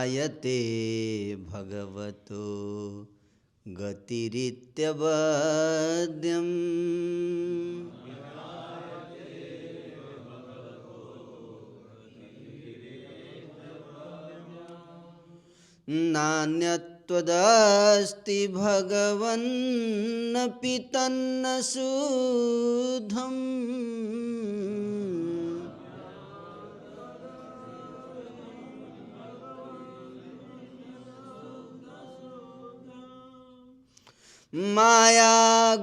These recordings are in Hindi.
आयते भगवतो गतिरित्यवद्यम् नान्यत्वदस्ति भगवन्नपि तन्न शुद्धम् माया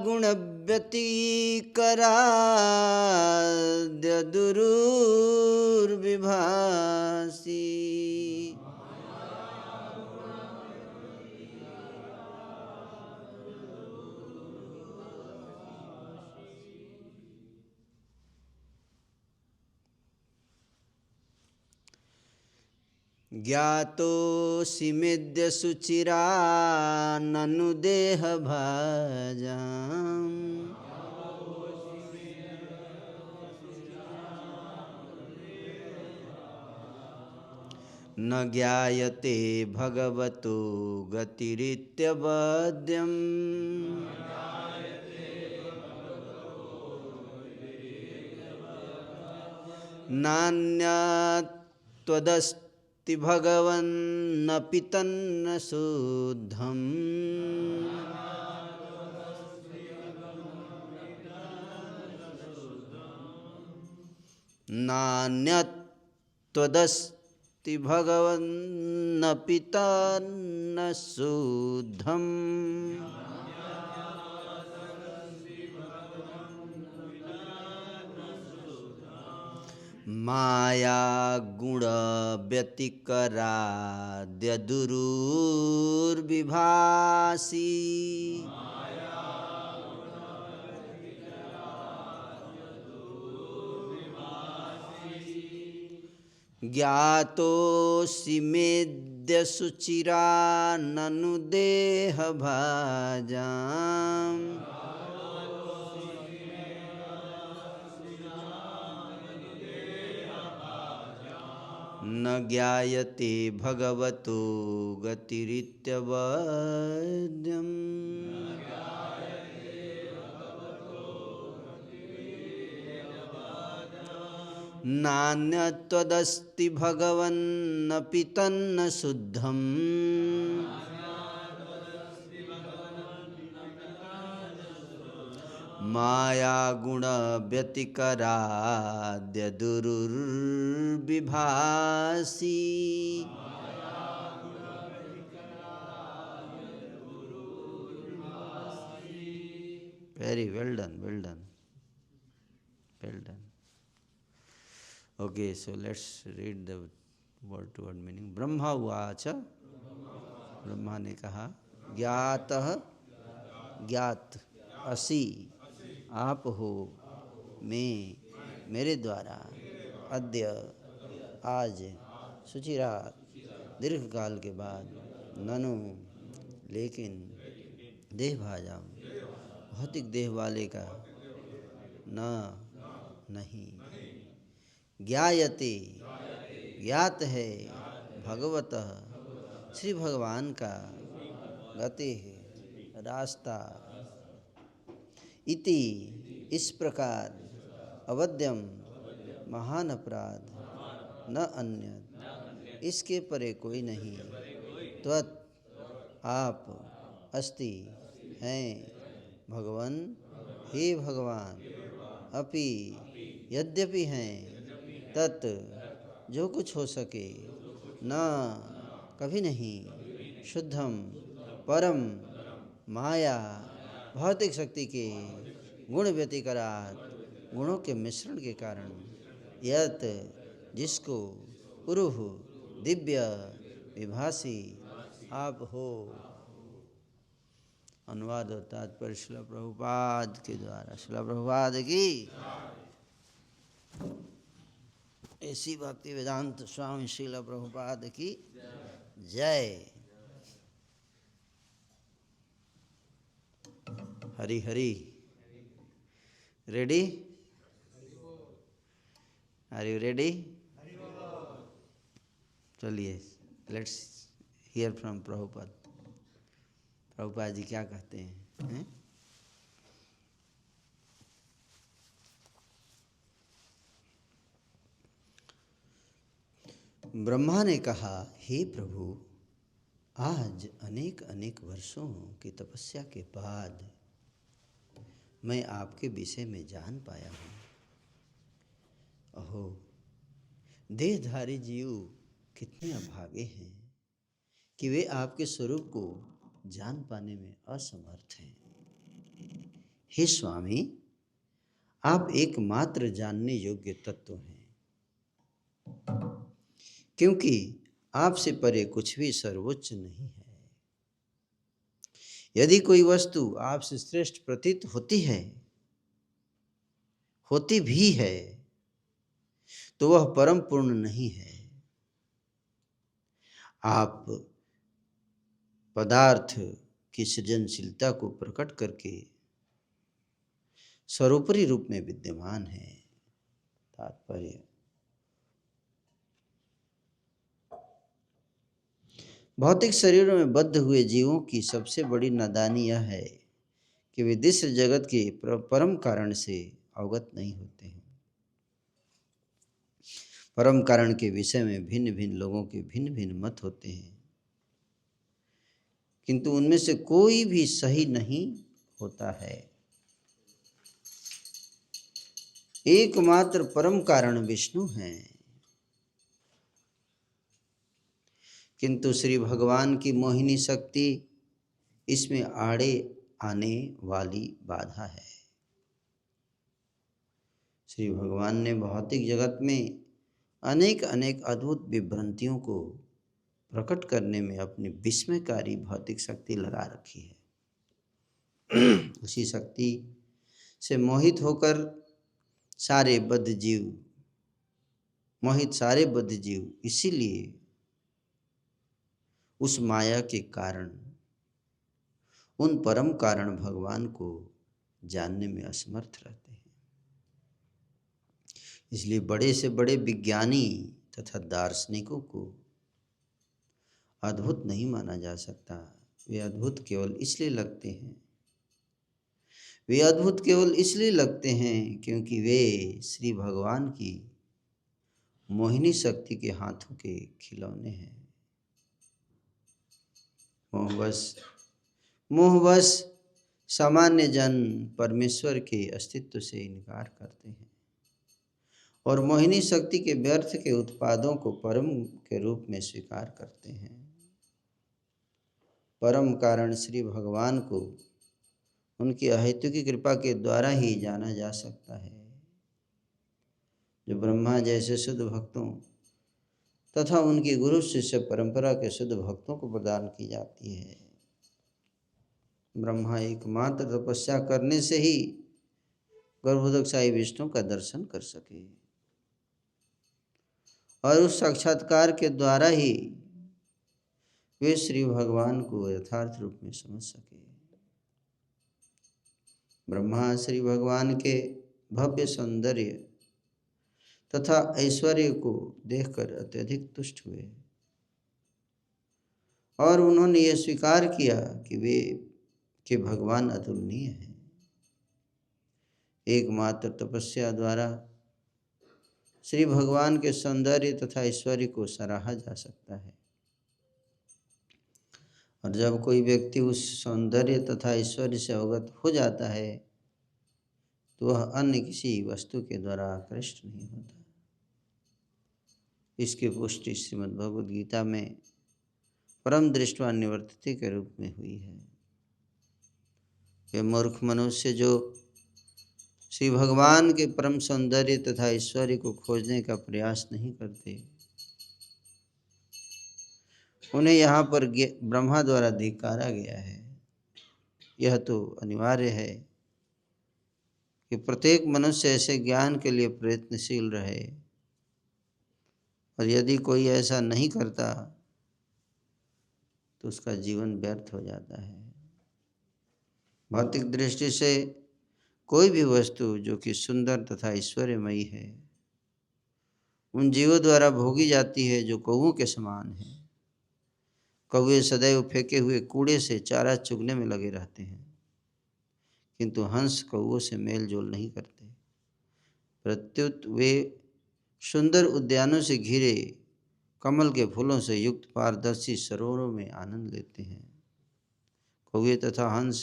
गुणव्यतिकराद्य दुरुर्विभासि ज्ञातोऽसि मेद्य शुचिराननु देहभाजाम् न ज्ञायते भगवतो गतिरित्यवद्यम् नान्यत्वदस्ति भगवन्नपि तन्न शुद्धम् नान्यत्वदस्ति भगवन्नपि तन्न शुद्धम् माया गुण व्यतिकराद्य दुरुर्विभासि ज्ञातोऽसि मेद्य शुचिराननु देहभाजाम् न ज्ञायते भगवतो गतिरित्यवद्यम् नान्यत्वदस्ति भगवन्नपि तन्न शुद्धम् माया गुण व्यतिकराद्य दुरुर्विभासि Very well done, well done, well done. Okay, so let's read the word to word meaning. Brahma उवाच, ब्रह्मा ने कहा, ज्ञातः ज्ञात असि आप हो मैं मेरे द्वारा अद्य आज शुचिरात दीर्घ काल के बाद ननु लेकिन देह भाजाम भौतिक देह वाले का न नहीं ज्ञायते ज्ञात है भगवतः श्री भगवान का गति रास्ता इति इस प्रकार अवद्यम महान अपराध न अन्य इसके परे कोई नहीं त्वत् आप अस्ति हैं भगवन हे भगवान अपि यद्यपि हैं तत् जो कुछ हो सके न कभी नहीं शुद्धम परम माया भौतिक शक्ति के गुण व्यतिकरात गुणों के मिश्रण के कारण यत जिसको पुरुष दिव्य विभासी आप हो। अनुवाद और तात्पर्य श्रील प्रभुपाद के द्वारा। श्रील प्रभुपाद की ऐसी भक्ति वेदांत स्वामी श्रील प्रभुपाद की जय। Hari Hari. Ready? Are you ready? चलिए let's hear from Prabhupada. Prabhupada ji क्या कहते हैं? ब्रह्मा ने कहा, हे प्रभु, आज अनेक अनेक वर्षों की तपस्या के बाद मैं आपके विषय में जान पाया हूँ। अहो, देहधारी जीव कितने अभागे हैं कि वे आपके स्वरूप को जान पाने में असमर्थ हैं। हे स्वामी, आप एकमात्र जानने योग्य तत्व हैं, क्योंकि आपसे परे कुछ भी सर्वोच्च नहीं है। यदि कोई वस्तु आपसे श्रेष्ठ प्रतीत होती भी है, तो वह परम पूर्ण नहीं है। आप पदार्थ की सृजनशीलता को प्रकट करके सर्वोपरि रूप में विद्यमान है। तात्पर्य, भौतिक शरीरों में बद्ध हुए जीवों की सबसे बड़ी नादानी यह है कि वे दृश्य जगत के परम कारण से अवगत नहीं होते हैं। परम कारण के विषय में भिन्न भिन्न लोगों के भिन्न भिन्न मत होते हैं, किंतु उनमें से कोई भी सही नहीं होता है। एकमात्र परम कारण विष्णु हैं, किंतु श्री भगवान की मोहिनी शक्ति इसमें आड़े आने वाली बाधा है। श्री भगवान ने भौतिक जगत में अनेक अनेक अद्भुत विभ्रांतियों को प्रकट करने में अपनी विस्मयकारी भौतिक शक्ति लगा रखी है। उसी शक्ति से मोहित सारे बद्ध जीव इसीलिए उस माया के कारण उन परम कारण भगवान को जानने में असमर्थ रहते हैं। इसलिए बड़े से बड़े विज्ञानी तथा दार्शनिकों को अद्भुत नहीं माना जा सकता। वे अद्भुत केवल इसलिए लगते हैं क्योंकि वे श्री भगवान की मोहिनी शक्ति के हाथों के खिलौने हैं। मोहवश सामान्य जन परमेश्वर के अस्तित्व से इनकार करते हैं और मोहिनी शक्ति के व्यर्थ के उत्पादों को परम के रूप में स्वीकार करते हैं। परम कारण श्री भगवान को उनकी अहेतुकी कृपा के द्वारा ही जाना जा सकता है, जो ब्रह्मा जैसे शुद्ध भक्तों तथा उनकी गुरु शिष्य परंपरा के शुद्ध भक्तों को प्रदान की जाती है। ब्रह्मा एकमात्र तपस्या करने से ही गर्भोदकशाही विष्णु का दर्शन कर सके और उस साक्षात्कार के द्वारा ही वे श्री भगवान को यथार्थ रूप में समझ सके। ब्रह्मा श्री भगवान के भव्य सौंदर्य तथा ऐश्वर्य को देखकर अत्यधिक तुष्ट हुए और उन्होंने यह स्वीकार किया कि भगवान अतुलनीय हैं। एकमात्र तपस्या द्वारा श्री भगवान के सौंदर्य तथा ऐश्वर्य को सराहा जा सकता है, और जब कोई व्यक्ति उस सौंदर्य तथा ऐश्वर्य से अवगत हो जाता है तो वह अन्य किसी वस्तु के द्वारा आकृष्ट नहीं होता। इसकी पुष्टि श्रीमद् भगवद गीता में परम दृष्ट्वा निवर्तते के रूप में हुई है। वे मूर्ख मनुष्य जो श्री भगवान के परम सौंदर्य तथा ऐश्वर्य को खोजने का प्रयास नहीं करते, उन्हें यहाँ पर ब्रह्मा द्वारा धिक्कारा गया है। यह तो अनिवार्य है कि प्रत्येक मनुष्य ऐसे ज्ञान के लिए प्रयत्नशील रहे, और यदि कोई ऐसा नहीं करता तो उसका जीवन व्यर्थ हो जाता है। भौतिक दृष्टि से कोई भी वस्तु जो कि सुंदर तथा ऐश्वर्यमयी है उन जीवों द्वारा भोगी जाती है जो कौओं के समान है। कौवे सदैव फेंके हुए कूड़े से चारा चुगने में लगे रहते हैं, किंतु हंस कौवों से मेल जोल नहीं करते। प्रत्युत वे सुंदर उद्यानों से घिरे कमल के फूलों से युक्त पारदर्शी सरोवरों में आनंद लेते हैं। कौवे तथा हंस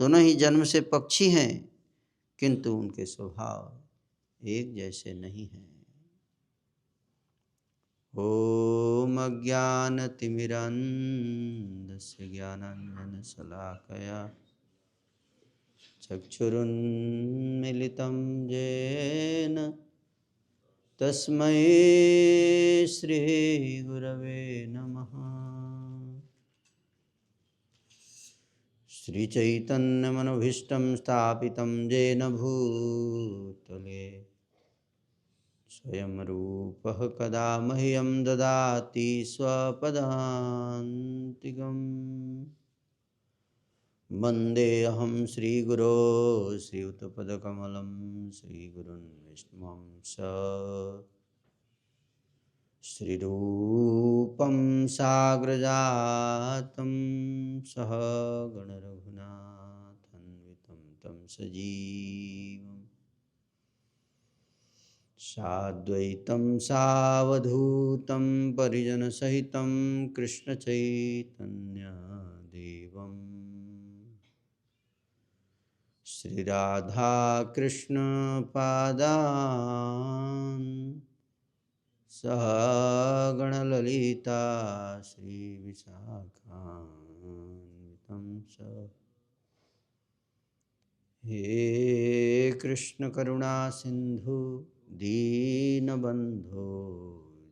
दोनों ही जन्म से पक्षी हैं, किंतु उनके स्वभाव एक जैसे नहीं हैं। ॐ अज्ञानतिमिरान्धस्य ज्ञानाञ्जनशलाकया चक्षुरुन्मीलितं येन तस्मै श्रीगुरवे नमः। श्रीचैतन्यमनोभीष्टं स्थापितं येन भूतले स्वयं रूपः कदा मह्यं ददाति स्वपदान्तिकम्। वन्देऽहं श्रीगुरो श्रीयुतपदकमलं श्रीगुरुन् विष्णुवंश श्रीरूपं साग्रजातं सहगणरघुनाथान्वितं तं सजीवम् साद्वैतं सावधूतं परिजनसहितं कृष्णचैतन्यदेवं श्रीराधाकृष्णपादान् सहगणललिता श्रीविशाखान्वितं स। हे कृष्ण करुणा सिंधु दीनबंधो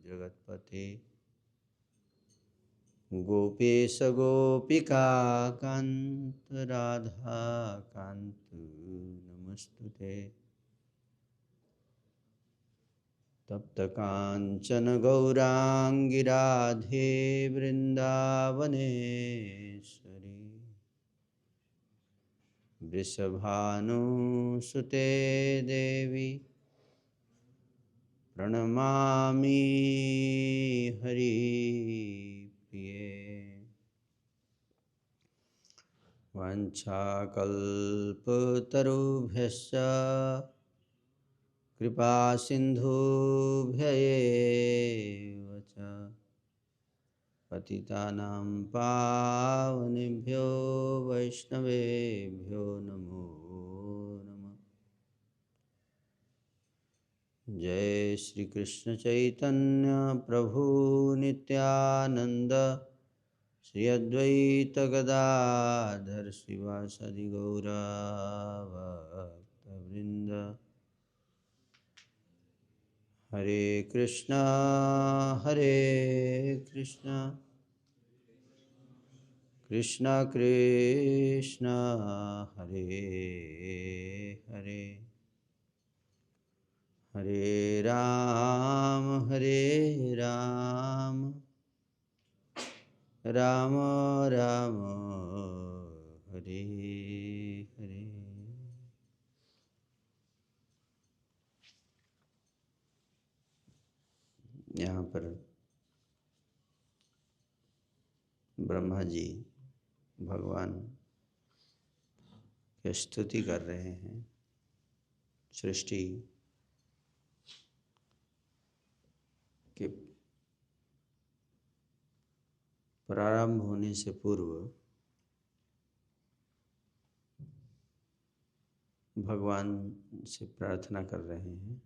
जगतपते गोपेश गोपिका कांत राधा कांत नमस्तुते। तप्त कांचन गौरांगी राधे वृंदावनेश्वरी वृषभानुसुते देवी प्रणमामि हरिप्रिये। वाञ्छाकल्पतरुभ्यश्च कृपासिन्धुभ्य एव च पतितानां पावनेभ्यो वैष्णवेभ्यो नमो नमः। जय श्री कृष्ण चैतन्य प्रभु नित्यानंद श्री अद्वैत गदाधर श्रीवासदि गौरा भक्तवृंद। हरे कृष्णा कृष्णा कृष्णा हरे हरे हरे राम राम राम हरे हरे। यहाँ पर ब्रह्मा जी भगवान की स्तुति कर रहे हैं। सृष्टि के प्रारंभ होने से पूर्व भगवान से प्रार्थना कर रहे हैं।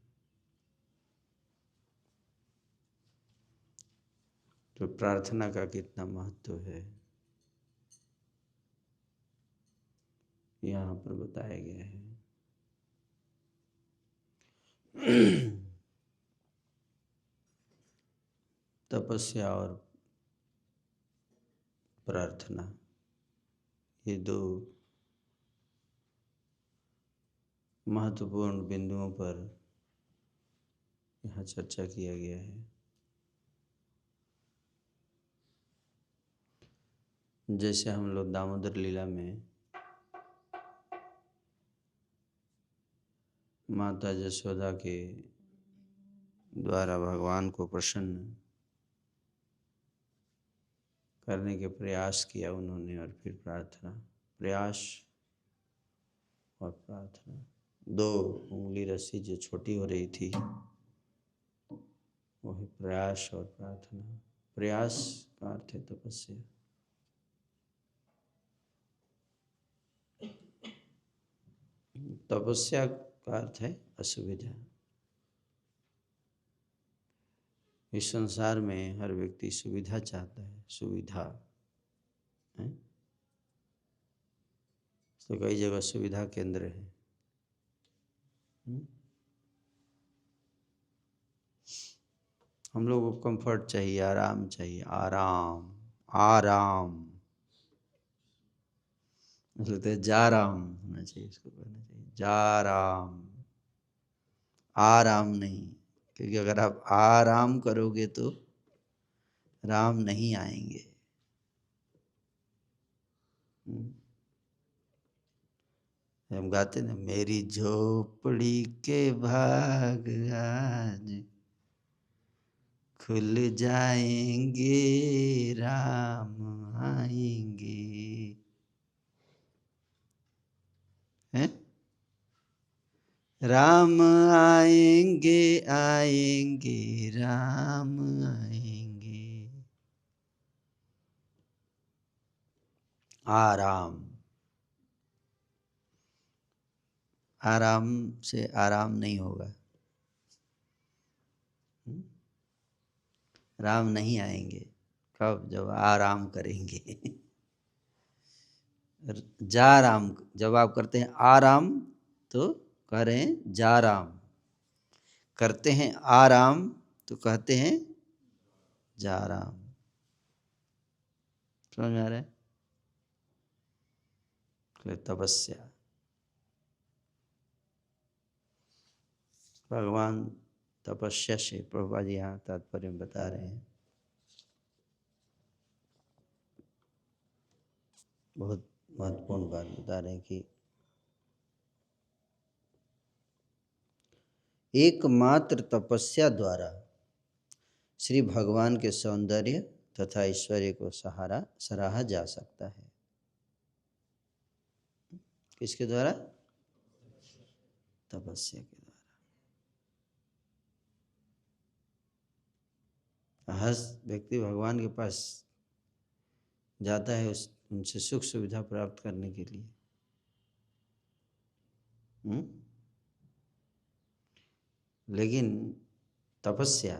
तो प्रार्थना का कितना महत्व है यहाँ पर बताया गया है। तपस्या और प्रार्थना ये दो महत्वपूर्ण बिंदुओं पर यहाँ चर्चा किया गया है। जैसे हम लोग दामोदर लीला में माता यशोदा के द्वारा भगवान को प्रसन्न करने के प्रयास किया उन्होंने, और फिर प्रार्थना, प्रयास और प्रार्थना। 2 उंगली रस्सी जो छोटी हो रही थी वही प्रयास और प्रार्थना। प्रयास का अर्थ है तपस्या। तपस्या का अर्थ है असुविधा। इस संसार में हर व्यक्ति सुविधा चाहता है, सुविधा है? तो कई जगह सुविधा केंद्र है। हम लोग को कंफर्ट चाहिए, आराम चाहिए, आराम आराम, मतलब जा राम होना चाहिए, इसको कहना चाहिए जा राम, आराम नहीं। क्योंकि अगर आप आराम करोगे तो राम नहीं आएंगे। हम गाते ना, मेरी झोपड़ी के भाग आज खुल जाएंगे, राम आएंगे, हैं? राम आएंगे आएंगे, राम आएंगे। आराम, आराम से आराम नहीं होगा। राम नहीं आएंगे। कब? जब आराम करेंगे। जा राम, जब आप करते हैं आराम तो कह रहे हैं जा राम, करते हैं आराम तो कहते हैं जा राम। समझ में आ रहा है? तपस्या, भगवान तपस्या से, प्रभुपाद जी यहाँ तात्पर्य में बता रहे हैं, बहुत महत्वपूर्ण बात बता रहे हैं कि एकमात्र तपस्या द्वारा श्री भगवान के सौंदर्य तथा ऐश्वर्य को सराहा जा सकता है। किसके द्वारा? तपस्या के द्वारा। हर व्यक्ति भगवान के पास जाता है उनसे सुख सुविधा प्राप्त करने के लिए। लेकिन तपस्या,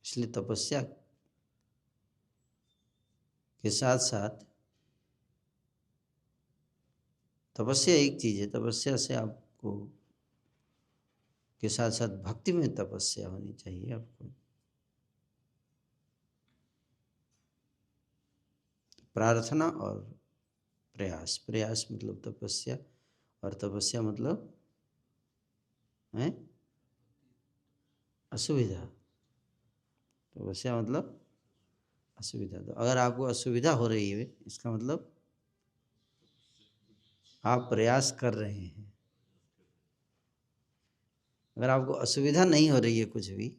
इसलिए तपस्या के साथ साथ, तपस्या एक चीज़ है, तपस्या से आपको के साथ साथ भक्ति में तपस्या होनी चाहिए आपको। प्रार्थना और प्रयास, प्रयास मतलब तपस्या, और तपस्या मतलब है असुविधा। तपस्या मतलब असुविधा। तो अगर आपको असुविधा हो रही है, इसका मतलब आप प्रयास कर रहे हैं। अगर आपको असुविधा नहीं हो रही है कुछ भी,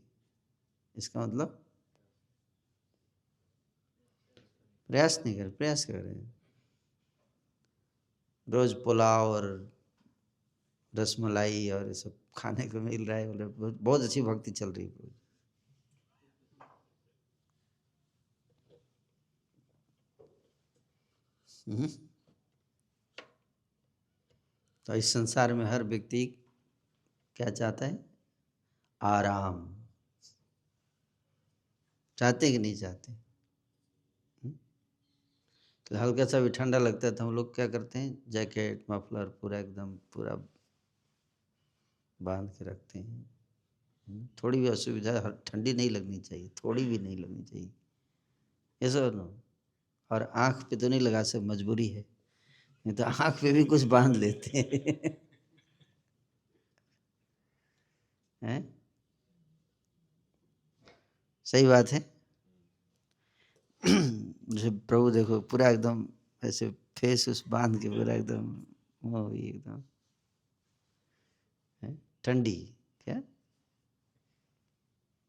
इसका मतलब प्रयास नहीं कर, प्रयास कर रहे हैं। रोज पुलाव और रसमलाई और ये सब खाने को मिल रहा है, बोले बहुत अच्छी भक्ति चल रही है। तो इस संसार में हर व्यक्ति क्या चाहता है? आराम। चाहते कि नहीं चाहते? तो हल्का सा भी ठंडा लगता है तो हम लोग क्या करते हैं, जैकेट मफलर पूरा एकदम पूरा बांध के रखते हैं। थोड़ी भी असुविधा, ठंडी नहीं लगनी चाहिए, थोड़ी भी नहीं लगनी चाहिए, ऐसा ना। और आँख पे तो नहीं लगा सकते, मजबूरी है, नहीं तो आँख पे भी कुछ बांध लेते हैं। हैं? सही बात है। जैसे प्रभु देखो पूरा एकदम ऐसे फेस उस बांध के पूरा एकदम वो एकदम ठंडी, क्या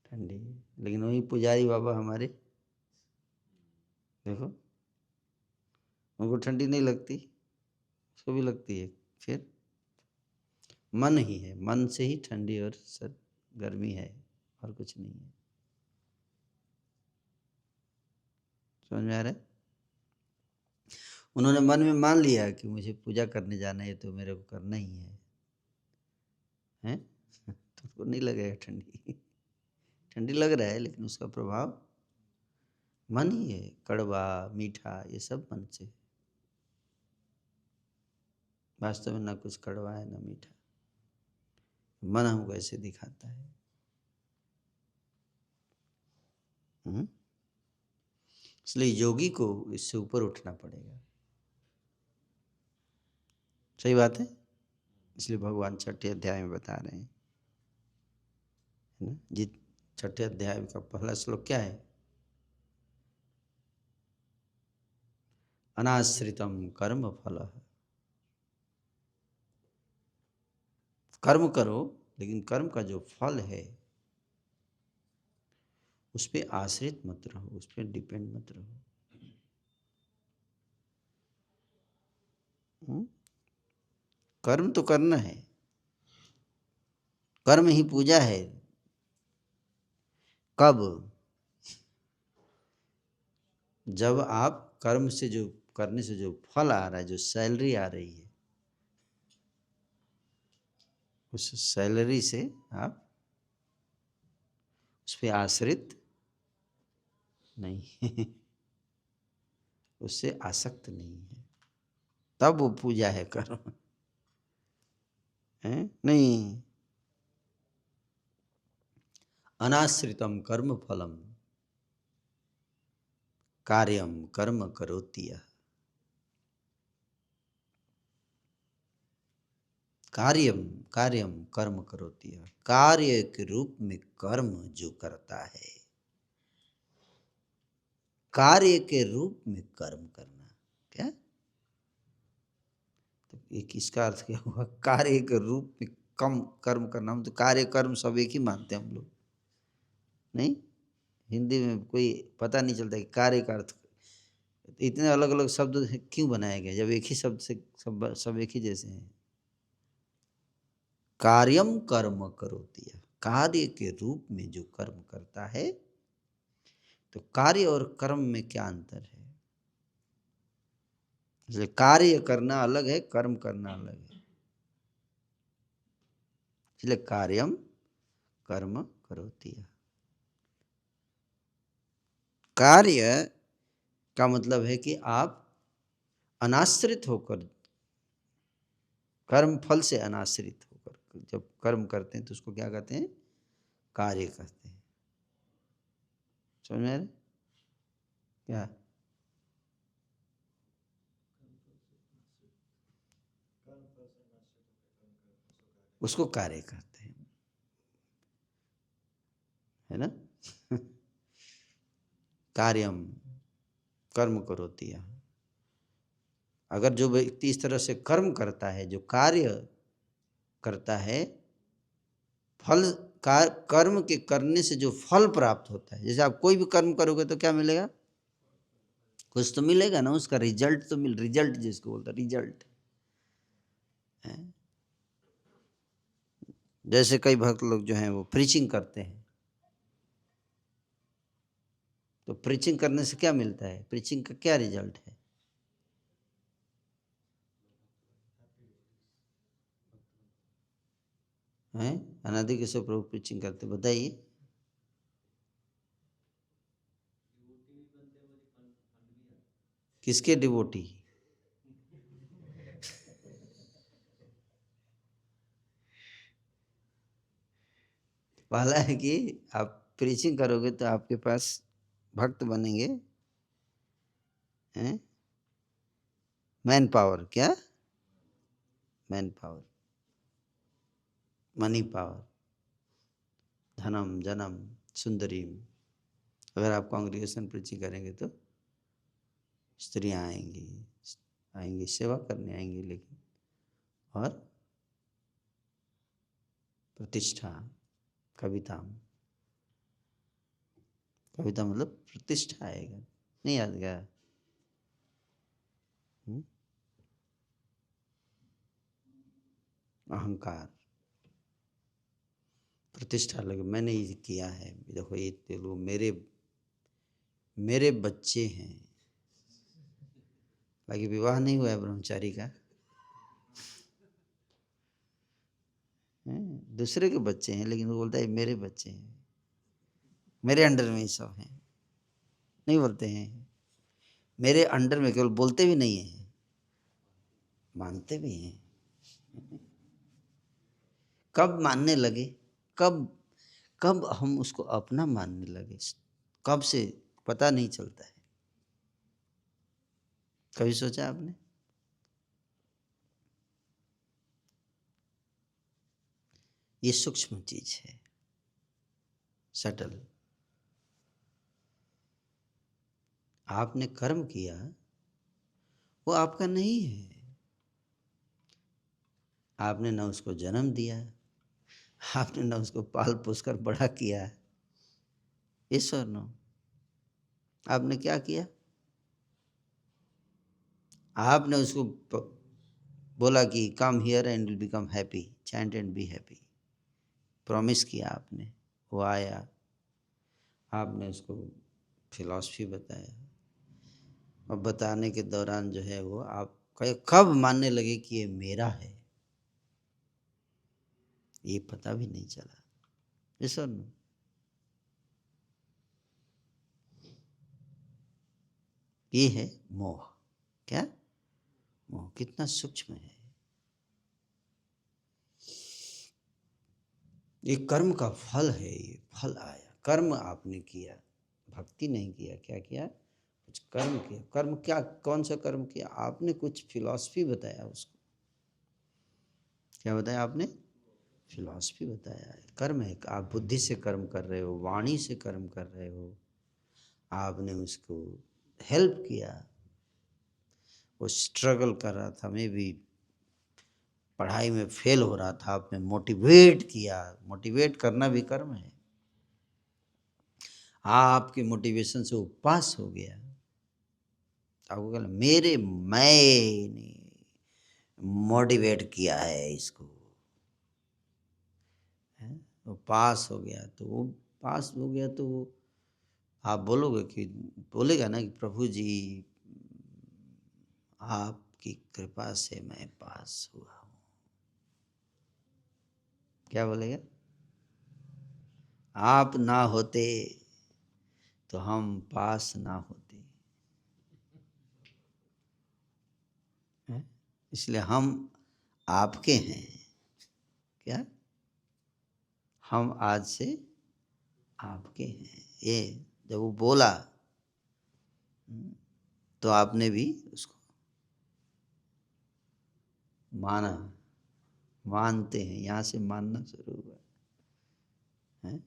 ठंडी। लेकिन वही पुजारी बाबा हमारे देखो, उनको ठंडी नहीं लगती, उसको भी लगती है। फिर मन ही है, मन से ही ठंडी और सर गर्मी है, और कुछ नहीं है। समझ में आ रहा है? उन्होंने मन में मान लिया कि मुझे पूजा करने जाना है, तो मेरे को करना ही है, हैं? तो उसको नहीं लगेगा ठंडी। ठंडी लग रहा है, लेकिन उसका प्रभाव मन ही है। कड़वा मीठा ये सब मन से, वास्तव में ना कुछ कड़वा है ना मीठा, मन हमको ऐसे दिखाता है। इसलिए योगी को इससे ऊपर उठना पड़ेगा। सही बात है। इसलिए भगवान 6ठे अध्याय में बता रहे हैं, है ना? जी, 6ठे अध्याय का पहला श्लोक क्या है? अनाश्रितम कर्म फल। कर्म करो, लेकिन कर्म का जो फल है उस पर आश्रित मत रहो, उस पर डिपेंड मत रहो। कर्म तो करना है, कर्म ही पूजा है। कब? जब आप कर्म से जो करने से जो फल आ रहा है, जो सैलरी आ रही है, उस सैलरी से आप उस पर आश्रित नहीं उससे आसक्त नहीं है, तब वो पूजा है कर्म, है नहीं। अनाश्रितम कर्म फलम कार्यम कर्म करोति यः। कार्यम कार्यम कर्म करोति यः, कार्य के रूप में कर्म जो करता है, कार्य के रूप में कर्म करना। क्या? तो एक इसका अर्थ क्या हुआ? कार्य के रूप में कम कर्म करना। हम तो कार्य कर्म सब एक ही मानते हैं हम लोग, नहीं? हिंदी में कोई पता नहीं चलता कि कार्य का अर्थ, इतने अलग अलग शब्द क्यों बनाए गए जब एक ही शब्द से सब एक ही जैसे हैं। कार्यम कर्म करोति यः, कार्य के रूप में जो कर्म करता है। तो कार्य और कर्म में क्या अंतर है? इसलिए कार्य करना अलग है, कर्म करना अलग है। इसलिए कार्यम कर्म करोति यः। कार्य का मतलब है कि आप अनाश्रित होकर, कर्म फल से अनाश्रित होकर जब कर्म करते हैं तो उसको क्या कहते हैं? कार्य कहते हैं। समझ में आ रहा है? क्या? उसको कार्य कहते हैं, है ना? कार्यम कर्म करोति यः। अगर जो व्यक्ति इस तरह से कर्म करता है, जो कार्य करता है, फल कर्म के करने से जो फल प्राप्त होता है, जैसे आप कोई भी कर्म करोगे तो क्या मिलेगा? कुछ तो मिलेगा ना, उसका रिजल्ट तो रिजल्ट जिसको बोलता है रिजल्ट है। जैसे कई भक्त लोग जो हैं वो प्रीचिंग करते हैं, तो प्रीचिंग करने से क्या मिलता है? प्रीचिंग का क्या रिजल्ट है? हैं? अनादि के सब प्रभु प्रीचिंग करते, बताइए। किसके डिवोटी? पहला है कि आप प्रीचिंग करोगे तो आपके पास भक्त बनेंगे, हैं? मैन पावर, क्या? मैन पावर, मनी पावर, धनम जनम सुंदरीम। अगर आप कांग्रेगेशन प्रीचिंग करेंगे तो स्त्रियां आएंगी, आएंगी सेवा करने आएंगी, लेकिन और प्रतिष्ठा, कविता, कविता मतलब प्रतिष्ठा आएगा। नहीं याद गया? अहंकार, प्रतिष्ठा लगे, मैंने ये किया है, देखो ये लोग मेरे मेरे बच्चे हैं। बाकी विवाह नहीं हुआ है ब्रह्मचारी का, दूसरे के बच्चे हैं, लेकिन वो बोलता है मेरे बच्चे हैं, मेरे अंडर में ही सब हैं। नहीं बोलते हैं मेरे अंडर में, केवल बोलते भी नहीं है, मानते भी हैं। कब मानने लगे, कब कब हम उसको अपना मानने लगे, कब से पता नहीं चलता है। कभी सोचा आपने? ये सूक्ष्म चीज है, सटल। आपने कर्म किया, वो आपका नहीं है। आपने ना उसको जन्म दिया, आपने ना उसको पाल पोस कर बड़ा किया। ईश्वर नो, आपने क्या किया? आपने उसको बोला कि come here and will become happy, chant and be happy. Promise किया आपने, वो आया, आपने उसको फिलॉसफी बताया, और बताने के दौरान जो है वो आप कब मानने लगे कि ये मेरा है, ये पता भी नहीं चला। ईश्वर नो, ये है मोह। क्या? मोह कितना सूक्ष्म है। ये कर्म का फल है, ये फल आया, कर्म आपने किया, भक्ति नहीं किया। क्या किया? कुछ कर्म किया। कर्म क्या? कौन सा कर्म किया आपने? कुछ फिलॉसफी बताया उसको। क्या बताया आपने? फिलॉसफी बताया है। कर्म है, आप बुद्धि से कर्म कर रहे हो, वाणी से कर्म कर रहे हो, आपने उसको हेल्प किया। वो स्ट्रगल कर रहा था, मैं भी पढ़ाई में फेल हो रहा था, आपने मोटिवेट किया। मोटिवेट करना भी कर्म है। आपके मोटिवेशन से वो पास हो गया। आपको कहना मैंने मोटिवेट किया है इसको, है? वो पास हो गया, तो वो पास हो गया तो वो आप बोलोगे कि, बोलेगा ना कि प्रभु जी आपकी कृपा से मैं पास हुआ हूँ। क्या बोलेगा? आप ना होते तो हम पास ना होते, हैं? इसलिए हम आपके हैं। क्या? हम आज से आपके हैं। ये जब वो बोला, तो आपने भी उसको माना। मानते हैं, यहाँ से मानना शुरू हुआ है।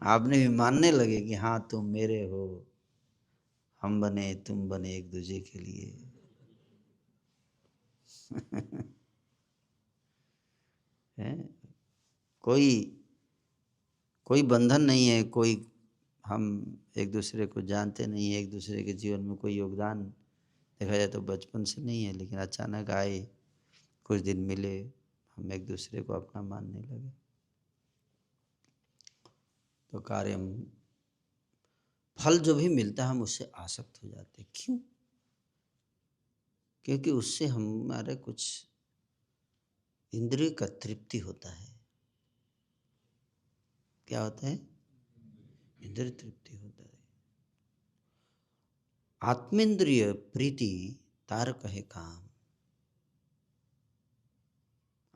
आपने भी मानने लगे कि हाँ तुम मेरे हो, हम बने, तुम बने एक दूसरे के लिए। है? कोई कोई बंधन नहीं है, कोई हम एक दूसरे को जानते नहीं है, एक दूसरे के जीवन में कोई योगदान देखा जाए तो बचपन से नहीं है, लेकिन अचानक आए, कुछ दिन मिले, हम एक दूसरे को अपना मानने लगे, तो कार्य फल जो भी मिलता है हम उससे आसक्त हो जाते हैं। क्यों? क्योंकि उससे हमारे कुछ इंद्रिय का तृप्ति होता है। क्या होता है? इंद्रिय तृप्ति होता है। आत्मेंद्रिय प्रीति तार कहे काम।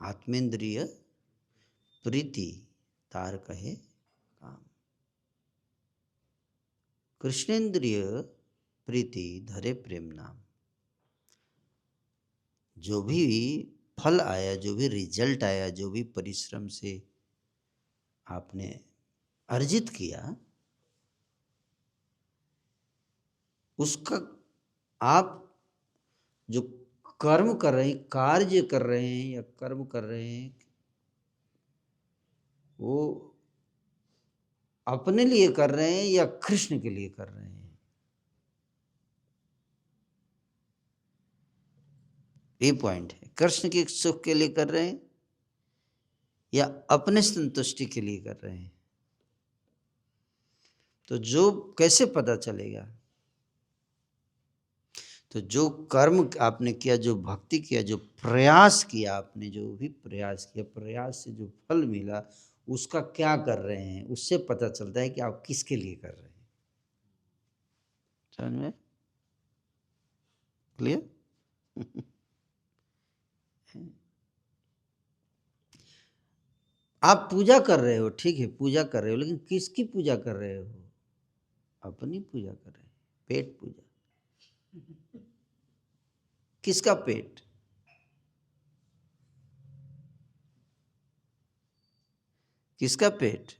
आत्मेंद्रिय प्रीति तार कहे काम। कृष्णेंद्रिय प्रीति धरे प्रेम नाम। जो भी फल आया, जो भी रिजल्ट आया, जो भी परिश्रम से आपने अर्जित किया, उसका आप जो कर्म कर रहे हैं, कार्य कर रहे हैं या कर्म कर रहे हैं, वो अपने लिए कर रहे हैं या कृष्ण के लिए कर रहे हैं, ये पॉइंट है। कृष्ण के सुख के लिए कर रहे हैं या अपने संतुष्टि के लिए कर रहे हैं? तो जो कैसे पता चलेगा? तो जो कर्म आपने किया, जो भक्ति किया, जो प्रयास किया आपने, जो भी प्रयास किया, प्रयास से जो फल मिला उसका क्या कर रहे हैं, उससे पता चलता है कि आप किसके लिए कर रहे हैं। समझ में? क्लियर? आप पूजा कर रहे हो, ठीक है, पूजा कर रहे हो, लेकिन किसकी पूजा कर रहे हो? अपनी पूजा कर रहे हैं, पेट पूजा। किसका पेट? किसका पेट?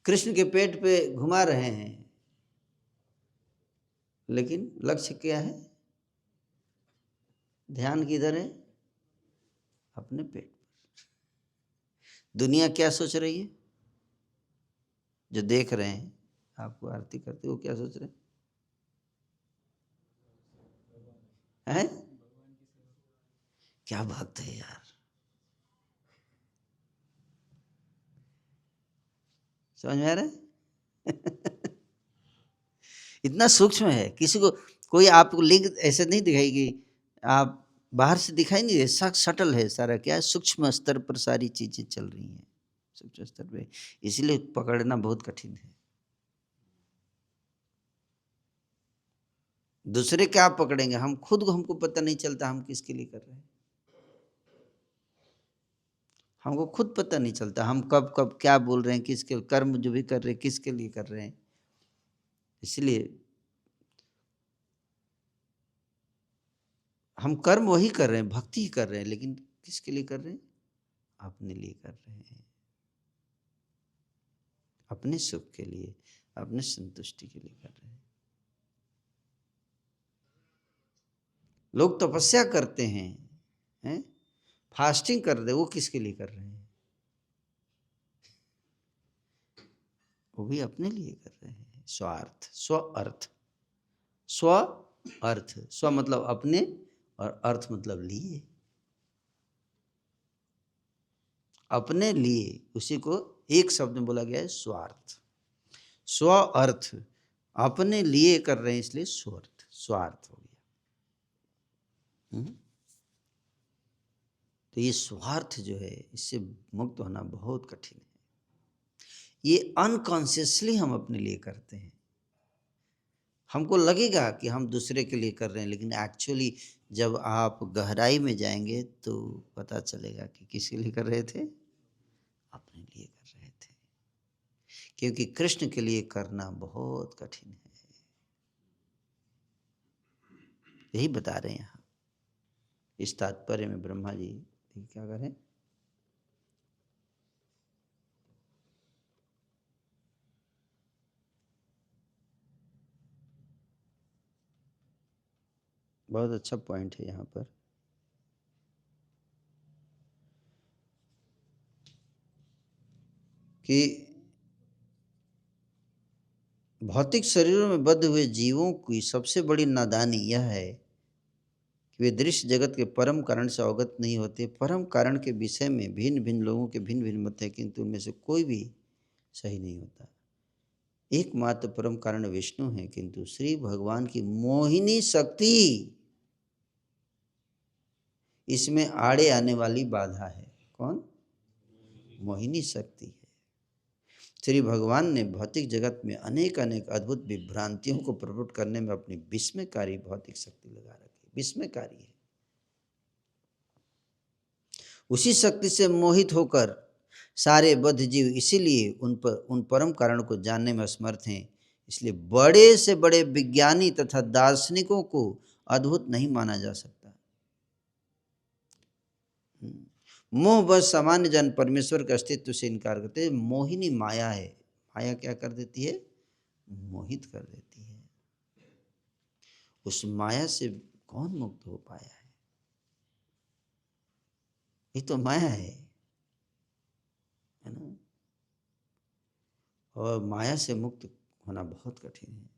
कृष्ण के पेट पे घुमा रहे हैं, लेकिन लक्ष्य क्या है? ध्यान किधर है? अपने पेट पर। दुनिया क्या सोच रही है? जो देख रहे हैं आपको आरती करते, वो क्या सोच रहे हैं? क्या भक्त है यार! समझ में आ रहा है? इतना सूक्ष्म है, किसी को कोई आपको लिंक ऐसे नहीं दिखाएगी, आप बाहर से दिखाई नहीं दे, सटल है सारा। क्या है? सूक्ष्म स्तर पर सारी चीजें चल रही हैं, सूक्ष्म स्तर पे, इसलिए पकड़ना बहुत कठिन है। दूसरे क्या पकड़ेंगे? हम खुद को, हमको पता नहीं चलता हम किसके लिए कर रहे हैं। हमको खुद पता नहीं चलता हम कब कब क्या बोल रहे हैं, किसके कर्म जो भी कर रहे हैं किसके लिए कर रहे हैं। इसलिए हम कर्म वही कर रहे हैं, भक्ति ही कर रहे हैं, लेकिन किसके लिए कर रहे हैं? अपने लिए कर रहे हैं, अपने सुख के लिए, अपने संतुष्टि के लिए कर रहे हैं। लोग तपस्या करते हैं, फास्टिंग कर रहे, वो किसके लिए कर रहे हैं? वो भी अपने लिए कर रहे हैं। स्वार्थ, स्व अर्थ, स्व अर्थ, स्व मतलब अपने और अर्थ मतलब लिए, अपने लिए, उसी को एक शब्द में बोला गया है, स्वार्थ। स्व अर्थ, अपने लिए कर रहे हैं, इसलिए स्वार्थ, स्वार्थ हो गया। तो ये स्वार्थ जो है, इससे मुक्त होना बहुत कठिन है। ये अनकॉन्शियसली हम अपने लिए करते हैं। हमको लगेगा कि हम दूसरे के लिए कर रहे हैं, लेकिन एक्चुअली जब आप गहराई में जाएंगे तो पता चलेगा कि किसके लिए कर रहे थे? अपने लिए कर रहे थे। क्योंकि कृष्ण के लिए करना बहुत कठिन है, यही बता रहे हैं यहाँ इस तात्पर्य में ब्रह्मा जी क्या करें। बहुत अच्छा पॉइंट है यहाँ पर कि भौतिक शरीरों में बद्ध हुए जीवों की सबसे बड़ी नादानी यह है कि वे दृश्य जगत के परम कारण से अवगत नहीं होते। परम कारण के विषय में भिन्न भिन्न लोगों के भिन्न भिन्न मत हैं, किंतु उनमें से कोई भी सही नहीं होता। एकमात्र परम कारण विष्णु है, किंतु श्री भगवान की मोहिनी शक्ति इसमें आड़े आने वाली बाधा है। कौन? मोहिनी शक्ति है। श्री भगवान ने भौतिक जगत में अनेक अनेक अद्भुत विभ्रांतियों को प्रकट करने में अपनी विस्मयकारी भौतिक शक्ति लगा रखी। विस्मयकारी है। उसी शक्ति से मोहित होकर सारे बद्ध जीव इसीलिए उन परम कारण को जानने में असमर्थ हैं। इसलिए बड़े से बड़े विज्ञानी तथा दार्शनिकों को अद्भुत नहीं माना जा सकता। मोह बस सामान्य जन परमेश्वर के अस्तित्व से इनकार करते हैं। मोहिनी माया है। माया क्या कर देती है? मोहित कर देती है। उस माया से कौन मुक्त हो पाया है? ये तो माया है ना? और माया से मुक्त होना बहुत कठिन है।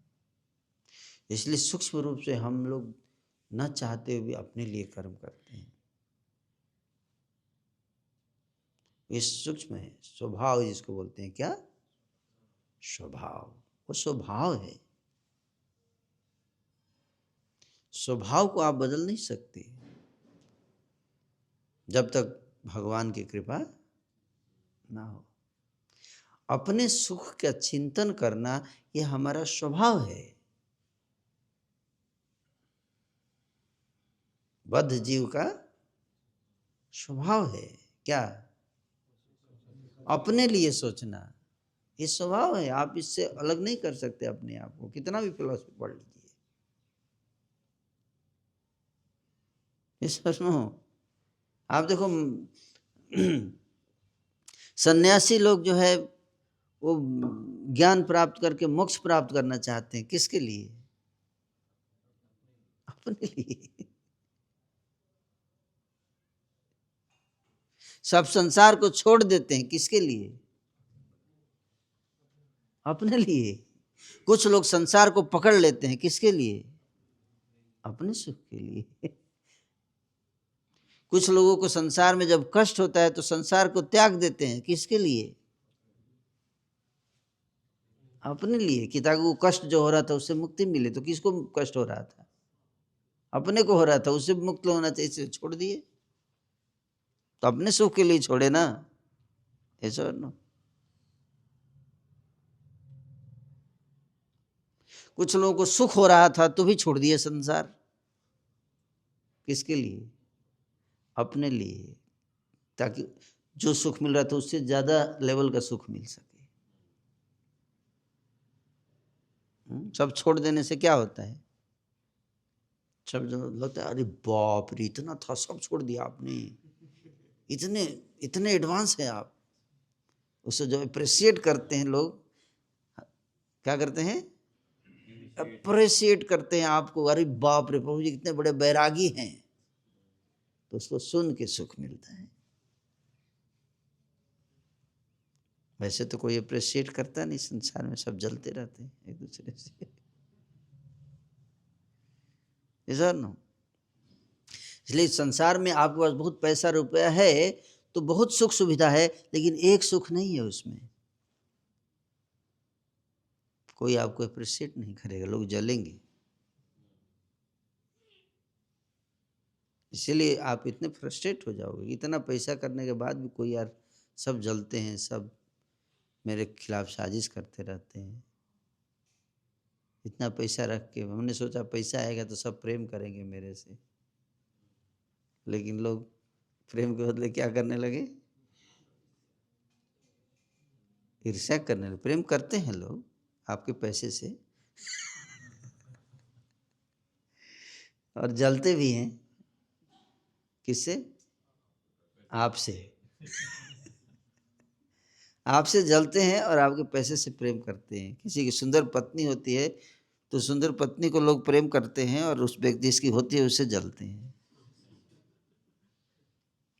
इसलिए सूक्ष्म रूप से हम लोग न चाहते हुए भी अपने लिए कर्म करते हैं। ये सूक्ष्म है, स्वभाव जिसको बोलते हैं। क्या स्वभाव? वो स्वभाव है। स्वभाव को आप बदल नहीं सकते जब तक भगवान की कृपा ना हो। अपने सुख का चिंतन करना यह हमारा स्वभाव है। बद्ध जीव का स्वभाव है। क्या? अपने लिए सोचना, ये स्वभाव है। आप इससे अलग नहीं कर सकते अपने आप को, कितना भी फिलॉसफी पढ़ लीजिए। इस प्रश्न हो, आप देखो सन्यासी लोग जो है वो ज्ञान प्राप्त करके मोक्ष प्राप्त करना चाहते हैं। किसके लिए? अपने लिए। सब संसार को छोड़ देते हैं। किसके लिए? अपने लिए। कुछ लोग संसार को पकड़ लेते हैं। किसके लिए? अपने सुख के लिए। कुछ लोगों को संसार में जब कष्ट होता है तो संसार को त्याग देते हैं। किसके लिए? अपने लिए। कि ताकि वो कष्ट जो हो रहा था उससे मुक्ति मिले। तो किसको कष्ट हो रहा था? अपने को हो रहा था, उससे मुक्त होना चाहिए, इसे छोड़ दिए। तो अपने सुख के लिए छोड़े ना, ऐसा नो। कुछ लोगों को सुख हो रहा था तो भी छोड़ दिए संसार। किसके लिए? अपने लिए। ताकि जो सुख मिल रहा था उससे ज्यादा लेवल का सुख मिल सके। सब छोड़ देने से क्या होता है? सब जो लगता है अरे बाप रे इतना था, सब छोड़ दिया आपने, इतने इतने एडवांस है आप। उससे जो अप्रिशिएट करते हैं लोग, क्या करते हैं? अप्रिशिएट करते हैं आपको। अरे बाप रे प्रभु जी कितने बड़े बैरागी हैं। तो उसको सुन के सुख मिलता है। वैसे तो कोई अप्रिशिएट करता नहीं संसार में, सब जलते रहते हैं एक दूसरे से। ऐसा ना। इसलिए संसार में आपके पास बहुत पैसा रुपया है तो बहुत सुख सुविधा है, लेकिन एक सुख नहीं है उसमें। कोई आपको अप्रिशिएट नहीं करेगा, लोग जलेंगे। इसीलिए आप इतने फ्रस्ट्रेट हो जाओगे। इतना पैसा करने के बाद भी कोई, यार सब जलते हैं, सब मेरे खिलाफ साजिश करते रहते हैं। इतना पैसा रख के हमने सोचा पैसा आएगा तो सब प्रेम करेंगे मेरे से, लेकिन लोग प्रेम के बदले क्या करने लगे? ईर्ष्या करने लगे। प्रेम करते हैं लोग आपके पैसे से और जलते भी हैं। किससे? आपसे। आपसे जलते हैं और आपके पैसे से प्रेम करते हैं। किसी की सुंदर पत्नी होती है तो सुंदर पत्नी को लोग प्रेम करते हैं, और उस व्यक्ति जिसकी होती है उससे जलते हैं।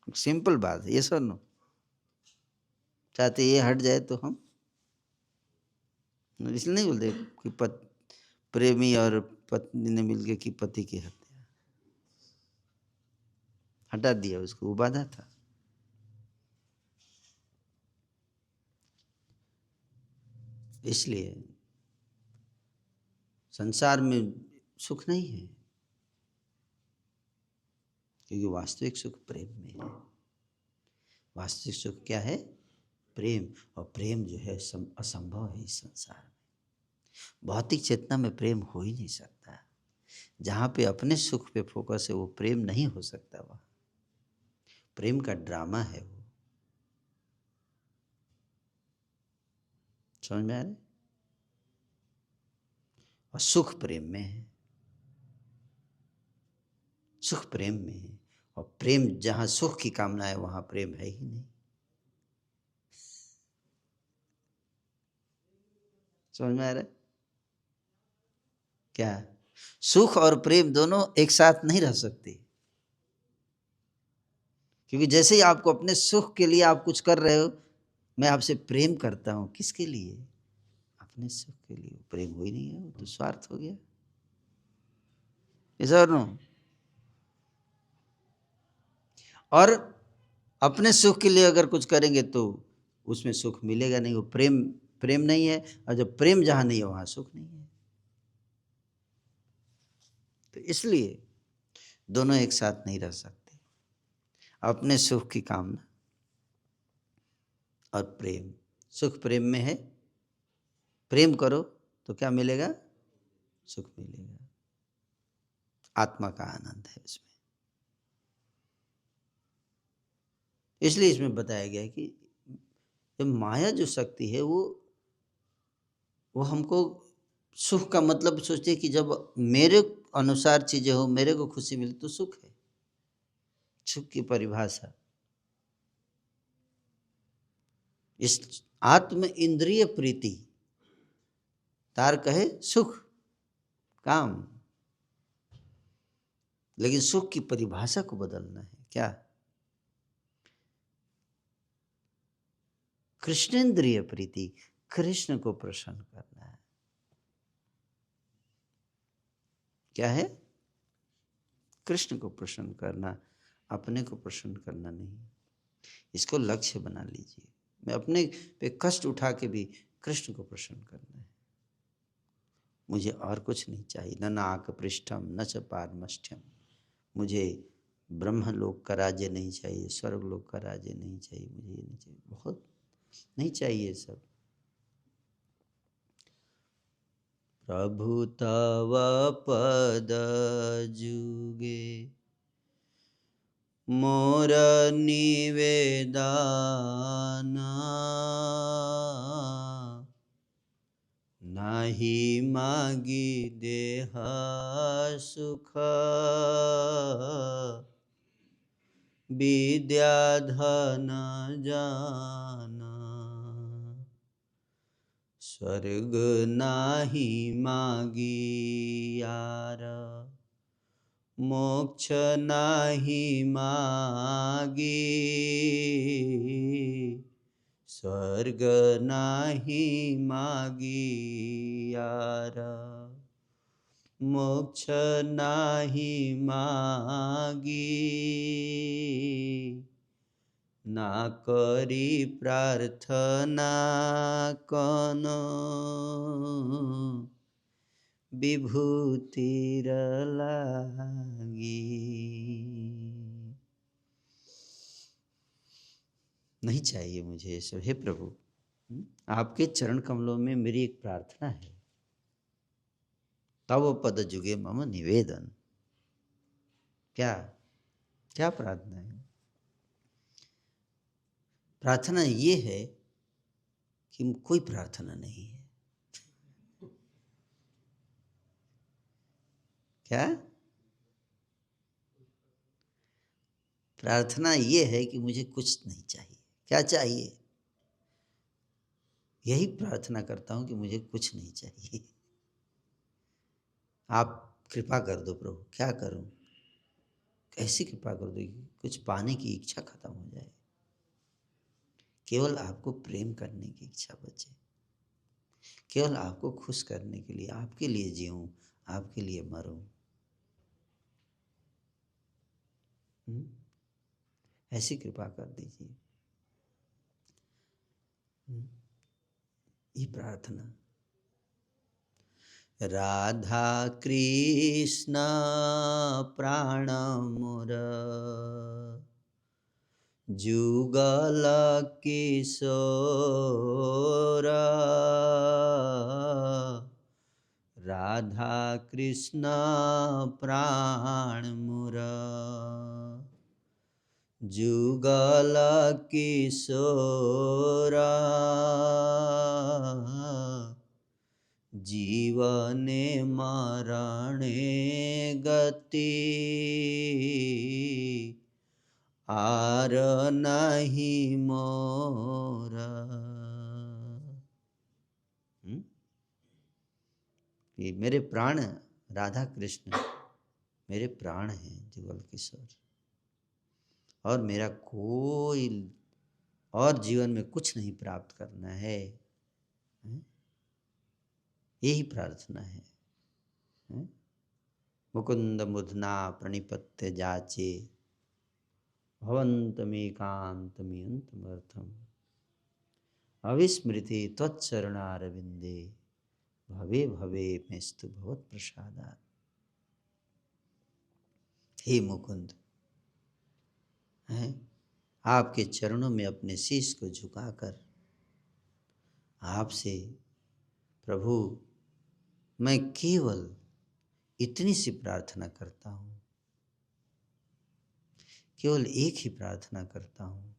सिंपल बात है ये। सुनो, चाहते ये हट जाए तो हम इसलिए नहीं बोलते कि प्रेमी और पत्नी ने मिलकर की पति की हत्या। हटा दिया उसको, वो बाधा था। इसलिए संसार में सुख नहीं है, क्योंकि वास्तविक सुख प्रेम में है। वास्तविक सुख क्या है? प्रेम। और प्रेम जो है असंभव है इस संसार में। भौतिक चेतना में प्रेम हो ही नहीं सकता। जहाँ पे अपने सुख पे फोकस है वो प्रेम नहीं हो सकता। वह प्रेम का ड्रामा है। वो समझ में आ रहा है? और सुख प्रेम में है। सुख प्रेम में है। और प्रेम जहाँ सुख की कामना है वहाँ प्रेम है ही नहीं। समझ में आ रहा है? क्या? सुख और प्रेम दोनों एक साथ नहीं रह सकते। क्योंकि जैसे ही आपको अपने सुख के लिए आप कुछ कर रहे हो, मैं आपसे प्रेम करता हूं, किसके लिए? अपने सुख के लिए। प्रेम हो ही नहीं है, वो तो स्वार्थ हो गया। ऐसा और नो। और अपने सुख के लिए अगर कुछ करेंगे तो उसमें सुख मिलेगा नहीं। वो प्रेम प्रेम नहीं है, और जब प्रेम जहाँ नहीं है वहाँ सुख नहीं है। तो इसलिए दोनों एक साथ नहीं रह सकते। अपने सुख की कामना और प्रेम, सुख प्रेम में है, प्रेम करो तो क्या मिलेगा? सुख मिलेगा, आत्मा का आनंद है उसमें। इसलिए इसमें बताया गया है कि जो माया जो शक्ति है वो हमको सुख का मतलब सोचते कि जब मेरे अनुसार चीजें हो, मेरे को खुशी मिले तो सुख है। सुख की परिभाषा इस आत्म इंद्रिय प्रीति तार कहे सुख काम, लेकिन सुख की परिभाषा को बदलना है। क्या? कृष्णेंद्रिय प्रीति, कृष्ण को प्रसन्न करना है। क्या है? कृष्ण को प्रसन्न करना, अपने को प्रसन्न करना नहीं। इसको लक्ष्य बना लीजिए। मैं अपने पे कष्ट उठा के भी कृष्ण को प्रसन्न करना है, मुझे और कुछ नहीं चाहिए। न नाक पृष्ठम न च पारमष्ठ्यम, मुझे ब्रह्मलोक का राज्य नहीं चाहिए, स्वर्गलोक का राज्य नहीं चाहिए, मुझे ये नहीं चाहिए, बहुत नहीं चाहिए सब। प्रभु तव पद जुगे मोर निवेदन, नाही मागी देह सुख विद्या धन जान, स्वर्ग नाही मागी यार, मोक्ष नाही मागी, स्वर्ग नाही मागी यार, मोक्ष नाही मागी, ना करी प्रार्थना कोनो विभूतिर लागी। नहीं चाहिए मुझे ये सब। हे प्रभु, आपके चरण कमलों में मेरी एक प्रार्थना है, तव पद जुगे मम निवेदन। क्या क्या प्रार्थना है? प्रार्थना ये है कि कोई प्रार्थना नहीं है। क्या प्रार्थना ये है कि मुझे कुछ नहीं चाहिए। क्या चाहिए? यही प्रार्थना करता हूं कि मुझे कुछ नहीं चाहिए, आप कृपा कर दो प्रभु। क्या करूं? कैसी कृपा कर दो कि कुछ पाने की इच्छा खत्म हो जाए, केवल आपको प्रेम करने की इच्छा बचे, केवल आपको खुश करने के लिए, आपके लिए जीऊं, आपके लिए मरूं। ऐसी कृपा कर दीजिए। ये प्रार्थना। राधा कृष्ण प्राण मोर, जुगल किशोर, राधा कृष्ण प्राण मोर, जुगल किशोर, जीवने मरणे गति, आर नहीं मोरा। ये मेरे प्राण राधा कृष्ण मेरे प्राण हैं, जुगल किशोर, और मेरा कोई और जीवन में कुछ नहीं प्राप्त करना है। यही प्रार्थना है। मुकुंद मुधना प्रणिपत्य जाचे, भवन्तमेकान्तमियन्तमर्थम् अविस्मृति त्वच्चरणारविन्दे भवे भवे मेस्तु भवत्प्रसादात्। हे मुकुंद, हैं आपके चरणों में अपने शीश को झुकाकर आपसे प्रभु मैं केवल इतनी सी प्रार्थना करता हूँ, केवल एक ही प्रार्थना करता हूँ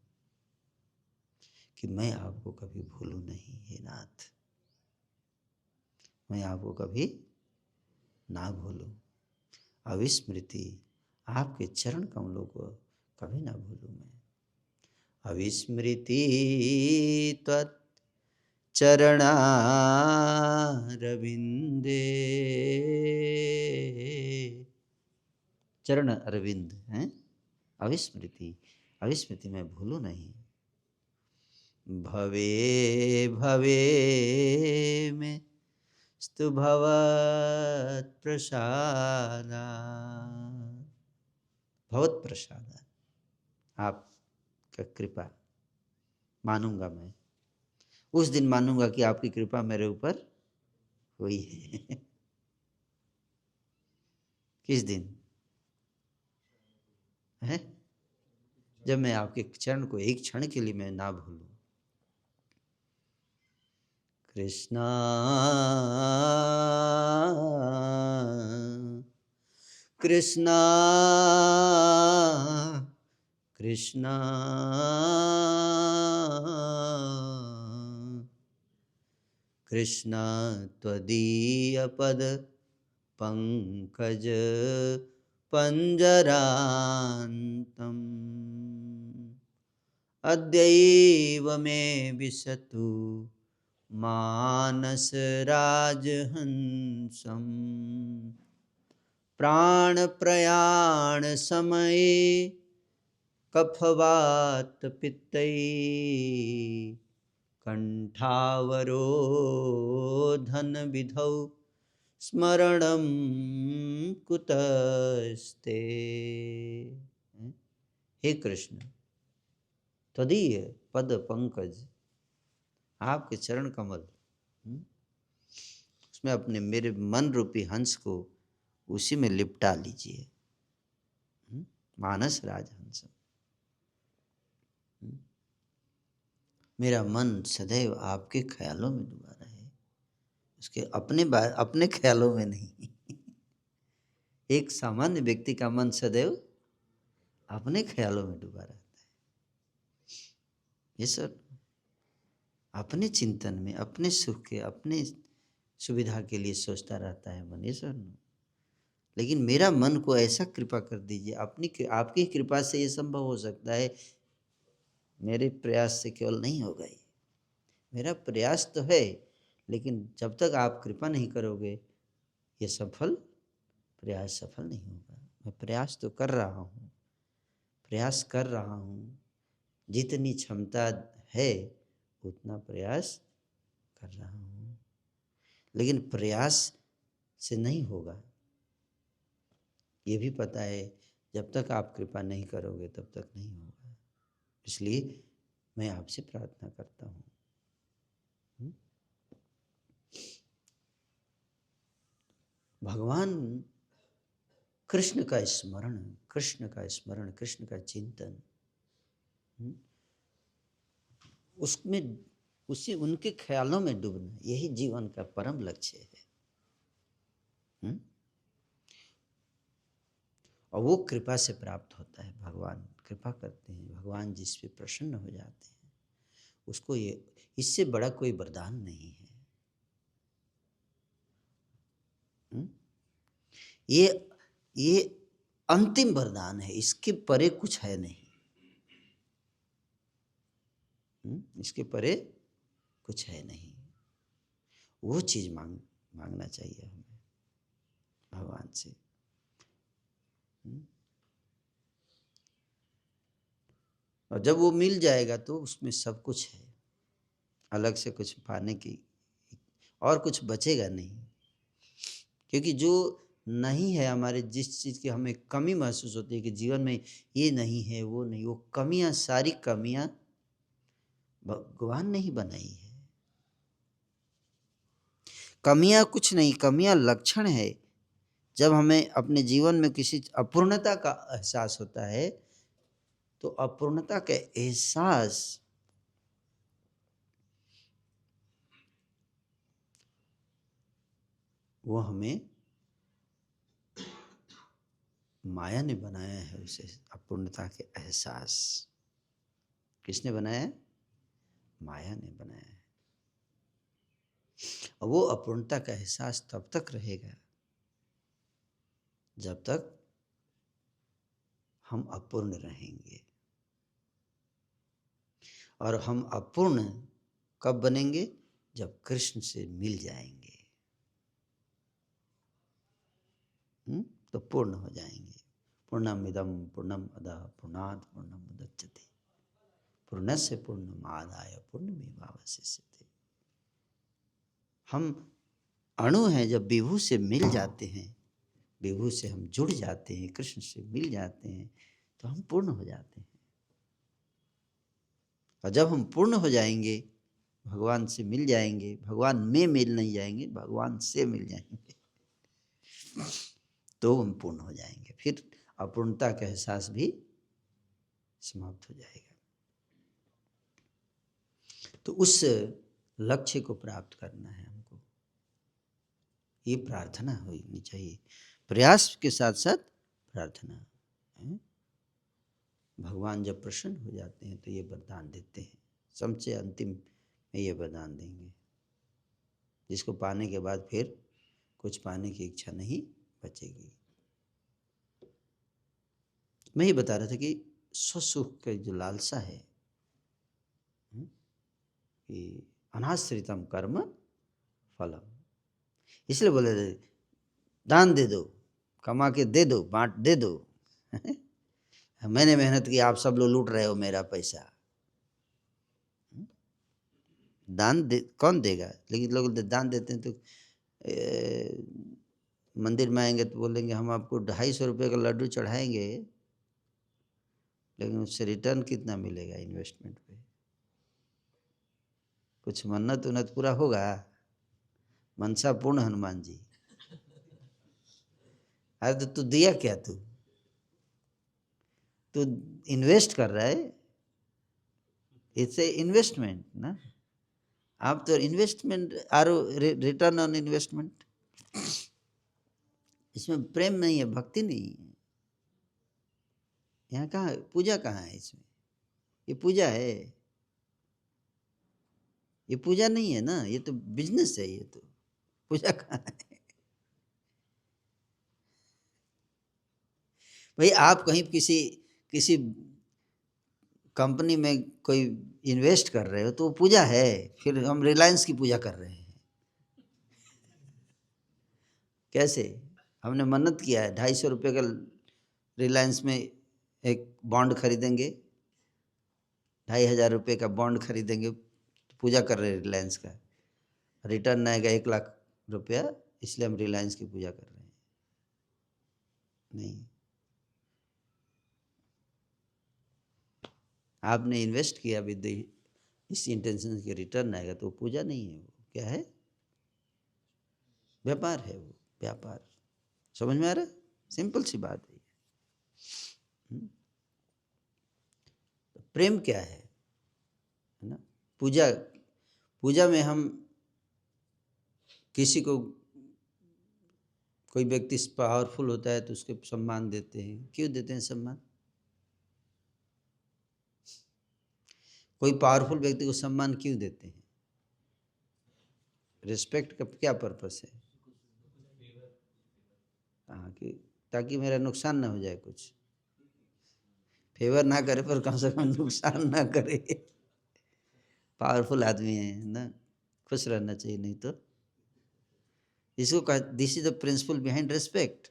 कि मैं आपको कभी भूलूं नहीं। हे नाथ, मैं आपको कभी ना भूलूं, अविस्मृति आपके चरण कमलों को कभी ना भूलूं मैं। अविस्मृति त्वत् चरणारविंदे, चरण अरविंद हैं, अविस्मृति, अविस्मृति मैं भूलूं नहीं। भवे भवे में स्तु भवत् प्रसादात्, भवत् प्रसादात्, आपका कृपा मानूंगा मैं। उस दिन मानूंगा कि आपकी कृपा मेरे ऊपर हुई है। किस दिन है? जब मैं आपके चरण को एक क्षण के लिए मैं ना भूलूं। कृष्णा कृष्णा कृष्णा कृष्णा त्वदीय पद पंकज पंजरान्तम् अद्यैव मे विशतु मानस राजहंसम् प्राण प्रयाण समये कफवात पित्तै कंठावरोधन विधौ स्मरणं कुतस्ते। हे कृष्ण, त्वदीय पद पंकज, आपके चरण कमल, उसमें अपने मेरे मन रूपी हंस को उसी में लिपटा लीजिए। मानस राजहंस, मेरा मन सदैव आपके ख्यालों में डूबा रहे, उसके अपने ख्यालों में नहीं। एक सामान्य व्यक्ति का मन सदैव अपने ख्यालों में डूबा रहता है। ये सब अपने चिंतन में, अपने सुख के, अपने सुविधा के लिए सोचता रहता है मन। ये सब, लेकिन मेरा मन को ऐसा कृपा कर दीजिए, आपकी कृपा से ये संभव हो सकता है। मेरे प्रयास से केवल नहीं होगा ये, मेरा प्रयास तो है, लेकिन जब तक आप कृपा नहीं करोगे ये प्रयास सफल नहीं होगा। मैं प्रयास तो कर रहा हूँ, प्रयास कर रहा हूँ, जितनी क्षमता है उतना प्रयास कर रहा हूँ, लेकिन प्रयास से नहीं होगा, ये भी पता है। जब तक आप कृपा नहीं करोगे तब तक नहीं होगा। इसलिए मैं आपसे प्रार्थना करता हूँ। भगवान कृष्ण का स्मरण, कृष्ण का स्मरण, कृष्ण का चिंतन, उसमें उसी उनके ख्यालों में डूबना, यही जीवन का परम लक्ष्य है। और वो कृपा से प्राप्त होता है। भगवान कृपा करते हैं, भगवान जिस पे प्रसन्न हो जाते हैं, उसको ये, इससे बड़ा कोई वरदान नहीं है। ये अंतिम वरदान है, इसके परे कुछ है नहीं। इसके परे कुछ है नहीं। वो चीज मांगना चाहिए हमें भगवान से। और जब वो मिल जाएगा तो उसमें सब कुछ है, अलग से कुछ पाने की और कुछ बचेगा नहीं। क्योंकि जो नहीं है, हमारे जिस चीज़ की हमें कमी महसूस होती है कि जीवन में ये नहीं है, वो नहीं, वो कमियां, सारी कमियां भगवान ने ही बनाई है। कमियां कुछ नहीं, कमियां लक्षण है। जब हमें अपने जीवन में किसी अपूर्णता का एहसास होता है तो अपूर्णता का एहसास वो हमें माया ने बनाया है। उसे अपूर्णता के एहसास किसने बनाया है? माया ने बनाया है। और वो अपूर्णता का एहसास तब तक रहेगा जब तक हम अपूर्ण रहेंगे। और हम अपूर्ण कब बनेंगे? जब कृष्ण से मिल जाएंगे तो पूर्ण हो जाएंगे। पूर्णमिदं पूर्णमदः पूर्णात् पूर्णमुदच्यते पूर्णस्य पूर्णमादाय पूर्णमेवावशिष्यते। हम अणु हैं, जब विभु से मिल जाते हैं, विभु से हम जुड़ जाते हैं, कृष्ण से मिल जाते हैं तो हम पूर्ण हो जाते हैं। और जब हम पूर्ण हो जाएंगे, भगवान से मिल जाएंगे, भगवान में मिल नहीं जाएंगे, भगवान से मिल जाएंगे तो हम पूर्ण हो जाएंगे। फिर अपूर्णता का एहसास भी समाप्त हो जाएगा। तो उस लक्ष्य को प्राप्त करना है हमको, ये प्रार्थना होनी चाहिए। प्रयास के साथ साथ प्रार्थना है। भगवान जब प्रसन्न हो जाते हैं तो ये वरदान देते हैं, सबसे अंतिम में ये वरदान देंगे, जिसको पाने के बाद फिर कुछ पाने की इच्छा नहीं बचेगी। मैं ये बता रहा था कि स्वसुख की जो लालसा है कि अनाश्रितम कर्म फलम, इसलिए बोले दान दे दो, कमा के दे दो, बांट दे दो मैंने मेहनत की, आप सब लोग लूट रहे हो मेरा पैसा। दान दे कौन देगा? लेकिन लोग दान देते हैं तो मंदिर में आएंगे तो बोलेंगे हम आपको 250 रुपये का लड्डू चढ़ाएंगे, लेकिन उससे रिटर्न कितना मिलेगा इन्वेस्टमेंट पे? कुछ मन्नत उन्नत पूरा होगा? मनसा पूर्ण हनुमान जी। अरे तो तू दिया क्या? तू इन्वेस्ट कर रहा है, इट्स ए इन्वेस्टमेंट ना। आप तो इन्वेस्टमेंट आरो रिटर्न ऑन इन्वेस्टमेंट, इसमें प्रेम नहीं है, भक्ति नहीं है। यहाँ कहाँ पूजा, कहाँ है इसमें? ये पूजा है? ये पूजा नहीं है ना, ये तो बिजनेस है। ये तो पूजा कहाँ है भाई? आप कहीं किसी किसी कंपनी में कोई इन्वेस्ट कर रहे हो तो वो पूजा है। फिर हम रिलायंस की पूजा कर रहे हैं कैसे? हमने मन्नत किया है 250 रुपये का रिलायंस में एक बॉन्ड खरीदेंगे, 2500 रुपये का बॉन्ड खरीदेंगे, तो पूजा कर रहे हैं रिलायंस का। रिटर्न आएगा 1 लाख रुपया, इसलिए हम रिलायंस की पूजा कर रहे हैं। नहीं, आपने इन्वेस्ट किया विद इस इंटेंशन के रिटर्न आएगा, तो पूजा नहीं है, वो क्या है? व्यापार है वो, व्यापार। समझ में आ रहा है? सिंपल सी बात है। तो प्रेम क्या है ना? पूजा, पूजा में हम किसी को, कोई व्यक्ति पावरफुल होता है तो उसके सम्मान देते हैं। क्यों देते हैं सम्मान? कोई पावरफुल व्यक्ति को सम्मान क्यों देते हैं? रिस्पेक्ट का क्या पर्पस है? हाँ, कि ताकि मेरा नुकसान ना हो जाए, कुछ फेवर ना करे पर कम से कम नुकसान ना करे। पावरफुल आदमी है ना, खुश रहना चाहिए। नहीं तो इसको कह, this is the principle behind respect.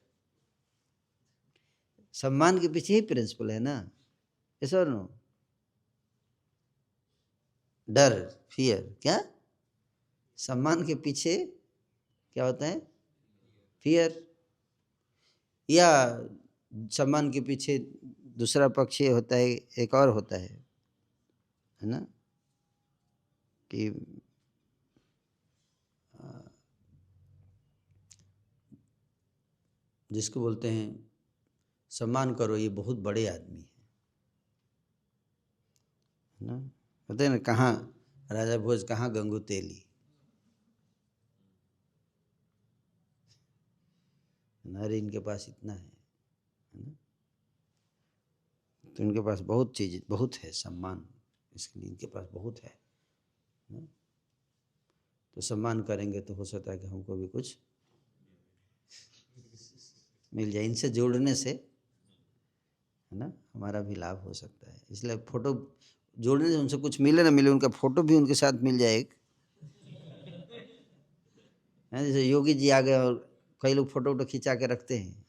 सम्मान के पीछे ही प्रिंसिपल है ना, यस और नो? डर, फियर, क्या? सम्मान के पीछे क्या होता है? फियर। या सम्मान के पीछे दूसरा पक्ष ये होता है, एक और होता है ना, कि जिसको बोलते हैं सम्मान करो, ये बहुत बड़े आदमी है ना। कहते हैं ना, कहाँ राजा भोज, कहाँ गंगू तेली, अरे इनके पास इतना है ना, तो इनके पास बहुत चीज़, बहुत है सम्मान, इसके लिए इनके पास बहुत है ना? तो सम्मान करेंगे तो हो सकता है कि हमको भी कुछ मिल जाए, इनसे जोड़ने से, है ना, हमारा भी लाभ हो सकता है। इसलिए फोटो जोड़ने से उनसे कुछ मिले ना मिले, उनका फोटो भी उनके साथ मिल जाए एक, है। जैसे योगी जी आ गए और कई लोग फोटो वोटो खिंचा के रखते हैं,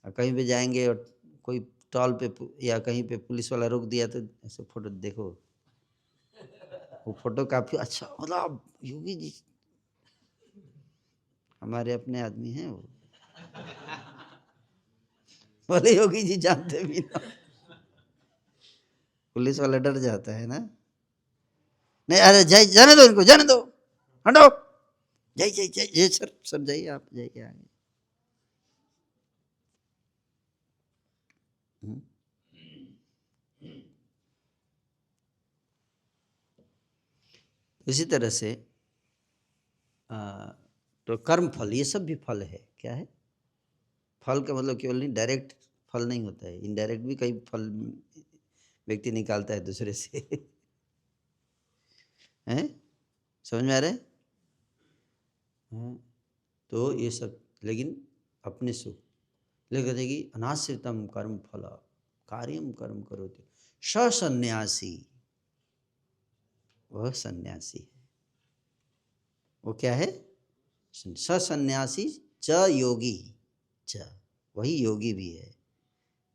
और कहीं पे जाएंगे और कोई टॉल पे या कहीं पे पुलिस वाला रोक दिया तो ऐसे फोटो देखो, वो फोटो काफी अच्छा, मतलब योगी जी हमारे अपने आदमी हैं वो, बोले योगी जी जानते भी ना, पुलिस वाला डर जाता है ना। नहीं, अरे जय, जाने दो इनको, जाने दो, हटो, जय जय जय जय सर, सर जाइए, आप जाइए आगे। इसी तरह से तो कर्म फल, ये सब भी फल है। क्या है फल का मतलब? केवल नहीं डायरेक्ट फल नहीं होता है, इनडायरेक्ट भी कई फल व्यक्ति निकालता है दूसरे से हैं, समझ में आ रहा है? तो ये सब, लेकिन अपने सुख लेकर देगी। अनाश्रितम कर्म फल कार्यम कर्म करोति सन्यासी, वह सन्यासी है। वो क्या है? सन्यासी च योगी च, वही योगी भी है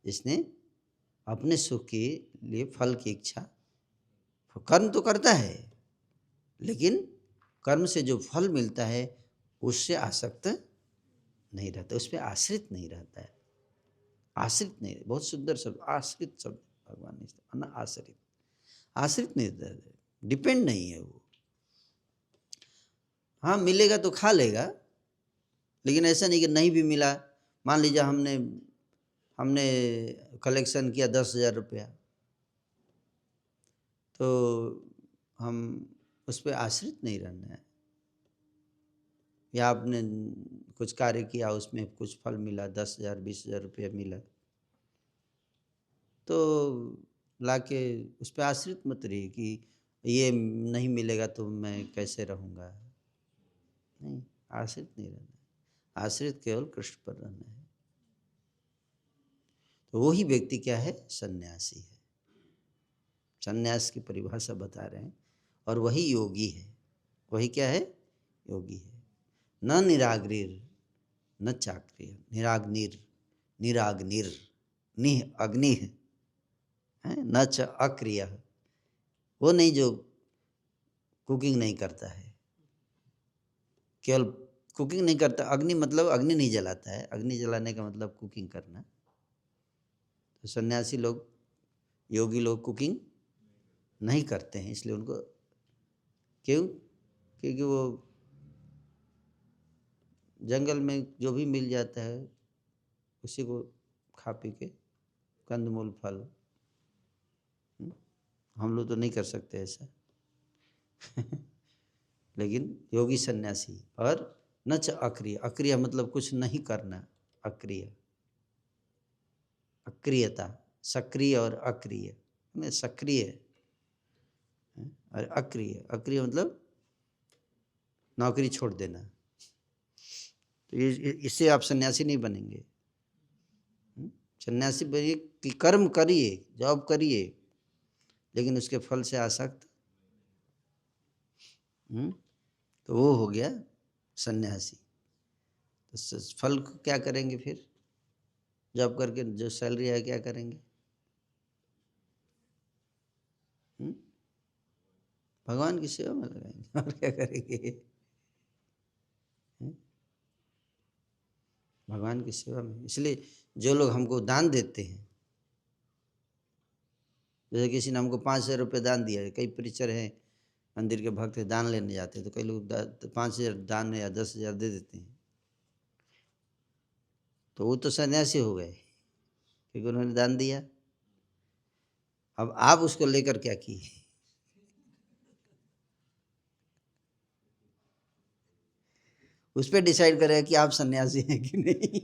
जिसने अपने सुख के लिए फल की इच्छा, कर्म तो करता है लेकिन कर्म से जो फल मिलता है उससे आसक्त नहीं रहता, उस पर आश्रित नहीं रहता है। आश्रित नहीं, बहुत सुंदर शब्द आश्रित शब्द भगवान ने इस्तेमाल, आश्रित, आश्रित नहीं रहता, डिपेंड नहीं है वो। हाँ मिलेगा तो खा लेगा, लेकिन ऐसा नहीं कि नहीं भी मिला। मान लीजिए हमने हमने कलेक्शन किया 10,000 रुपया, तो हम उस पर आश्रित नहीं रहना है। या आपने कुछ कार्य किया, उसमें कुछ फल मिला, 10,000 20,000 रुपया मिला, तो लाके उस पर आश्रित मत रहिए कि ये नहीं मिलेगा तो मैं कैसे रहूँगा। नहीं, आश्रित नहीं रहना, आश्रित केवल कृष्ण पर रहना है। तो वही व्यक्ति क्या है? सन्यासी है। सन्यास की परिभाषा बता रहे हैं, और वही योगी है। वही क्या है? योगी है। न निराग्रीर न चाक्रिय, निराग्निर, निराग्निर, निह अग्नि है, न च अक्रिय, वो नहीं जो कुकिंग नहीं करता है, केवल कुकिंग नहीं करता। अग्नि मतलब अग्नि नहीं जलाता है, अग्नि जलाने का मतलब कुकिंग करना। तो सन्यासी लोग, योगी लोग कुकिंग नहीं करते हैं, इसलिए उनको, क्यों? क्योंकि वो जंगल में जो भी मिल जाता है उसी को खा पी के, कंदमूल फल। हम लोग तो नहीं कर सकते ऐसा लेकिन योगी सन्यासी। और न च अक्रिय, अक्रिय मतलब कुछ नहीं करना, अक्रिय, अक्रियता, सक्रिय और अक्रिय में सक्रिय और अक्रिय, अक्रिय मतलब नौकरी छोड़ देना। तो इससे आप सन्यासी नहीं बनेंगे। सन्यासी बनिए कि कर्म करिए, जॉब करिए, लेकिन उसके फल से आसक्त, तो वो हो गया सन्यासी। तो फल को क्या करेंगे फिर? जॉब करके जो सैलरी है क्या करेंगे? भगवान की सेवा में लगाएंगे और क्या करेंगे? भगवान की सेवा में। इसलिए जो लोग हमको दान देते हैं, जैसे किसी ने हमको 5,000 रुपये दान दिया है, कई प्रीचर हैं मंदिर के भक्त हैं, दान लेने जाते हैं, तो कई लोग 5,000 दान या 10,000 दे देते हैं, तो वो तो सन्यासी हो गए क्योंकि उन्होंने दान दिया। अब आप उसको लेकर क्या किए? उस पर डिसाइड करें कि आप सन्यासी हैं कि नहीं।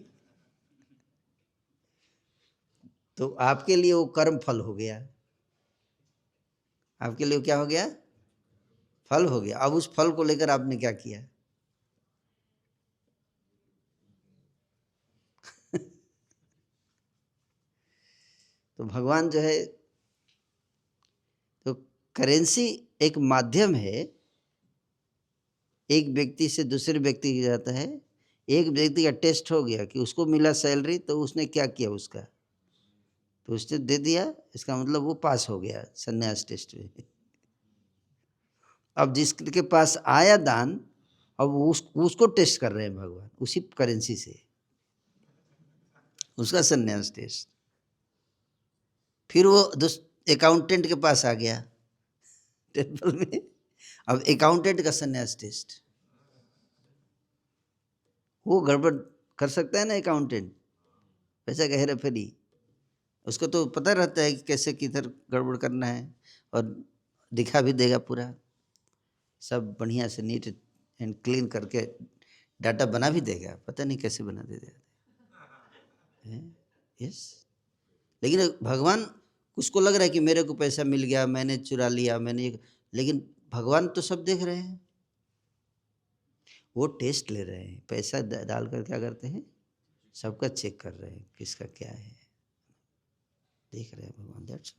तो आपके लिए वो कर्म फल हो गया, आपके लिए क्या हो गया? फल हो गया। अब उस फल को लेकर आपने क्या किया? तो भगवान जो है, तो करेंसी एक माध्यम है, एक व्यक्ति से दूसरे व्यक्ति की जाता है। एक व्यक्ति का टेस्ट हो गया कि उसको मिला सैलरी, तो उसने क्या किया उसका, तो उसने दे दिया, इसका मतलब वो पास हो गया संन्यास टेस्ट में। अब जिसके पास आया दान, अब उसको टेस्ट कर रहे हैं भगवान उसी करेंसी से, उसका संन्यास टेस्ट। फिर वो अकाउंटेंट के पास आ गया टेबल में, अब अकाउंटेंट का संन्यास टेस्ट। वो गड़बड़ कर सकता है ना अकाउंटेंट, पैसा का हेरा फेरी, उसको तो पता रहता है कि कैसे किधर गड़बड़ करना है, और दिखा भी देगा पूरा, सब बढ़िया से नीट एंड क्लीन करके डाटा बना भी देगा, पता नहीं कैसे बना देगा। यस, लेकिन भगवान, उसको लग रहा है कि मेरे को पैसा मिल गया, मैंने चुरा लिया, लेकिन भगवान तो सब देख रहे हैं, वो टेस्ट ले रहे हैं, पैसा डालकर क्या करते हैं, सबका चेक कर रहे हैं किसका क्या है, देख रहे हैं भगवान। दैट्स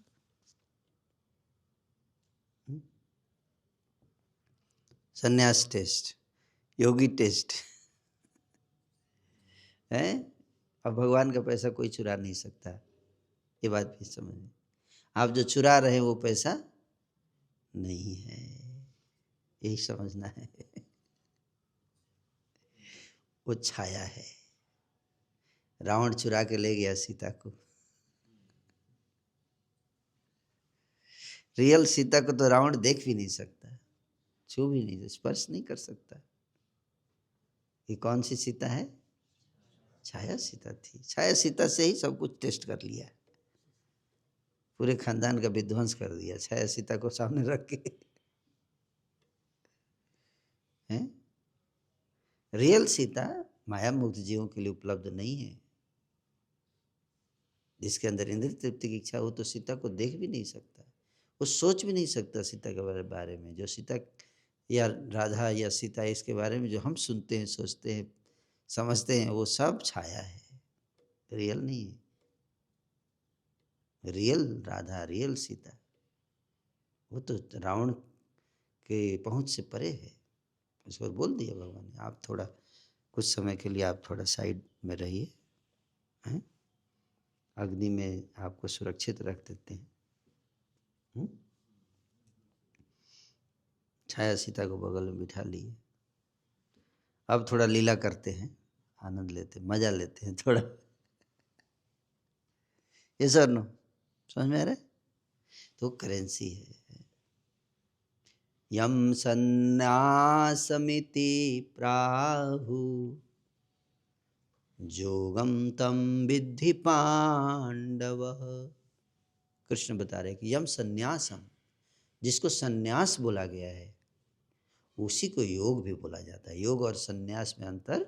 संन्यास टेस्ट, योगी टेस्ट है। अब भगवान का पैसा कोई चुरा नहीं सकता, ये बात भी समझ। आप जो चुरा रहे हैं वो पैसा नहीं है, यही समझना है। वो छाया है। रावण चुरा के ले गया सीता को, रियल सीता को तो रावण देख भी नहीं सकता, छू भी नहीं, स्पर्श नहीं कर सकता। ये कौन सी सीता है? छाया सीता थी। छाया सीता से ही सब कुछ टेस्ट कर लिया, पूरे खानदान का विध्वंस कर दिया छाया सीता को सामने रख के। हैं? रियल सीता माया मुक्त जीवों के लिए उपलब्ध नहीं है। जिसके अंदर इंद्रिय तृप्ति की इच्छा हो तो सीता को देख भी नहीं सकता, वो सोच भी नहीं सकता सीता के बारे में। जो सीता या राधा या सीता, इसके बारे में जो हम सुनते हैं, सोचते हैं, समझते हैं, वो सब छाया है, रियल नहीं है। रियल राधा, रियल सीता, वो तो रावण के पहुंच से परे है। उसको बोल दिया भगवान ने, आप थोड़ा कुछ समय के लिए आप थोड़ा साइड में रहिए, हैं, अग्नि में आपको सुरक्षित रख देते हैं। छाया सीता को बगल में बिठा लिए, अब थोड़ा लीला करते हैं, आनंद लेते, मजा लेते हैं थोड़ा। ये सर नो समझ में आ रहा है? तो करेंसी है। यम सन्यासमिति प्राहु जोगम तम विद्धि पांडव। कृष्ण बता रहे कि यम सन्यासम, जिसको सन्यास बोला गया है, उसी को योग भी बोला जाता है। योग और सन्यास में अंतर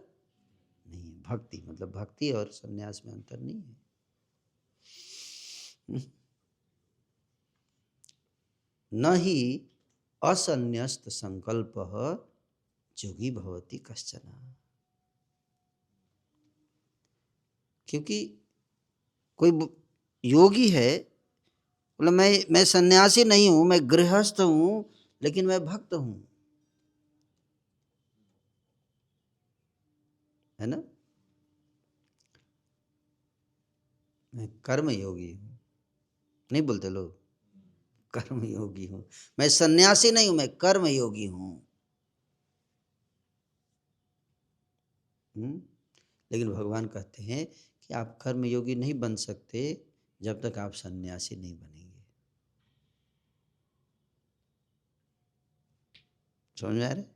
नहीं है। भक्ति मतलब भक्ति और सन्यास में अंतर नहीं है। न ही असन्यस्त संकल्प जोगी भवति कश्चन। क्योंकि कोई योगी है, मतलब मैं सन्यासी नहीं हूं, मैं गृहस्थ हूं, लेकिन मैं भक्त हूं, है ना। मैं कर्म योगी हूं, नहीं बोलते लोग, कर्म योगी हूं। मैं सन्यासी नहीं हूं, मैं कर्म योगी हूं। लेकिन भगवान कहते हैं कि आप कर्मयोगी नहीं बन सकते जब तक आप सन्यासी नहीं बनेंगे। समझ में आ रहा है?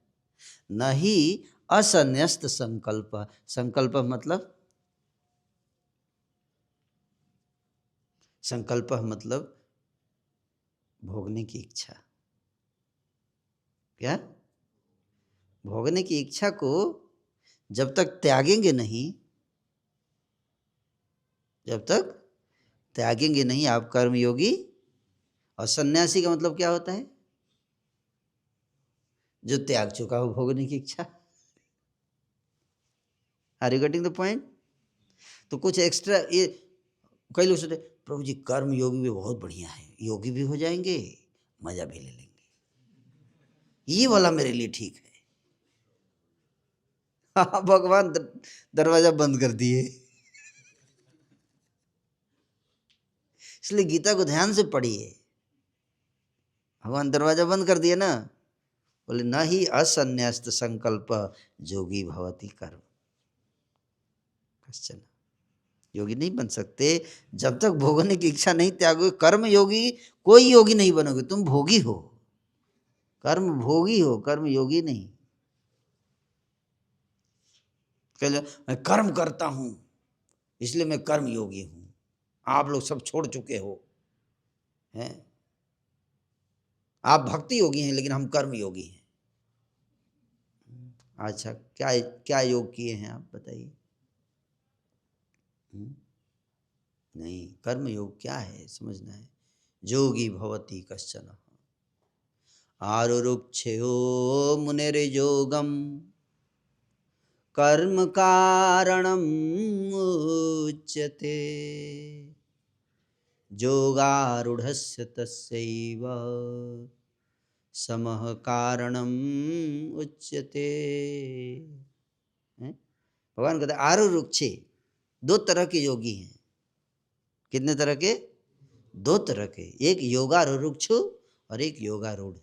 नहीं असन्यस्त संकल्प, संकल्प मतलब संकल्प मतलब भोगने की इच्छा। क्या? भोगने की इच्छा को जब तक त्यागेंगे नहीं, जब तक त्यागेंगे नहीं आप कर्मयोगी। और सन्यासी का मतलब क्या होता है? जो त्याग चुका हो भोगने की इच्छा। Are you getting the point? तो कुछ एक्स्ट्रा ये कई लोग सोचते प्रभु जी कर्म योगी भी बहुत बढ़िया है, योगी भी हो जाएंगे, मजा भी ले लेंगे, ये वाला मेरे लिए ठीक है। हाँ, भगवान दरवाजा बंद कर दिए। इसलिए गीता को ध्यान से पढ़िए। भगवान दरवाजा बंद कर दिए ना, बोले न ही असन्यास्त संकल्प जोगी भवति कर्म कश्चन। योगी नहीं बन सकते जब तक भोगने की इच्छा नहीं त्यागोगे। कर्म योगी कोई योगी नहीं बनोगे, तुम भोगी हो, कर्म भोगी हो, कर्म योगी नहीं। कह लो मैं कर्म करता हूं इसलिए मैं कर्म योगी हूं। आप लोग सब छोड़ चुके हो हैं, आप भक्ति योगी हैं लेकिन हम कर्म योगी हैं। अच्छा क्या क्या योग किए हैं आप बताइए? नहीं, कर्म योग क्या है समझना है। जोगी भवति कश्चन आरुरुक्षयो मुनिर्योगम कर्म कारणम उच्यते योगारूढ़स्य तस्यैव समः कारणम उच्यते। भगवान कहते आरुरुक्षे, दो तरह के योगी हैं। कितने तरह के? दो तरह के, एक योगारुरुक्षु और एक योगारूढ़।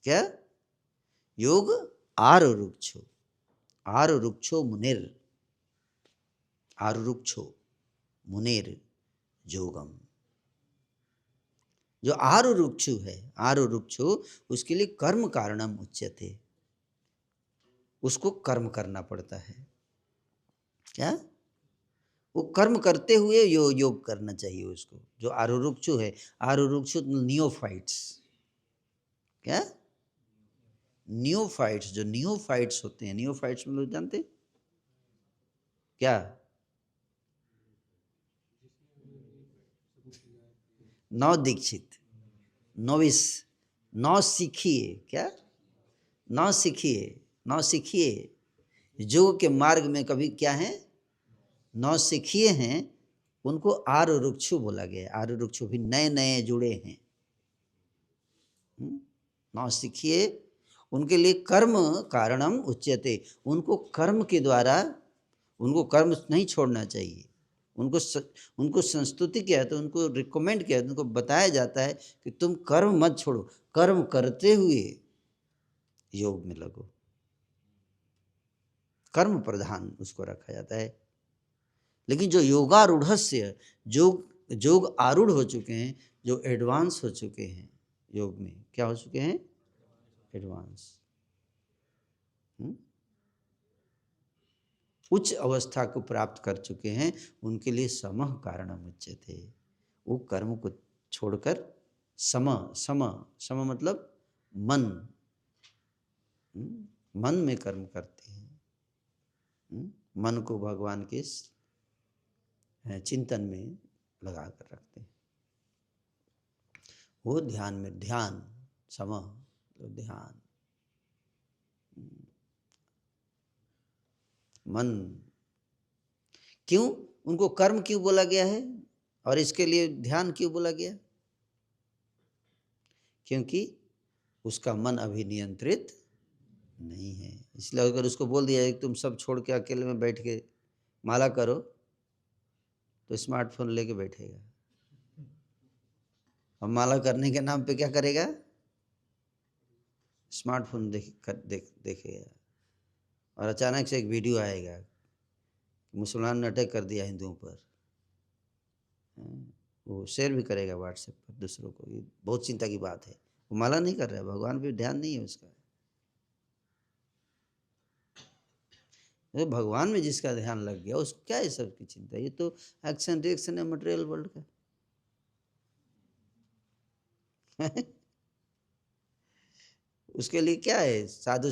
क्या? योग आरुरुक्षो, आरुरुक्षो मुनिर, आरुरुक्षो मुनिर योगम। जो आरुरुक्षु है, आरुरुक्षु उसके लिए कर्म कारणम उच्यते, उसको कर्म करना पड़ता है। क्या? वो कर्म करते हुए योग करना चाहिए उसको। जो आरुरुक्षु है, आरुरुक्षु नियोफाइट्स। क्या? नियोफाइट्स, जो नियोफाइट्स होते हैं, नियोफाइट्स मतलब जानते? क्या? नव दीक्षित, नोविस, नौ सीखिए। क्या? नौ सीखिए, नौ सीखिए, योग के मार्ग में कभी क्या है, नौ सीखिए हैं, उनको आरुरुक्षु बोला गया। आरुरुक्षु भी नए नए जुड़े हैं। नौ सीखिए, उनके लिए कर्म कारणम उच्यते, उनको कर्म के द्वारा, उनको कर्म नहीं छोड़ना चाहिए। उनको संस्तुति किया है, तो उनको रिकमेंड किया है, उनको बताया जाता है कि तुम कर्म मत छोड़ो, कर्म करते हुए योग में लगो। कर्म प्रधान उसको रखा जाता है। लेकिन जो योगारूढ़स्य, योग आरूढ़ हो चुके हैं, जो एडवांस हो चुके हैं योग में, क्या हो चुके हैं? एडवांस, उच्च अवस्था को प्राप्त कर चुके हैं, उनके लिए समः कारणम उच्यते। वो कर्म को छोड़कर सम सम सम मतलब मन, मन में कर्म करते हैं। मन को भगवान के चिंतन में लगा कर रखते हैं। वो ध्यान में, ध्यान सम तो ध्यान, मन। क्यों उनको कर्म क्यों बोला गया है और इसके लिए ध्यान क्यों बोला गया? क्योंकि उसका मन अभी नियंत्रित नहीं है। इसलिए अगर उसको बोल दिया कि तुम सब छोड़ के अकेले में बैठ के माला करो, तो स्मार्टफोन लेके बैठेगा। अब माला करने के नाम पे क्या करेगा? स्मार्टफोन देखेगा। और अचानक से एक वीडियो आएगा, मुसलमान ने अटैक कर दिया हिंदुओं पर, वो शेयर भी करेगा व्हाट्सएप पर दूसरों को, ये बहुत चिंता की बात है। वो माला नहीं कर रहा है, भगवान पे ध्यान नहीं है उसका। भगवान में जिसका ध्यान लग गया उसको क्या है सब की चिंता, ये तो एक्शन रिएक्शन है मटेरियल वर्ल्ड का। उसके लिए क्या है साधु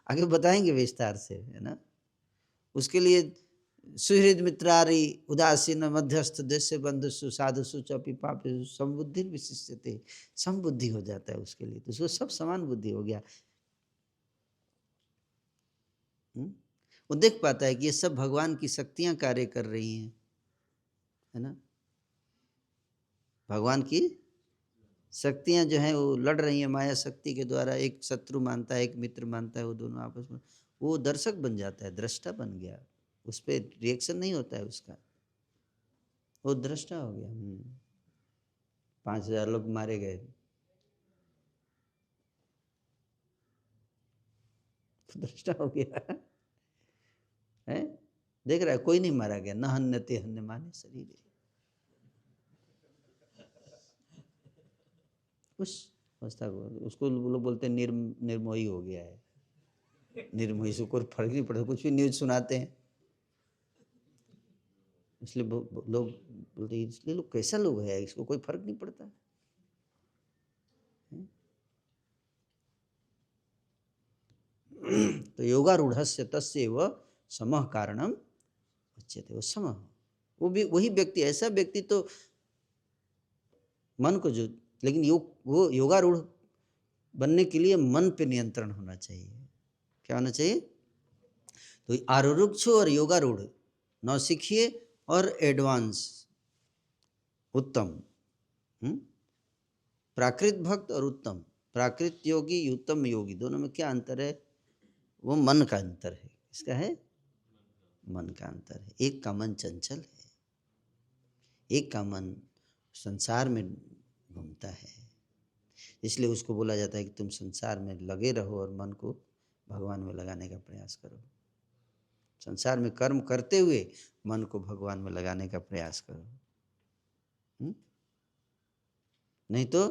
आगे बताएंगे विस्तार से, है ना। उसके लिए सुहृद मित्रारी उदासीन मध्यस्थ देश बंधुसु साधुसु चपि पापी समबुद्धि विशिष्यते, समबुद्धि हो जाता है उसके लिए, तो उसको सब समान बुद्धि हो गया। वो देख पाता है कि ये सब भगवान की शक्तियां कार्य कर रही हैं, है ना। भगवान की शक्तियां जो हैं वो लड़ रही हैं माया शक्ति के द्वारा, एक शत्रु मानता है एक मित्र मानता है, वो दोनों आपस में, वो दर्शक बन जाता है, दृष्टा बन गया, उस पर रिएक्शन नहीं होता है उसका, वो दृष्टा हो गया। 5,000 लोग मारे गए, दृष्टा हो गया है। देख रहा है कोई नहीं मारा गया, न हन्यते हन्य माने शरीर, उस अवस्था को उसको लोग बोलते हैं निर्मोही हो गया है। निर्मोही से कोई फर्क नहीं पड़ता, कुछ भी न्यूज सुनाते हैं, इसलिए लोग बोलते हैं इसलिए लोग कैसा लोग है, इसको कोई फर्क नहीं पड़ता। तो योगारूढ़स्य तस्यैव समः कारणम उच्यते, वो समः, वो भी वही व्यक्ति, ऐसा व्यक्ति तो मन को जो, लेकिन वो योगारूढ़ बनने के लिए मन पे नियंत्रण होना चाहिए। क्या होना चाहिए? तो आरूढ़ और योगारूढ़ नौसिखिए और एडवांस उत्तम, प्राकृत भक्त और उत्तम, प्राकृत योगी उत्तम योगी, दोनों में क्या अंतर है? वो मन का अंतर है। इसका है मन का अंतर है। एक का मन चंचल है, एक का मन संसार में घूमता है, इसलिए उसको बोला जाता है कि तुम संसार में लगे रहो और मन को भगवान में लगाने का प्रयास करो। संसार में कर्म करते हुए मन को भगवान में लगाने का प्रयास करो। नहीं तो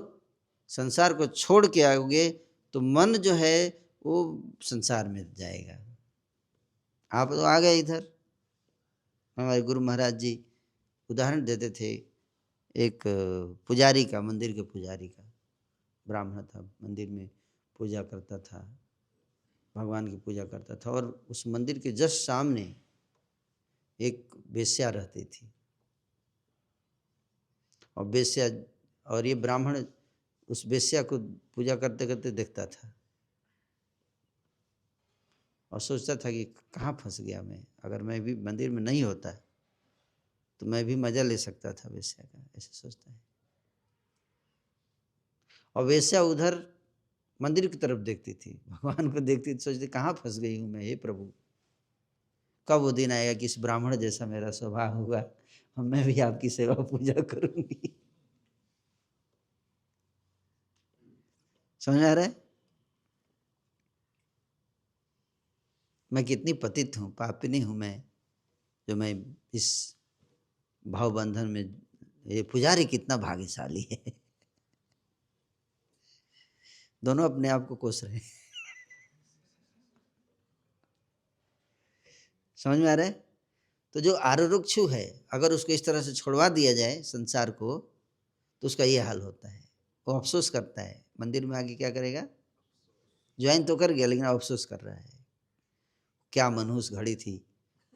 संसार को छोड़ के आओगे तो मन जो है वो संसार में जाएगा। आप तो आ गए इधर, हमारे गुरु महाराज जी उदाहरण देते थे, एक पुजारी का, मंदिर के पुजारी का, ब्राह्मण था, मंदिर में पूजा करता था, भगवान की पूजा करता था, और उस मंदिर के जस्ट सामने एक वेश्या रहती थी, और वेश्या, और ये ब्राह्मण उस वेश्या को पूजा करते करते देखता था और सोचता था कि कहाँ फंस गया मैं, अगर मैं भी मंदिर में नहीं होता तो मैं भी मजा ले सकता था वेश्या का, ऐसे सोचता है। और वेश्या उधर मंदिर की तरफ देखती थी, भगवान को देखती थी, सोचती कहाँ फंस गई हूँ मैं, हे प्रभु कब वो दिन आएगा कि इस ब्राह्मण जैसा मेरा स्वभाव होगा और मैं भी आपकी सेवा पूजा करूंगी। समझ आ रहा है? मैं कितनी पतित हूँ, पापिनी हूँ मैं, जो मैं इस भाव बंधन में, ये पुजारी कितना भाग्यशाली है। दोनों अपने आप को कोस रहे हैं। समझ में आ रहा है? तो जो आरुरुक्षु है, अगर उसको इस तरह से छोड़वा दिया जाए संसार को, तो उसका ये हाल होता है, वो अफसोस करता है। मंदिर में आगे क्या करेगा? ज्वाइन तो कर गया लेकिन अफसोस कर रहा है, क्या मनहूस घड़ी थी,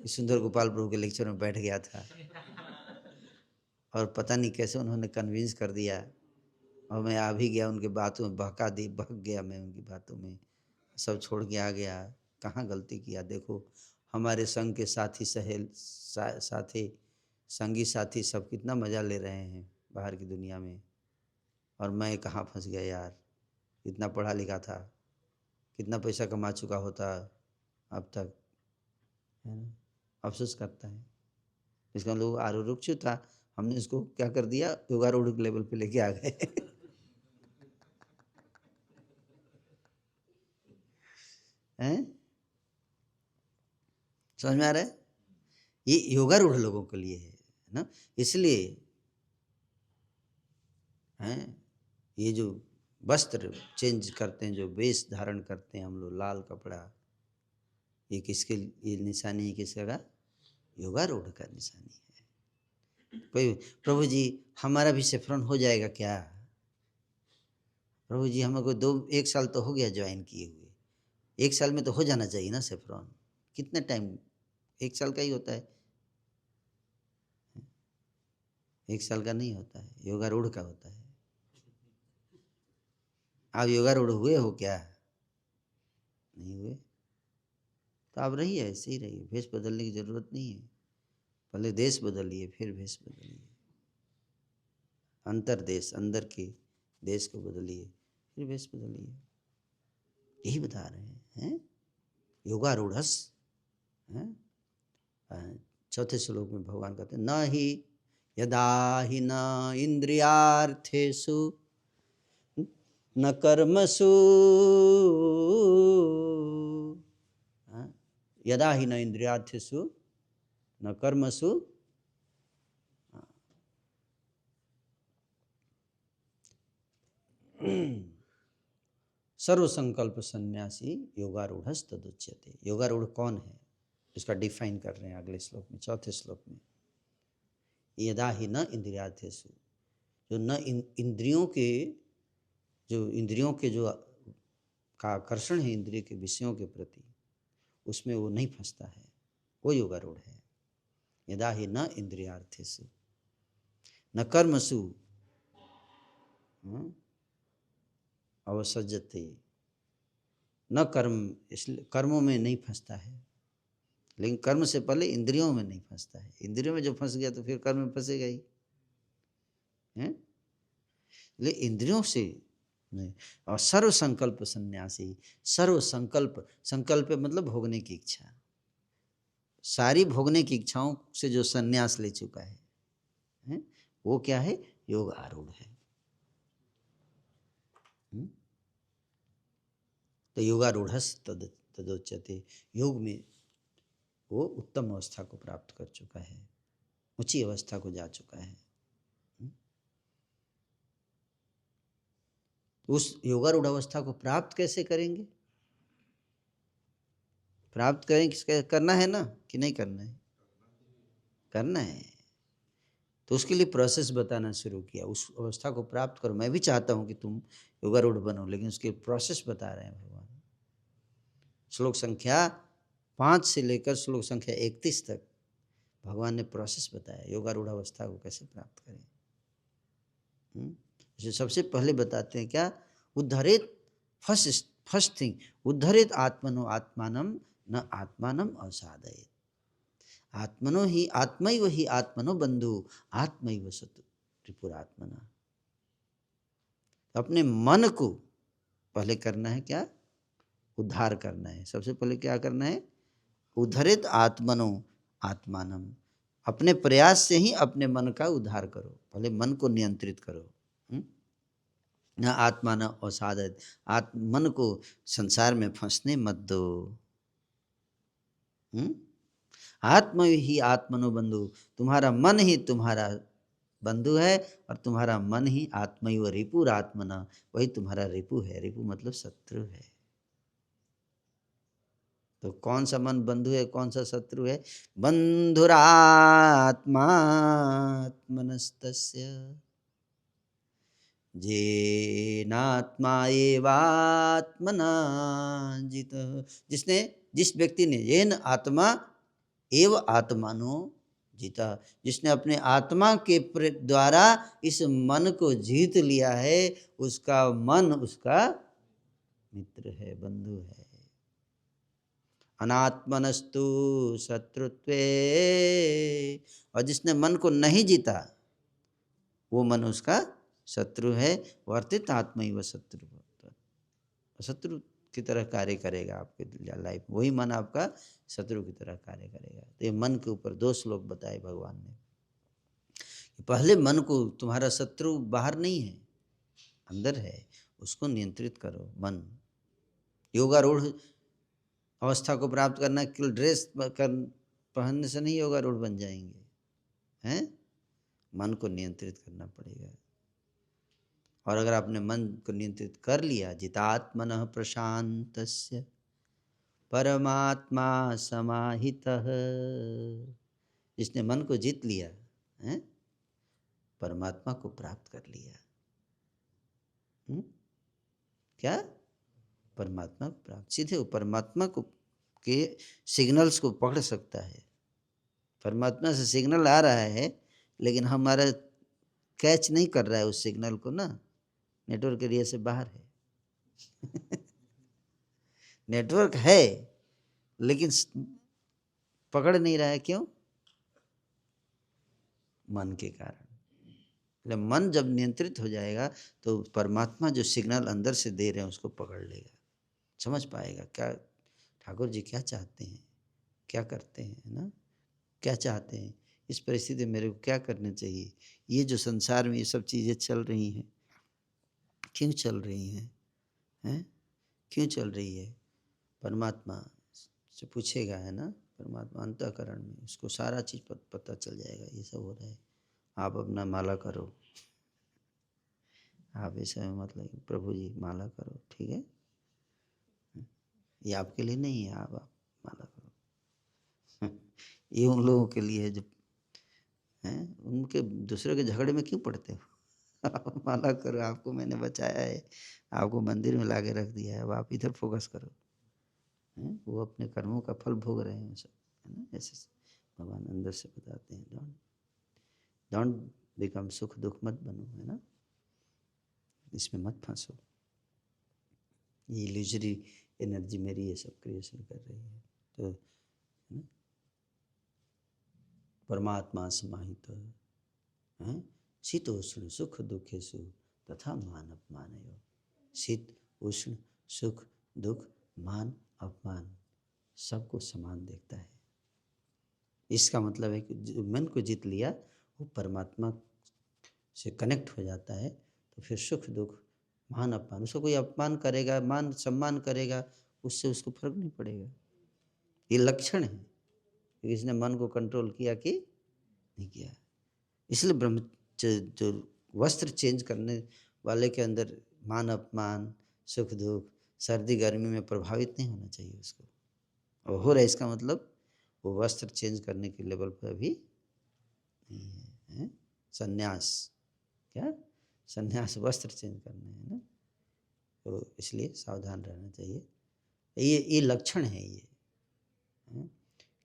सुंदर गोपाल प्रभु के लेक्चर में बैठ गया था और पता नहीं कैसे उन्होंने कन्विंस कर दिया और मैं आ भी गया उनके बातों में, बहक गया मैं उनकी बातों में, सब छोड़ के आ गया। कहाँ गलती किया? देखो हमारे संग के साथी साथी संगी साथी सब कितना मज़ा ले रहे हैं बाहर की दुनिया में, और मैं कहाँ फंस गया यार। इतना पढ़ा लिखा था, कितना पैसा कमा चुका होता अब तक, है ना। अफसोस करता है। इसका लोग आरूढ़ था, हमने इसको क्या कर दिया, योगारूढ़ लेवल पे लेके आ गए। हैं? समझ में आ रहा है? ये योगारूढ़ लोगों के लिए है ना। इसलिए हैं, ये जो वस्त्र चेंज करते हैं, जो वेश धारण करते हैं हम लोग, लाल कपड़ा, ये किसके, ये निशानी है किसका? योगारूढ़ का निशानी है। कोई प्रभु जी हमारा भी सेफ्रॉन हो जाएगा क्या? प्रभु जी हमको 1 साल तो हो गया ज्वाइन किए हुए, 1 साल में तो हो जाना चाहिए ना सेफ्रॉन। कितने टाइम? 1 साल का ही होता है, 1 साल का नहीं होता है, योगारूढ़ का होता है। आप योगारूढ़ हुए हो क्या? नहीं हुए तो आप रहिए, ऐसे ही रहिए, भेष बदलने की जरूरत नहीं है। पहले देश बदलिए, फिर भेष बदलिए, अंतरदेश, अंदर के देश को बदलिए, फिर भेष बदलिए। यही बता रहे हैं योगारूढ़स। चौथे श्लोक में भगवान कहते हैं न ही यदा ही न इंद्रियार्थेषु न कर्मसु, यदा ही न इंद्रियार्थेषु न कर्मसु सर्वसंकल्प सन्यासी योगारूढ़स तदुच्यते। योगारूढ़ कौन है इसका डिफाइन कर रहे हैं अगले श्लोक में, चौथे श्लोक में। यदा ही न इंद्रियार्थेषु, जो न इंद्रियों के जो का आकर्षण है इंद्रिय के विषयों के प्रति, उसमें वो नहीं फंसता है, वो योगारूढ़ है। यदा ही न इंद्रियार्थेषु न कर्मसु अवसज्जते, न कर्म, इसलिए कर्मों में नहीं फंसता है, लेकिन कर्म से पहले इंद्रियों में नहीं फंसता है। इंद्रियों में जो फंस गया तो फिर कर्म में फंसेगा ही, हैं? लेकिन इंद्रियों से नहीं। और सर्व संकल्प सन्यासी, सर्व संकल्प, संकल्प मतलब भोगने की इच्छा, सारी भोगने की इच्छाओं से जो सन्यास ले चुका है, हैं? वो क्या है? योग आरूढ़ है। तो योगारूढ़स तदोच्यते, योग में वो उत्तम अवस्था को प्राप्त कर चुका है, ऊंची अवस्था को जा चुका है। उस योगारूढ़ अवस्था को प्राप्त कैसे करेंगे? प्राप्त करेंगे, करना है ना कि नहीं करना है? करना है। तो उसके लिए प्रोसेस बताना शुरू किया, उस अवस्था को प्राप्त करो। मैं भी चाहता हूं कि तुम योगारूढ़ बनो, लेकिन उसके प्रोसेस बता रहे हैं भगवान। श्लोक संख्या 5 से लेकर श्लोक संख्या 31 तक भगवान ने प्रोसेस बताया योगारूढ़ अवस्था को कैसे प्राप्त करें। सबसे पहले बताते हैं क्या? उद्धरेत, फर्स्ट थिंग, उद्धरेत आत्मनो आत्मानम न आत्मानम अवसादयेत। आत्मनो ही आत्मैव ही आत्मनो बंधु आत्मैव सतु त्रिपुरात्मना। अपने मन को पहले करना है क्या? उद्धार करना है। सबसे पहले क्या करना है? उद्धरेत आत्मनो आत्मानम, अपने प्रयास से ही अपने मन का उद्धार करो, पहले मन को नियंत्रित करो। न आत्मा न अवसादयेत, मन को संसार में फंसने मत दो। आत्म ही आत्मनो बंधु, तुम्हारा मन ही तुम्हारा बंधु है, और तुम्हारा मन ही आत्मैव रिपुरात्मना, वही तुम्हारा रिपु है। रिपु मतलब शत्रु है। तो कौन सा मन बंधु है, कौन सा शत्रु है? बंधुरात्मात्मनस्तस्य जेनात्मा एवात्मना जितः। जिस व्यक्ति ने येन आत्मा एव आत्मानो जीता, जिसने अपने आत्मा के द्वारा इस मन को जीत लिया है, उसका मन उसका मित्र है, बंधु है। अनात्मनस्तु शत्रुत्वे, और जिसने मन को नहीं जीता वो मन उसका शत्रु है। वर्तित आत्मैव शत्रु, शत्रु की तरह कार्य करेगा आपके लाइफ, वही मन आपका शत्रु की तरह कार्य करेगा। तो ये मन के ऊपर 2 श्लोक बताए भगवान ने। पहले मन को, तुम्हारा शत्रु बाहर नहीं है, अंदर है, उसको नियंत्रित करो। मन योगारूढ़ अवस्था को प्राप्त करना केवल ड्रेस पहनने से नहीं होगा, रूढ़ बन जाएंगे, हैं? मन को नियंत्रित करना पड़ेगा। और अगर आपने मन को नियंत्रित कर लिया, जितात्मनः प्रशांतस्य परमात्मा समाहितः, जिसने मन को जीत लिया है, परमात्मा को प्राप्त कर लिया। क्या? परमात्मा को प्राप्त, सीधे वो परमात्मा को के सिग्नल्स को पकड़ सकता है। परमात्मा से सिग्नल आ रहा है, लेकिन हमारा कैच नहीं कर रहा है उस सिग्नल को ना, नेटवर्क एरिया से बाहर है। नेटवर्क है लेकिन पकड़ नहीं रहा है, क्यों? मन के कारण। मन जब नियंत्रित हो जाएगा तो परमात्मा जो सिग्नल अंदर से दे रहे हैं उसको पकड़ लेगा, समझ पाएगा क्या ठाकुर जी क्या चाहते हैं, क्या करते हैं ना, क्या चाहते हैं, इस परिस्थिति में मेरे को क्या करना चाहिए, ये जो संसार में ये सब चीज़ें चल रही हैं क्यों चल रही हैं, क्यों चल रही है? परमात्मा से पूछेगा, है ना, परमात्मा अंतःकरण में उसको सारा चीज़ पता चल जाएगा, ये सब हो रहा है, आप अपना माला करो, आप ऐसा मतलब प्रभु जी माला करो, ठीक है, ये आपके लिए नहीं है, आप माला करो। ये उन लोगों के लिए है जो हैं, उनके दूसरे के झगड़े में क्यों पड़ते हो? आप माला करो, आपको मैंने बचाया है, आपको मंदिर में ला के रख दिया है, अब आप इधर फोकस करो। वो अपने कर्मों का फल भोग रहे हैं सब, है ना, ऐसे भगवान अंदर से बताते हैं, डोंट बिकम, सुख दुख मत बनो, है ना, इसमें मत फंसो, ये इल्यूजरी एनर्जी मेरी ये सब क्रिएशन कर रही है। तो परमात्मा समाहित है, शीतोष्ण सुख दुखेषु तथा मान अपमानयो। शीत उष्ण सुख दुख मान अपमान सबको समान देखता है। इसका मतलब है कि जो मन को जीत लिया वो परमात्मा से कनेक्ट हो जाता है, तो फिर सुख दुख मान अपमान, उसको कोई अपमान करेगा मान सम्मान करेगा उससे उसको फर्क नहीं पड़ेगा। ये लक्षण है कि इसने मन को कंट्रोल किया कि नहीं किया। इसलिए ब्रह्म जो वस्त्र चेंज करने वाले के अंदर मान अपमान सुख दुख सर्दी गर्मी में प्रभावित नहीं होना चाहिए उसको, और हो रहा है इसका मतलब वो वस्त्र चेंज करने के लेवल पर अभी नहीं है, संन्यास, क्या संन्यास वस्त्र चेंज करना है ना, तो इसलिए सावधान रहना चाहिए। ये लक्षण है ये,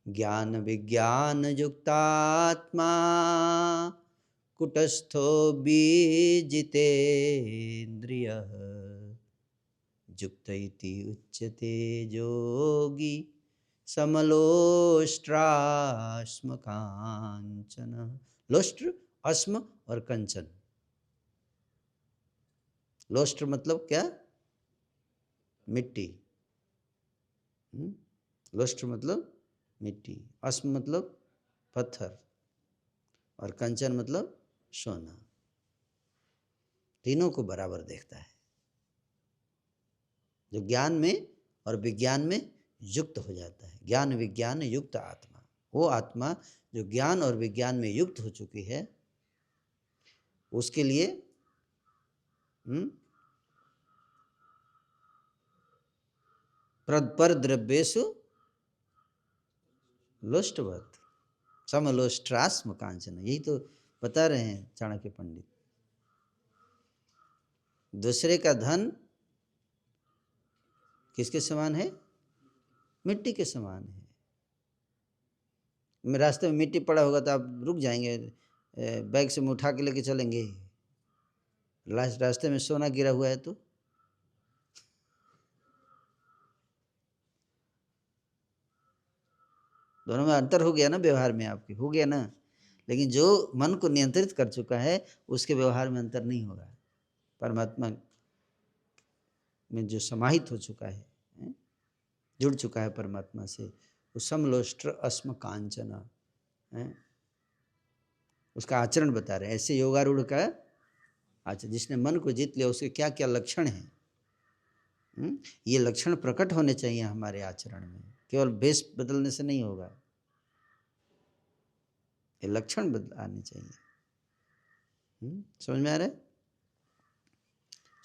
ज्ञान विज्ञान युक्तात्मा कुटस्थो बीजितेन्द्रियः युक्त इति उच्यते योगी समलोष्ट्रास्म कांचन। लोष्ट्र अस्म और कंचन। लोष्ट्र मतलब क्या? मिट्टी। लोष्ट्र मतलब मिट्टी, अस्म मतलब पत्थर और कंचन मतलब सोना। तीनों को बराबर देखता है। जो ज्ञान में और विज्ञान में युक्त हो जाता है, ज्ञान विज्ञान युक्त आत्मा, वो आत्मा जो ज्ञान और विज्ञान में युक्त हो चुकी है, उसके लिए पर द्रव्येषु लोष्टवत् समलोष्ट्रास्म कांचन। यही तो बता रहे हैं चाणक्य पंडित। दूसरे का धन किसके समान है? मिट्टी के समान है। रास्ते में मिट्टी पड़ा होगा तो आप रुक जाएंगे, बैग से में उठा के लेके चलेंगे। रास्ते में सोना गिरा हुआ है तो दोनों में अंतर हो गया ना, व्यवहार में आपके हो गया ना। लेकिन जो मन को नियंत्रित कर चुका है उसके व्यवहार में अंतर नहीं होगा। परमात्मा में जो समाहित हो चुका है, जुड़ चुका है परमात्मा से, वो समलोष्ट्र अस्म कांचन है, उसका आचरण बता रहे हैं। ऐसे योगारूढ़ का आचरण, जिसने मन को जीत लिया उसके क्या क्या लक्षण हैं, ये लक्षण प्रकट होने चाहिए हमारे आचरण में, केवल बेस बदलने से नहीं होगा, ये लक्षण बदल आने चाहिए। समझ में आ रहा है?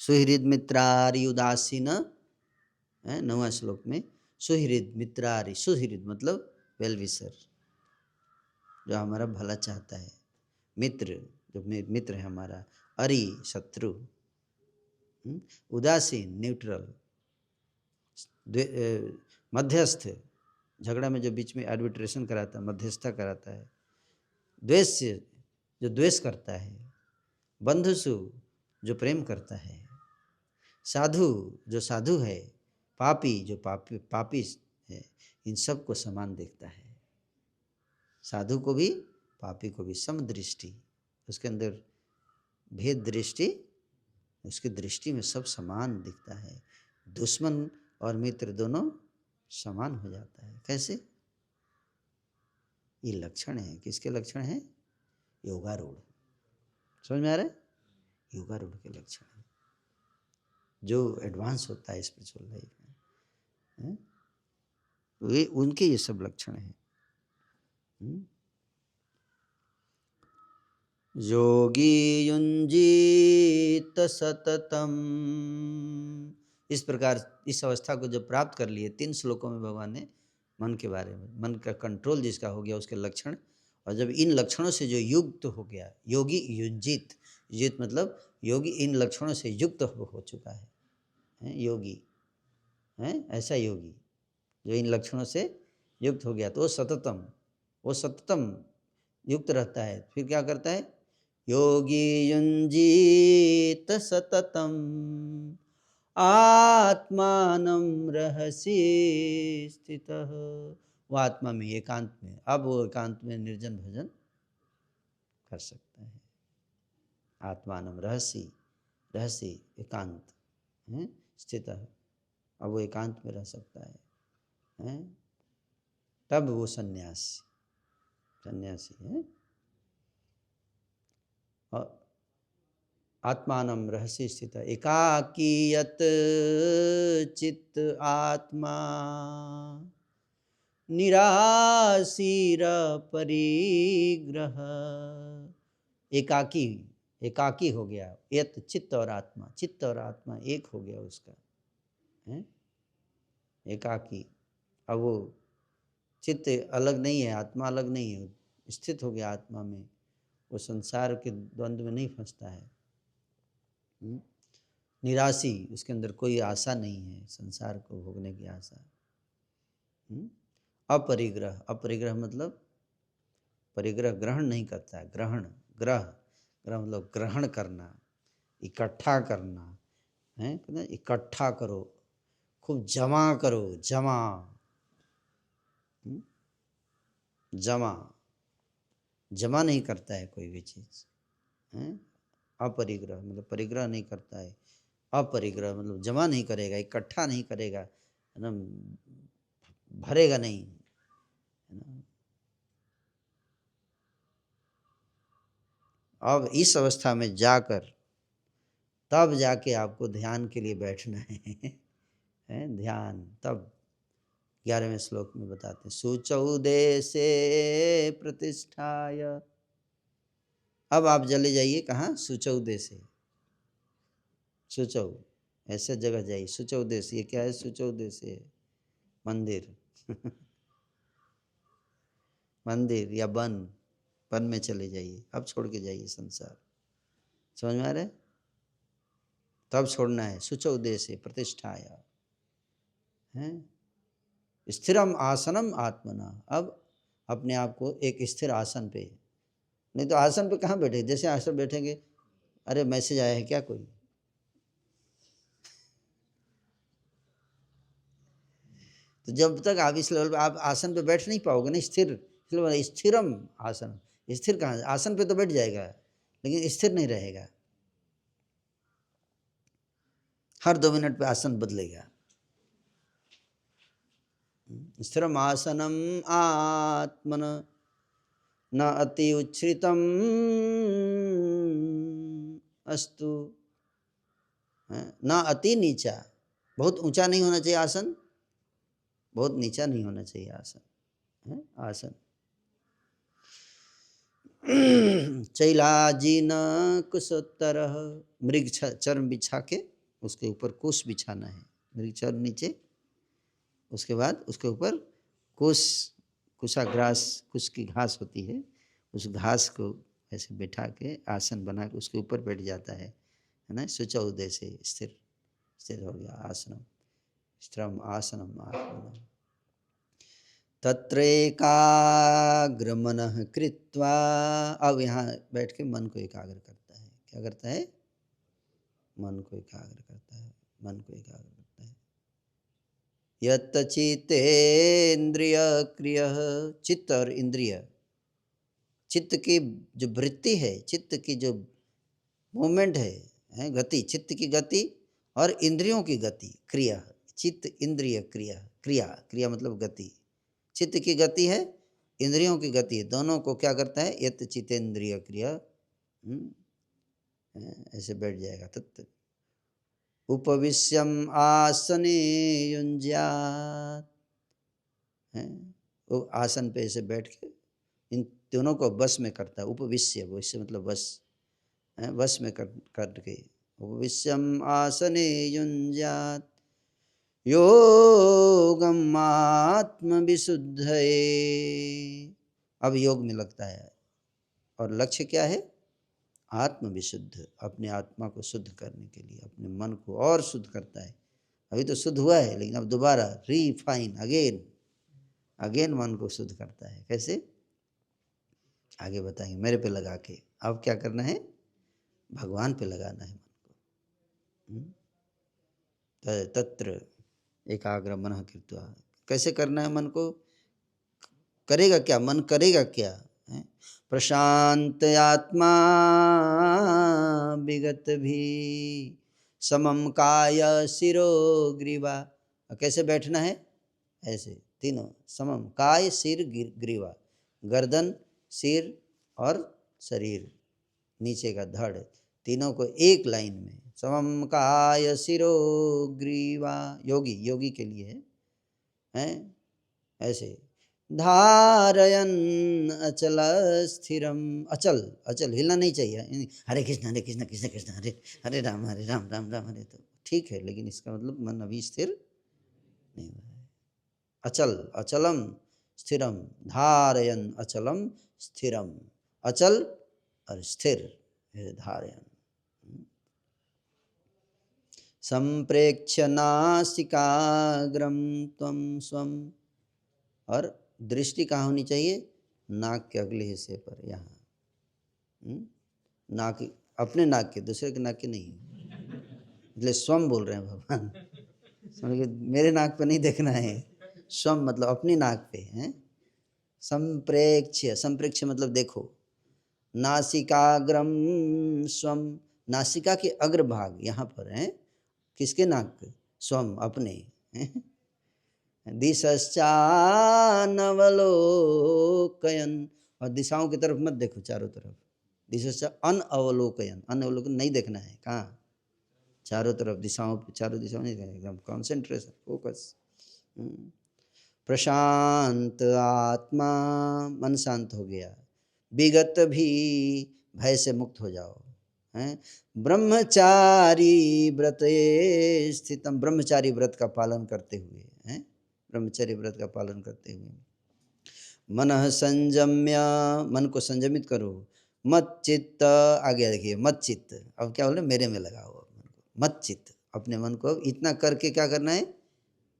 सुहृद मित्रारि उदासीन, 9वां श्लोक में सुहृद मित्रारि, सुहृद मतलब वेल विशर, जो हमारा भला चाहता है, मित्र जो मित्र है हमारा, अरि शत्रु, उदासीन न्यूट्रल, मध्यस्थ झगड़ा में जो बीच में आर्बिट्रेशन कराता है, मध्यस्थता कराता है, द्वेष्य जो द्वेष करता है, बंधुसु जो प्रेम करता है, साधु जो साधु है, पापी जो पापी है, इन सब को समान देखता है। साधु को भी पापी को भी समदृष्टि, उसके अंदर भेद दृष्टि, उसकी दृष्टि में सब समान दिखता है। दुश्मन और मित्र दोनों समान हो जाता है। कैसे? ये लक्षण है। किसके लक्षण हैं? योगारूढ़। समझ में आ रहा है? योगारूढ़ के लक्षण है, जो एडवांस होता है स्पिरिचुअल लाइफ में, वे उनके ये सब लक्षण हैं। योगी युंजीत सततम, इस प्रकार इस अवस्था को जब प्राप्त कर लिए, 3 श्लोकों में भगवान ने मन के बारे में, मन का कंट्रोल जिसका हो गया उसके लक्षण, और जब इन लक्षणों से जो युक्त हो गया, योगी युंजित, युजित मतलब योगी इन लक्षणों से युक्त हो चुका है, योगी है ऐसा योगी जो इन लक्षणों से युक्त हो गया, तो वो सततम युक्त रहता है। फिर क्या करता है? योगी युंजीत सततम आत्मानं रहसि स्थितः, वो आत्मा में एकांत में, अब वो एकांत में निर्जन भजन कर सकता है। आत्मानं रहसि, रहसि एकांत है, स्थितः, अब वो एकांत में रह सकता है? तब वो सन्यासी है। आत्मानं रहसि स्थित एकाकीयत चित्त आत्मा निराशीर परिग्रह, एकाकी हो गया, यत चित्त और आत्मा एक हो गया उसका, है एकाकी। अब वो चित्त अलग नहीं है, आत्मा अलग नहीं है, स्थित हो गया आत्मा में, वो संसार के द्वंद्व में नहीं फंसता है। निराशी, उसके अंदर कोई आशा नहीं है संसार को भोगने की आशा। अपरिग्रह मतलब परिग्रह ग्रहण नहीं करता है, ग्रह मतलब ग्रहण करना, इकट्ठा करना है, इकट्ठा करो, खूब जमा करो, जमा नहीं करता है कोई भी चीज है। अपरिग्रह मतलब परिग्रह नहीं करता है, अपरिग्रह मतलब जमा नहीं करेगा, इकट्ठा नहीं करेगा, है ना, भरेगा नहीं, है ना। अब इस अवस्था में जाकर तब जाके आपको ध्यान के लिए बैठना है ध्यान। तब 11वें श्लोक में बताते हैं, शुचौ देशे प्रतिष्ठाय। अब आप चले जाइए कहाँ? शुचौ देशे, शुचौ ऐसे जगह जाइए। शुचौ देश, ये क्या है? शुचौ देशे मंदिर मंदिर या वन में चले जाइए। अब छोड़ के जाइए संसार। समझ में आ रहा है? तब छोड़ना है। शुचौ देशे प्रतिष्ठाय है, स्थिरम आसनम आत्मना। अब अपने आप को एक स्थिर आसन पे, नहीं तो आसन पे कहाँ बैठे? जैसे आसन बैठेंगे, अरे मैसेज आया है क्या कोई? तो जब तक आप इस लेवल पे आप आसन पे बैठ नहीं पाओगे ना, स्थिरम आसन। स्थिर कहाँ? आसन पे तो बैठ जाएगा लेकिन स्थिर नहीं रहेगा, हर 2 मिनट पे आसन बदलेगा। स्थिरम आसनम आत्मन न अति उच्छ्रितम अस्तु, न अति नीचा, बहुत ऊंचा नहीं होना चाहिए आसन, बहुत नीचा नहीं होना चाहिए आसन, है आसन। चैलाजी न कुशोत्तर, मृग चर्म बिछा के उसके ऊपर कुश बिछाना है, मृग चर्म नीचे, उसके बाद उसके ऊपर कुश, कुशाग्रास, कुश की घास होती है, उस घास को ऐसे बिठा के आसन बना के उसके ऊपर बैठ जाता है ना, शुचौ उदय से स्थिर, स्थिर हो गया आसनम, स्थिरम आसनम आसनम। तत्रैकाग्र मनः कृत्वा, अब यहाँ बैठ के मन को एकाग्र करता है, क्या करता है, मन को एकाग्र करता है, मन को एकाग्र करता है। यत् चित्तेन्द्रिय क्रिय, चित्त और इंद्रिय, चित्त की जो वृत्ति है, चित्त की जो मूवमेंट है गति, चित्त की गति और इंद्रियों की गति, क्रिया, चित्त इंद्रिय क्रिया, क्रिया, क्रिया मतलब गति, चित्त की गति है, इंद्रियों की गति है, दोनों को क्या करता है, यत् चित्तेन्द्रिय क्रिया, ऐसे बैठ जाएगा। तत् उपविश्यम आसने युञ्ज्यात्, वो आसन पे ऐसे बैठ के इन दोनों को वश में करता है। उपविश्य, वश मतलब वश, वश में करके, उपविश्यम आसने युञ्ज्यात् योगम आत्मविशुद्धये, अब योग में लगता है, और लक्ष्य क्या है, आत्मविशुद्ध, अपने आत्मा को शुद्ध करने के लिए, अपने मन को और शुद्ध करता है। अभी तो शुद्ध हुआ है, लेकिन अब दोबारा रीफाइन अगेन, अगेन मन को शुद्ध करता है। कैसे, आगे बताएंगे, मेरे पे लगा के। अब क्या करना है, भगवान पे लगाना है मन को। तत्र एकाग्र मनः कृत्वा, कैसे करना है मन को, करेगा क्या, मन करेगा क्या, प्रशांत आत्मा विगत भी समम काय शिरो ग्रीवा, कैसे बैठना है, ऐसे तीनों समम, काय सिर ग्रीवा, गर्दन, सिर और शरीर, नीचे का धड़, तीनों को एक लाइन में, समम काय शिरो ग्रीवा, योगी, योगी के लिए है, ऐसे धारयन अचल स्थिरम, अचल, अचल हिलना नहीं चाहिए, हरे कृष्ण कृष्ण कृष्ण हरे हरे राम राम राम हरे, तो ठीक है, लेकिन इसका मतलब मन अभी स्थिर नहीं हुआ है। अचल, अचलम स्थिरम, धारयन अचलम स्थिरम, अचल और स्थिर, धारयन। संप्रेक्ष्य नासिकाग्रम त्वं स्वम, और दृष्टि कहाँ होनी चाहिए, नाक के अगले हिस्से पर, यहाँ, नाक, अपने नाक के, दूसरे के नाक के नहीं, इसलिए स्वम बोल रहे हैं भगवान, समझ, मेरे नाक पे नहीं देखना है, स्वम मतलब अपनी नाक पे है। संप्रेक्ष्य, संप्रेक्ष्य मतलब देखो, नासिकाग्रम स्वम, नासिका के अग्रभाग यहाँ पर है, किसके नाक पे, स्वम अपने, दिशश्चानवलोकयन, और दिशाओं की तरफ मत देखो, चारों तरफ, दिशश्चा अनअवलोकयन, अनअवलोकन नहीं देखना है, कहाँ, चारों तरफ दिशाओं, चारों दिशाओं नहीं देखना, एकदम कॉन्सेंट्रेशन, फोकस। प्रशांत आत्मा, मन शांत हो गया, विगत भी, भय से मुक्त हो जाओ, हैं, ब्रह्मचारी व्रत स्थितम, ब्रह्मचारी व्रत का पालन करते हुए, हैं, ब्रह्मचर्य व्रत का पालन करते हुए, मनः संयम्य, मन को संयमित करो, मत चित्त, आगे देखिए, मत चित्त, अब क्या बोल रहे, मेरे में लगाओ मन को, मत चित्त, अपने मन को अब इतना करके क्या करना है,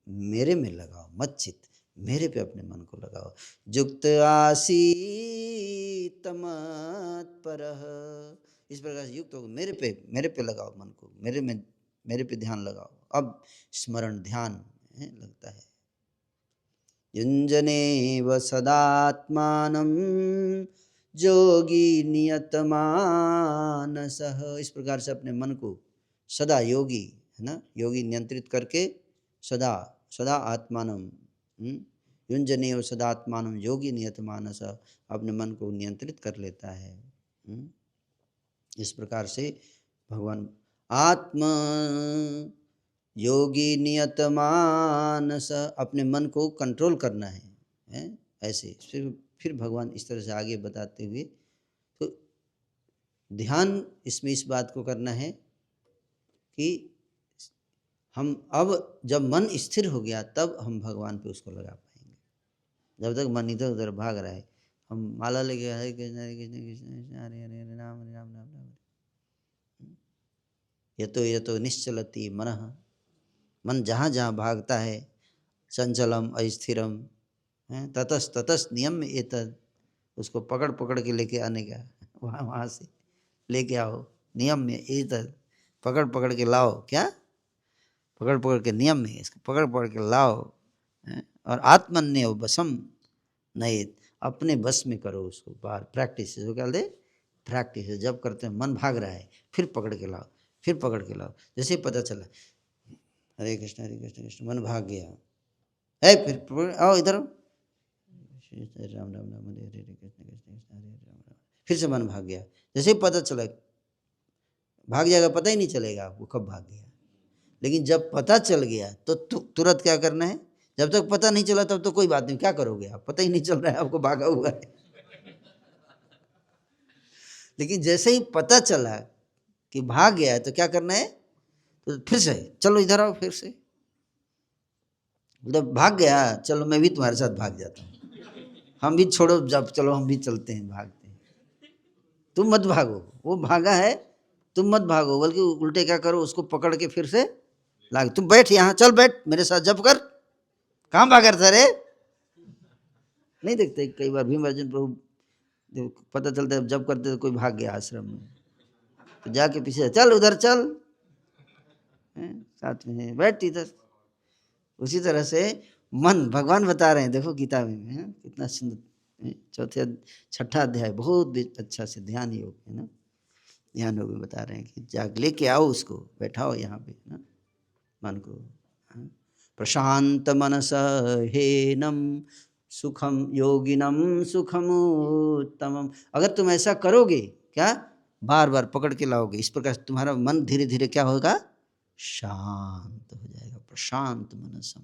मेरे में लगाओ, मत चित्त, मेरे पे अपने मन को लगाओ, युक्त आसीत मत्परः, इस प्रकार से युक्त हो, मेरे पे लगाओ मन को, मेरे में, मेरे पे ध्यान लगाओ, अब स्मरण ध्यान लगता है। युञ्जनेव सदात्मानं योगी नियतमानसः, इस प्रकार से अपने मन को सदा, योगी है ना, योगी नियंत्रित करके, सदा, सदा आत्मानं, युञ्जनेव सदात्मानं योगी नियतमानसः, अपने मन को नियंत्रित कर लेता है। इस प्रकार से भगवान आत्म योगी नियत मानस, अपने मन को कंट्रोल करना है ऐसे। फिर भगवान इस तरह से आगे बताते हुए, तो ध्यान इसमें इस बात को करना है कि हम अब जब मन स्थिर हो गया तब हम भगवान पे उसको लगा पाएंगे। जब तक मन इधर उधर भाग रहा है, हम माला लेके हरे कृष्ण हरे कृष्ण कृष्ण कृष्ण हरे हरे हरे राम राम राम राम, ये तो निश्चलती मनः, मन जहाँ जहाँ भागता है, चंचलम अस्थिरम, ततस ततस नियम एतद, उसको पकड़ पकड़ के लेके आने का, वहाँ से लेके आओ, नियम में एतद, पकड़ पकड़ के लाओ, क्या पकड़ पकड़ के नियम में, इसको पकड़ पकड़ के लाओ। और आत्मन्य वशम नहीं, अपने बस में करो उसको, बाहर प्रैक्टिस, जो क्या दे प्रैक्टिस। जब करते हैं मन भाग रहा है, फिर पकड़ के लाओ, फिर पकड़ के लाओ। जैसे ही पता चला हरे कृष्ण कृष्ण मन भाग गया है, फिर आओ इधर, राम राम राम हरे हरे कृष्ण कृष्ण कृष्ण हरे हरे राम राम, फिर से मन भाग गया। जैसे ही पता चला, भाग जाएगा, पता ही नहीं चलेगा आपको कब भाग गया। लेकिन जब पता चल गया तो तुरंत क्या करना है, जब तक पता नहीं चला तब तो कोई बात नहीं, क्या करोगे आप, पता ही नहीं चल रहा है आपको भागा हुआ है। लेकिन जैसे ही पता चला कि भाग गया है तो क्या करना है, तो फिर से चलो इधर आओ, फिर से जब भाग गया, चलो मैं भी तुम्हारे साथ भाग जाता हूँ, हम भी छोड़ो, जब चलो हम भी चलते हैं, भागते हैं। तुम मत भागो, वो भागा है, तुम मत भागो, बल्कि उल्टे क्या करो, उसको पकड़ के फिर से लाग, तुम बैठ यहाँ, चल बैठ मेरे साथ जप कर, कहाँ भागा था रे। नहीं देखते कई बार भीम अर्जुन प्रभु, पता चलता है जब करते तो कोई भाग गया आश्रम में, तो जाके पीछे चल उधर चल, साथ में बैठ इधर। उसी तरह से मन, भगवान बता रहे हैं, देखो गीता में कितना सुंदर, चौथे छठा अध्याय, बहुत अच्छा से ध्यान योग है ना, ध्यान योग में बता रहे हैं कि जाग लेके आओ उसको, बैठाओ यहाँ पे ना मन को, प्रशांत मनस हेनम सुखम योगिनम सुखमुत्तमम। अगर तुम ऐसा करोगे, क्या बार बार पकड़ के लाओगे, इस प्रकार तुम्हारा मन धीरे धीरे क्या होगा, शांत हो जाएगा, प्रशांत मनसम।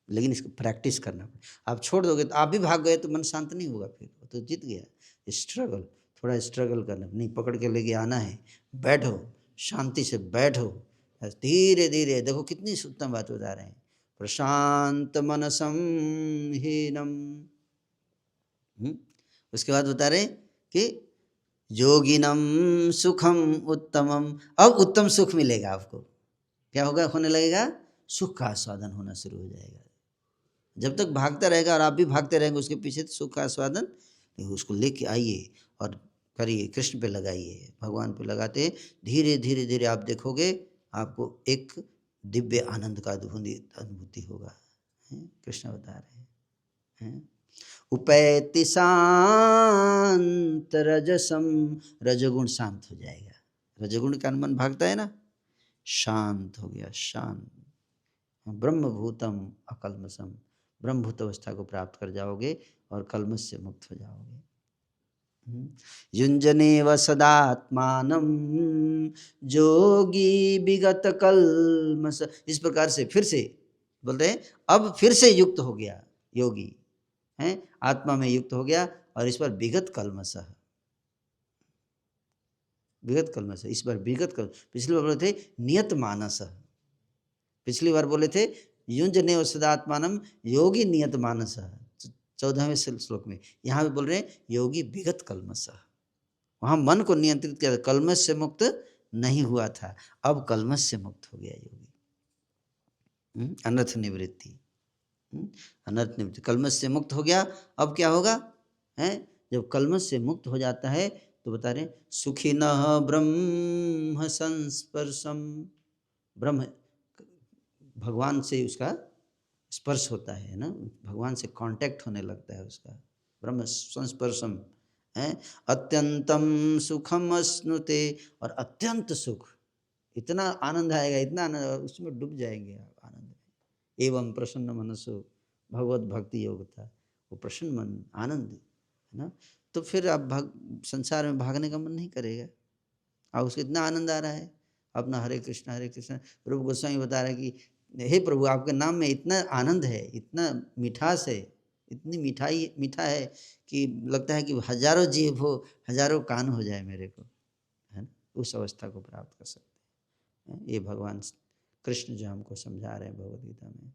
लेकिन इसको प्रैक्टिस करना पड़ेगा। आप छोड़ दोगे तो आप भी भाग गए तो मन शांत नहीं होगा, फिर तो जीत गया। स्ट्रगल, थोड़ा स्ट्रगल करना, नहीं पकड़ के लेके आना है, बैठो शांति से बैठो, धीरे धीरे। देखो कितनी उत्तम बात बता रहे हैं, प्रशांत मनसम हीनम। उसके बाद बता रहे कि योगिनम सुखम उत्तमम। अब उत्तम सुख मिलेगा आपको, क्या होगा, होने लगेगा, सुख का आस्वादन होना शुरू हो जाएगा। जब तक भागता रहेगा और आप भी भागते रहेंगे उसके पीछे, तो सुख का आस्वादन उसको लेके आइए और करिए, कृष्ण पे लगाइए, भगवान पे लगाते धीरे धीरे धीरे आप देखोगे आपको एक दिव्य आनंद का अनुभूति होगा। कृष्ण बता रहे हैं, उपैति शांत रजसम, रजगुण शांत हो जाएगा। रजगुण का मन भागता है ना, शांत हो गया, शांत। ब्रह्मभूतम अकल्मषम, ब्रह्मभूत अवस्था को प्राप्त कर जाओगे और कल्मष से मुक्त हो जाओगे। युंजनेव सदात्मानम जोगी विगत कल्मष। इस प्रकार से फिर से बोलते हैं, अब फिर से युक्त हो गया योगी, है आत्मा में युक्त हो गया, और इस बार विगत कल्मष, विगत कल्मष, इस बार विगत कल्मष। पिछली बार बोले थे नियत मानस, पिछली बार बोले थे युंजनेव सदात्मानम योगी नियत मानस, 14वें श्लोक में। यहाँ भी बोल रहे हैं योगी विगत कल्मष, वहाँ मन को नियंत्रित किया, कल्मष से मुक्त नहीं हुआ था, अब कल्मष से मुक्त हो गया योगी। अनर्थ निवृत्ति, अनर्थ निवृत्ति, कल्मष से मुक्त हो गया। अब क्या होगा, है जब कल्मष से मुक्त हो जाता है तो बता रहे सुखिनः ब्रह्म संस्पर्शम, ब्रह्म भगवान से उसका स्पर्श होता है ना, भगवान से कांटेक्ट होने लगता है उसका, ब्रह्म संस्पर्शम है, अत्यंतम सुखम अश्नुते, और अत्यंत सुख, इतना आनंद आएगा, इतना आनंद, उसमें डूब जाएंगे आप आनंद में। एवं प्रसन्न मनसो भगवत भक्ति योग था, वो प्रसन्न मन, आनंद है ना, तो फिर आप संसार में भागने का मन नहीं करेगा, और उसको इतना आनंद आ रहा है, अपना हरे कृष्ण। रूप गोस्वामी बता रहे हैं कि हे प्रभु, आपके नाम में इतना आनंद है, इतना मिठास है, इतनी मीठा है कि लगता है कि हजारों जीव हो, हजारों कान हो जाए मेरे को, है ना। उस अवस्था को प्राप्त कर सकते हैं। ये भगवान कृष्ण जो हमको समझा रहे हैं भगवद गीता में।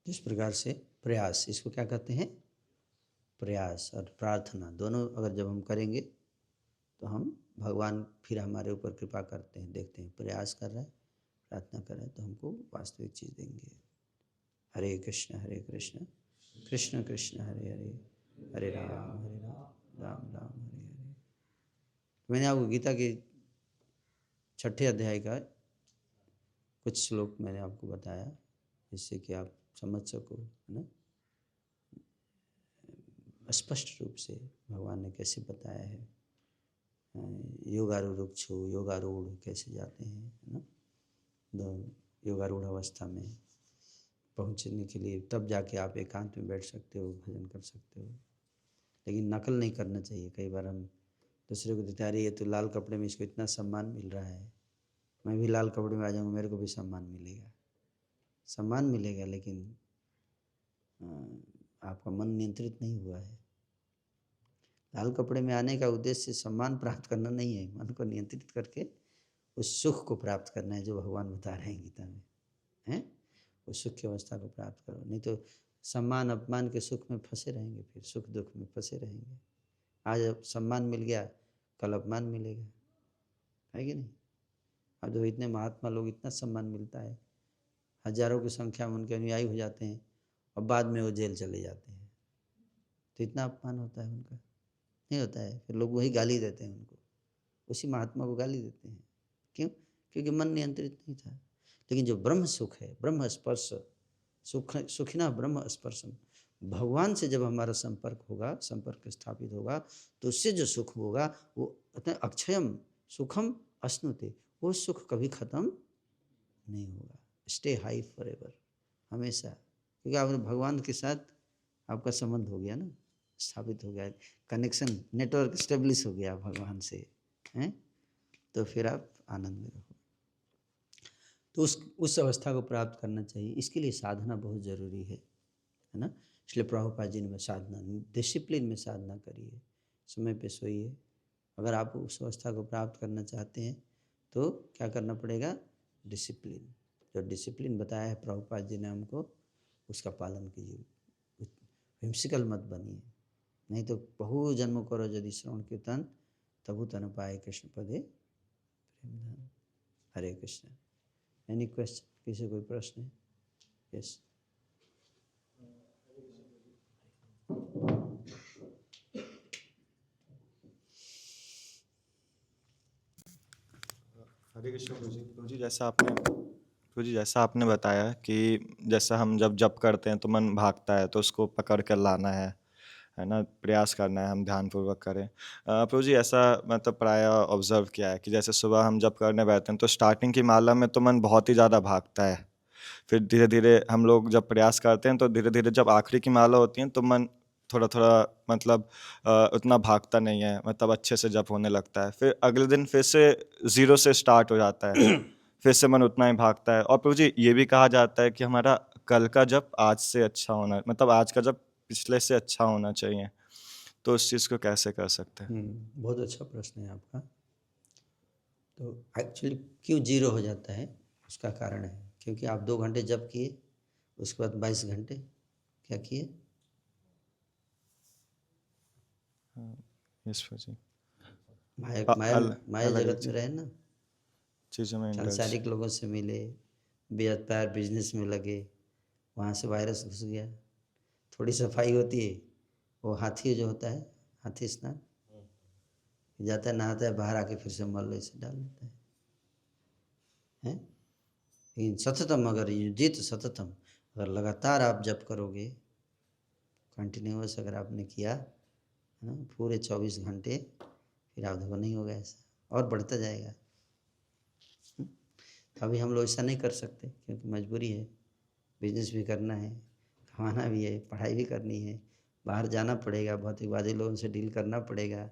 जिस प्रकार से प्रयास, इसको क्या कहते हैं, प्रयास और प्रार्थना, दोनों अगर जब हम करेंगे तो हम भगवान फिर हमारे ऊपर कृपा करते हैं। देखते हैं प्रयास कर रहे हैं, प्रार्थना कर रहे हैं, तो हमको वास्तविक चीज़ देंगे। हरे कृष्ण कृष्ण कृष्ण हरे हरे, हरे राम राम राम हरे हरे। मैंने आपको गीता के 6ठे अध्याय का कुछ श्लोक मैंने आपको बताया, जिससे कि आप समझ सको, है ना, स्पष्ट रूप से भगवान ने कैसे बताया है। योगारूढ़ छो, योगारूढ़ कैसे जाते हैं, है ना, योगारूढ़ अवस्था में पहुंचने के लिए तब जाके आप एकांत में बैठ सकते हो, भजन कर सकते हो। लेकिन नकल नहीं करना चाहिए। कई बार हम दूसरे को देते, अरे ये तो लाल कपड़े में इसको इतना सम्मान मिल रहा है, मैं भी लाल कपड़े में आ जाऊँगा, मेरे को भी सम्मान मिलेगा। सम्मान मिलेगा, लेकिन आपका मन नियंत्रित नहीं हुआ है। लाल कपड़े में आने का उद्देश्य सम्मान प्राप्त करना नहीं है, मन को नियंत्रित करके उस सुख को प्राप्त करना है जो भगवान बता रहे हैं गीता में, हैं। उस सुख की अवस्था को प्राप्त करो, नहीं तो सम्मान अपमान के सुख में फंसे रहेंगे, फिर सुख दुख में फंसे रहेंगे। आज सम्मान मिल गया, कल अपमान मिलेगा, है कि नहीं। अब जो इतने महात्मा लोग, इतना सम्मान मिलता है, हजारों की संख्या में उनके अनुयायी हो जाते हैं, और बाद में वो जेल चले जाते हैं, तो इतना अपमान होता है उनका, नहीं होता है। फिर लोग वही गाली देते हैं उनको, उसी महात्मा को गाली देते हैं। क्यों? क्योंकि मन नियंत्रित नहीं था। लेकिन जो ब्रह्म सुख है, ब्रह्म स्पर्श, सुखिना ब्रह्म स्पर्शम, भगवान से जब हमारा संपर्क होगा, संपर्क स्थापित होगा, तो उससे जो सुख होगा वो अक्षयम सुखम अश्नुते, वो सुख कभी खत्म नहीं होगा। स्टे हाई फॉर एवर, हमेशा। क्योंकि आप भगवान के साथ आपका संबंध हो गया ना, स्थापित हो गया, कनेक्शन, नेटवर्क स्टेब्लिश हो गया भगवान से, हैं, तो फिर आप आनंद में रहो। तो उस अवस्था को प्राप्त करना चाहिए। इसके लिए साधना बहुत ज़रूरी है ना। इसलिए प्रभुपाद जी ने साधना, डिसिप्लिन में साधना करिए, समय पे सोइए। अगर आप उस अवस्था को प्राप्त करना चाहते हैं तो क्या करना पड़ेगा, डिसिप्लिन। जो डिसिप्लिन बताया है प्रभुपाद जी ने हमको, उसका पालन कीजिए। हिंसिकल मत बनिए, नहीं तो बहु जन्म करो यदि श्रवण कीर्तन, तबु तन पाए कृष्ण पदे प्रेम धन। हरे कृष्ण। एनी क्वेश्चन, किसी कोई प्रश्न है? यस। हरे कृष्ण प्रभु जी, जैसा आपने बताया कि जैसा हम जब जप करते हैं तो मन भागता है, तो उसको पकड़ कर लाना है ना, प्रयास करना है हम ध्यान पूर्वक करें। प्रभु जी, ऐसा मतलब प्राय ऑब्जर्व किया है कि जैसे सुबह हम जप करने बैठते हैं तो स्टार्टिंग की माला में तो मन बहुत ही ज़्यादा भागता है, फिर धीरे धीरे हम लोग जब प्रयास करते हैं तो धीरे धीरे जब आखिरी की माला होती है तो मन थोड़ा थोड़ा मतलब उतना भागता नहीं है, मतलब अच्छे से जप होने लगता है। फिर अगले दिन फिर से ज़ीरो से स्टार्ट हो जाता है, फिर से मन उतना ही भागता है। और प्रभु जी, ये भी कहा जाता है कि हमारा कल का जप आज से अच्छा होना, मतलब आज का जप पिछले से अच्छा होना चाहिए, तो उस चीज़ को कैसे कर सकते हैं? बहुत अच्छा प्रश्न है आपका। तो एक्चुअली क्यों जीरो हो जाता है, उसका कारण है क्योंकि आप 2 घंटे जप किए, उसके बाद 22 घंटे क्या किए, यस प्रभु जी। माया माया माया अलग जगत में रहे ना, चीज़ों में इंडल्ज। सांसारिक लोगों से मिले, व्यापार बिजनेस में लगे, वहाँ से वायरस घुस गया। थोड़ी सफाई होती है, वो हाथी जो होता है, हाथी स्नान जाता है, नहाता है, बाहर आके फिर से मल ऐसे डाल देता है। लेकिन सततम, अगर युजित सततम, अगर लगातार आप जप करोगे, कंटिन्यूअस अगर आपने किया, है ना, पूरे 24 घंटे, फिर आप देखो नहीं होगा ऐसा, और बढ़ता जाएगा। अभी हम लोग ऐसा नहीं कर सकते क्योंकि मजबूरी है, बिजनेस भी करना है, कमाना भी है, पढ़ाई भी करनी है, बाहर जाना पड़ेगा, भौतिकवादी लोगों से डील करना पड़ेगा।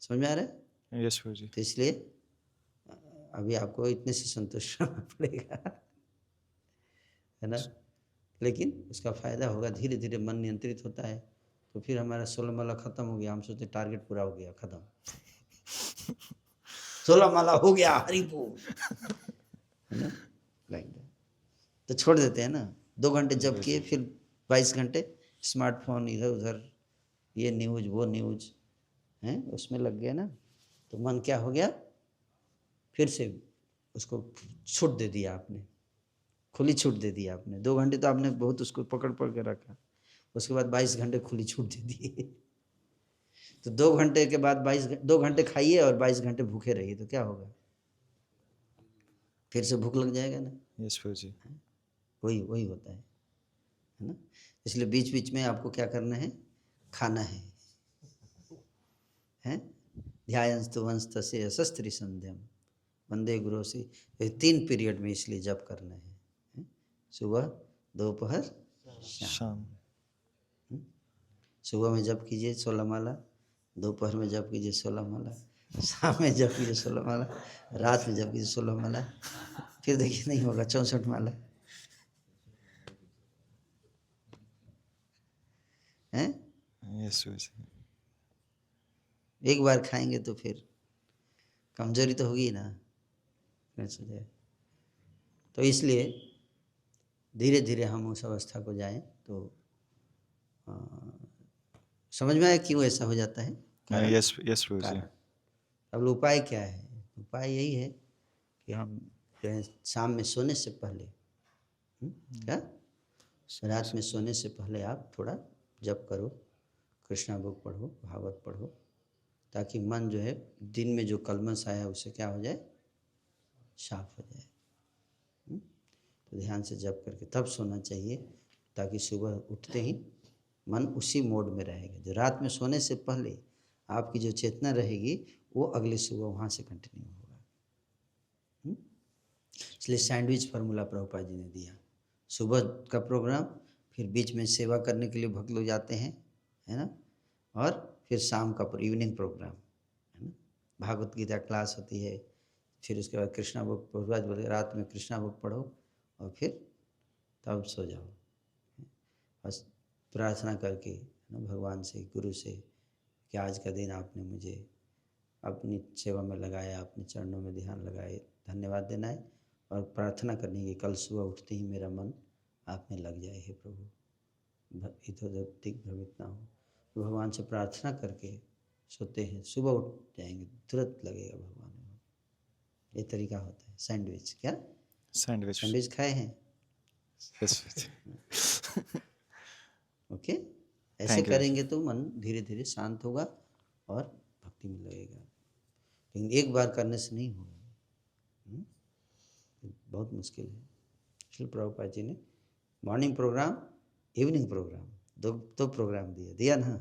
समझ में आ रहा है? यस प्रभु जी। तो इसलिए अभी आपको इतने से संतुष्ट रहना पड़ेगा, है ना। लेकिन उसका फ़ायदा होगा, धीरे धीरे मन नियंत्रित होता है। तो फिर हमारा 16 माला ख़त्म हो गया, हम सोचते टारगेट पूरा हो गया, ख़त्म 16 माला हो गया, हरि बोल, है ना, लाइक दैट। तो छोड़ देते हैं ना, 2 घंटे जब किए, फिर 22 घंटे स्मार्टफोन इधर उधर, ये न्यूज़ वो न्यूज़ हैं, उसमें लग गया ना। तो मन क्या हो गया, फिर से उसको छूट दे दिया आपने, खुली छूट दे दी आपने। 2 घंटे तो आपने बहुत उसको पकड़ के रखा, उसके बाद 22 घंटे खुली छूट दे दिए। तो 2 घंटे के बाद 2 घंटे खाइए और 22 घंटे भूखे रहिए, तो क्या होगा, फिर से भूख लग जाएगा ना। यस प्रभु जी। वही वही होता है ना। इसलिए बीच बीच में आपको क्या करना है, खाना है, हैं। ध्यायंस्तु वंश तस्य यशस्त्री संध्यम वंदे गुरु से, 3 पीरियड में इसलिए जप करना है, सुबह दोपहर शाम। सुबह में जप कीजिए 16 माला, दोपहर में जप कीजिए 16 माला, शाम में जप कीजिए 16 माला, रात में जप कीजिए 16 माला, फिर देखिए नहीं होगा 64 माला, हैं। यस प्रभु जी। एक बार खाएंगे तो फिर कमजोरी तो होगी ना, कैसे जाए। तो इसलिए धीरे धीरे हम उस अवस्था को जाएं। तो समझ में आया क्यों ऐसा हो जाता है, कारण यस यस प्रभु जी। कारण। अब उपाय क्या है, उपाय यही है कि हम जो है शाम में सोने से पहले, क्या, रात में सोने से पहले आप थोड़ा जप करो, कृष्णा बुक पढ़ो, भागवत पढ़ो, ताकि मन जो है दिन में जो कलमश आया उससे क्या हो जाए, साफ हो जाए। तो ध्यान से जप करके तब सोना चाहिए, ताकि सुबह उठते ही मन उसी मोड में रहेगा। जो रात में सोने से पहले आपकी जो चेतना रहेगी वो अगले सुबह वहाँ से कंटिन्यू होगा। इसलिए सैंडविच फार्मूला प्रभुपाद जी ने दिया, सुबह का प्रोग्राम, फिर बीच में सेवा करने के लिए भक्त लोग जाते हैं, है ना, और फिर शाम का इवनिंग प्रोग्राम, है ना, भागवत गीता क्लास होती है, फिर उसके बाद कृष्णा बुक, प्रभुपाद बोले रात में कृष्णा बुक पढ़ो और फिर तब सो जाओ, बस प्रार्थना करके ना भगवान से, गुरु से, कि आज का दिन आपने मुझे अपनी सेवा में लगाया, अपने चरणों में ध्यान लगाए, धन्यवाद देना है। और प्रार्थना करनी है कि कल सुबह उठते ही मेरा मन आप में लग जाए, हे प्रभु, इधर उधर दिग्भ्रमित ना हो। तो भगवान से प्रार्थना करके सोते हैं, सुबह उठ जाएंगे, तुरंत लगेगा भगवान में। ये तरीका होता है सैंडविच। क्या सैंडविच खाए हैं? यस ओके, ऐसे थैंक यू। करेंगे तो मन धीरे धीरे शांत होगा और भक्ति में लगेगा। लेकिन एक बार करने से नहीं होगा, बहुत मुश्किल है। इसलिए प्रभुपाद जी ने मॉर्निंग प्रोग्राम, इवनिंग प्रोग्राम, दो प्रोग्राम दिया ना।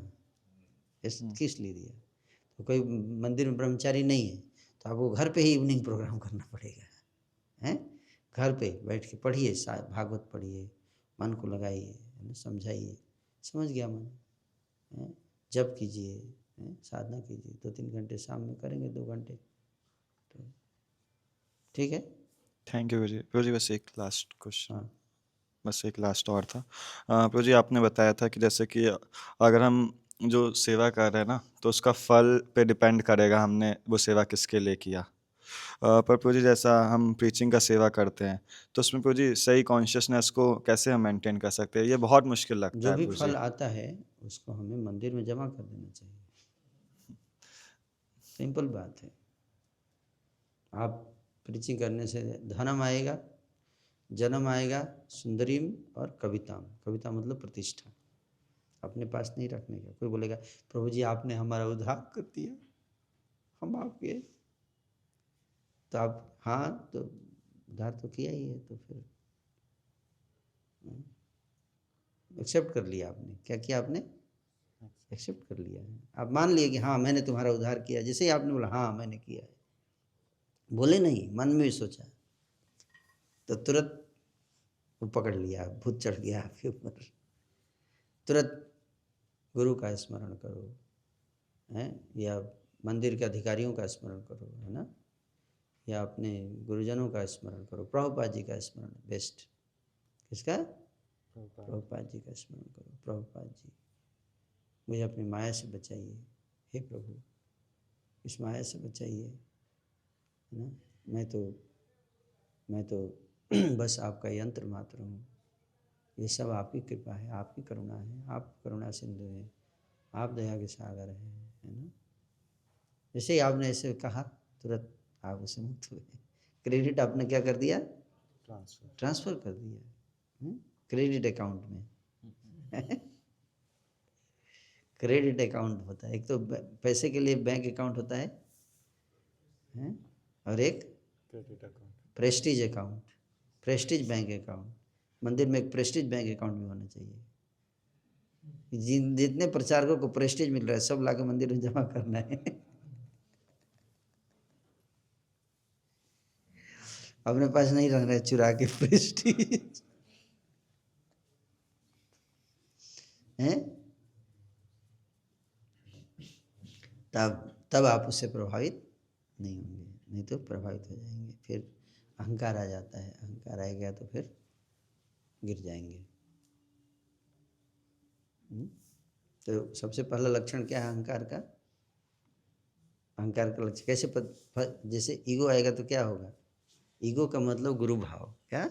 किस लिए दिया? तो कोई मंदिर में ब्रह्मचारी नहीं है तो आपको घर पे ही इवनिंग प्रोग्राम करना पड़ेगा, हैं। घर पे बैठ के पढ़िए, भागवत पढ़िए, मन को लगाइए, समझाइए, समझ गया मन, है, जप कीजिए, साधना कीजिए, 2-3 घंटे शाम में करेंगे, 2 घंटे, तो ठीक है। थैंक यू प्रभु जी। बस एक लास्ट क्वेश्चन, हाँ, बस एक लास्ट और था। प्रभु जी आपने बताया था कि जैसे कि अगर हम जो सेवा कर रहे हैं ना, तो उसका फल पे डिपेंड करेगा हमने वो सेवा किसके लिए किया। पर प्रभु जी जैसा हम प्रीचिंग का सेवा करते हैं, तो उसमें प्रभु जी सही कॉन्शियसनेस को कैसे हम मेंटेन कर सकते हैं? ये बहुत मुश्किल लगता जो है भी प्रभु जी। फल आता है उसको हमें मंदिर में जमा कर देना चाहिए, सिंपल बात है। आप प्रीचिंग करने से धनम आएगा, जन्म आएगा, सुंदरीम और कविताम, कविता मतलब प्रतिष्ठा, अपने पास नहीं रखने का। कोई बोलेगा प्रभु जी आपने हमारा उद्धार कर दिया, हम आपके, तो आप, हाँ तो उद्धार तो किया ही है, तो फिर एक्सेप्ट कर लिया आपने। क्या किया आपने? एक्सेप्ट कर लिया है। आप मान लिए कि हाँ मैंने तुम्हारा उद्धार किया। जैसे ही आपने बोला हाँ मैंने किया है, बोले नहीं, मन में भी सोचा, तो तुरंत वो पकड़ लिया, भूत चढ़ गया आपके ऊपर, तुरंत गुरु का स्मरण करो, हैं, या मंदिर के अधिकारियों का स्मरण करो, है ना, या अपने गुरुजनों का स्मरण करो। प्रभुपाद जी का स्मरण बेस्ट। किसका? प्रभुपाद जी का स्मरण करो। प्रभुपाद जी, मुझे अपनी माया से बचाइए, हे प्रभु, इस माया से बचाइए, है ना। मैं तो बस आपका यंत्र मात्र हूँ। ये सब आपकी कृपा है, आपकी करुणा है, आप करुणा सिंधु हैं, आप दया के सागर हैं, है ना। जैसे ही आपने ऐसे कहा, तुरंत आप उसे मुक्त हुए। क्रेडिट आपने क्या कर दिया? ट्रांसफर कर दिया क्रेडिट अकाउंट में। क्रेडिट अकाउंट होता है, एक तो पैसे के लिए बैंक अकाउंट होता है, और एक credit account, Prestige account, Prestige bank account. मंदिर में एक प्रेस्टीज बैंक अकाउंट भी होना चाहिए। जितने प्रचारकों को प्रेस्टीज मिल रहा है सब लाके मंदिर में जमा करना है। अपने पास नहीं रख रहे, चुरा के प्रेस्टीज हैं, तब आप उससे प्रभावित नहीं होंगे, नहीं तो प्रभावित हो जाएंगे। फिर अहंकार आ जाता है, अहंकार आ गया तो फिर गिर जाएंगे। तो सबसे पहला लक्षण क्या है अहंकार का? अहंकार का लक्षण कैसे जैसे ईगो आएगा तो क्या होगा? ईगो का मतलब गुरु भाव। क्या?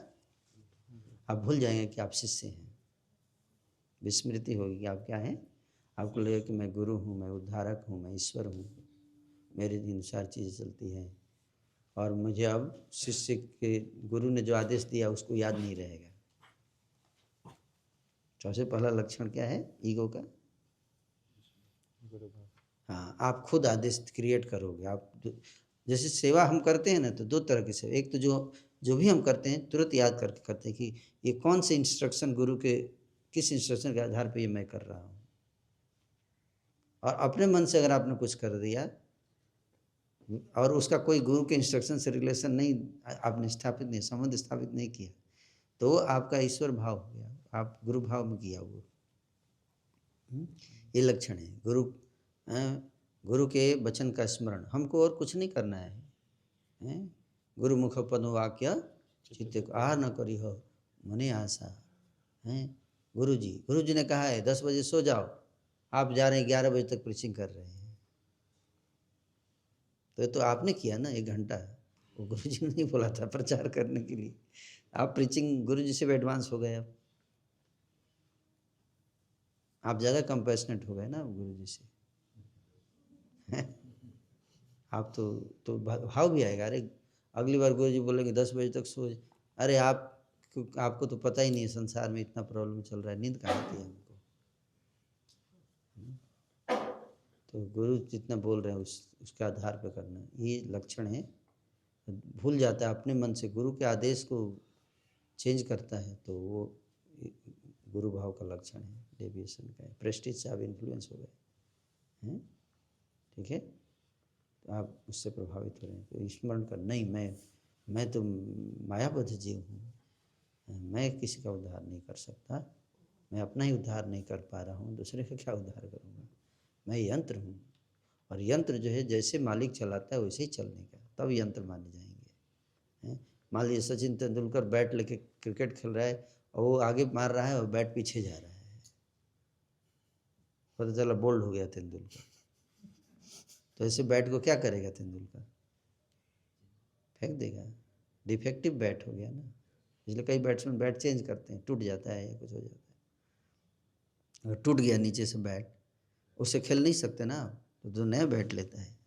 आप भूल जाएंगे कि आप शिष्य हैं, विस्मृति होगी कि आप क्या हैं। आपको लगेगा कि मैं गुरु हूँ, मैं उद्धारक हूँ, मैं ईश्वर हूँ, मेरे अनुसार चीज़ें चलती हैं, और मुझे अब शिष्य के गुरु ने जो आदेश दिया उसको याद नहीं रहेगा। सबसे पहला लक्षण क्या है ईगो का? हाँ, आप खुद आदेश क्रिएट करोगे। आप जैसे सेवा हम करते हैं ना, तो दो तरह की सेवा, एक तो जो भी हम करते हैं तुरंत याद करके करते हैं कि ये कौन से इंस्ट्रक्शन गुरु के, किस इंस्ट्रक्शन के आधार पर ये मैं कर रहा हूँ। और अपने मन से अगर आपने कुछ कर दिया और उसका कोई गुरु के इंस्ट्रक्शन से रिलेशन नहीं, आपने स्थापित नहीं, संबंध स्थापित नहीं किया, तो आपका ईश्वर भाव हो गया, आप गुरु भाव में किया वो। ये लक्षण है गुरु के वचन का स्मरण। हमको और कुछ नहीं करना है। गुरु मुख पद वाक्य चित्त को आहार न करी हो मने आशा है। गुरु जी ने कहा है 10 बजे सो जाओ, आप जा रहे हैं 11 बजे तक प्रीचिंग कर रहे हैं। तो आपने किया ना 1 घंटा, वो गुरु जी ने नहीं बोला था प्रचार करने के लिए। आप प्रीचिंग गुरु जी से भी एडवांस हो गए। अब आप ज़्यादा कंपैशनेट हो गए ना गुरु जी से। आप तो भाव भी आएगा। अरे अगली बार गुरु जी बोलेंगे 10 बजे तक सो, अरे आपको तो पता ही नहीं है संसार में इतना प्रॉब्लम चल रहा है, नींद कहाँ आती है हमको। तो गुरु जितना बोल रहे हैं उसके आधार पर करना, ये लक्षण है। भूल जाता है अपने मन से, गुरु के आदेश को चेंज करता है, तो वो गुरु भाव का लक्षण है, डेविएशन का है। प्रेस्टीज से आप इन्फ्लुएंस हो गए हैं, ठीक है, तो आप उससे प्रभावित हो रहे हैं। तो स्मरण कर, नहीं मैं तो मायाबद्ध जीव हूँ, मैं किसी का उद्धार नहीं कर सकता, मैं अपना ही उद्धार नहीं कर पा रहा हूँ, दूसरे का क्या उद्धार करूँगा। मैं यंत्र हूँ, और यंत्र जो है जैसे मालिक चलाता है वैसे ही चलने का, तब यंत्र माने जाएंगे। मान लीजिए सचिन तेंदुलकर बैट लेके क्रिकेट खेल रहा है और वो आगे मार रहा है और बैट पीछे जा रहा है, पता चला बोल्ड हो गया तेंदुलकर, तो ऐसे बैट को क्या करेगा तेंदुलकर? फेंक देगा, डिफेक्टिव बैट हो गया ना। इसलिए कई बैट्समैन बैट चेंज करते हैं, टूट जाता है या कुछ हो जाता है। अगर टूट गया नीचे से बैट, उससे खेल नहीं सकते ना, तो नया बैट लेता है,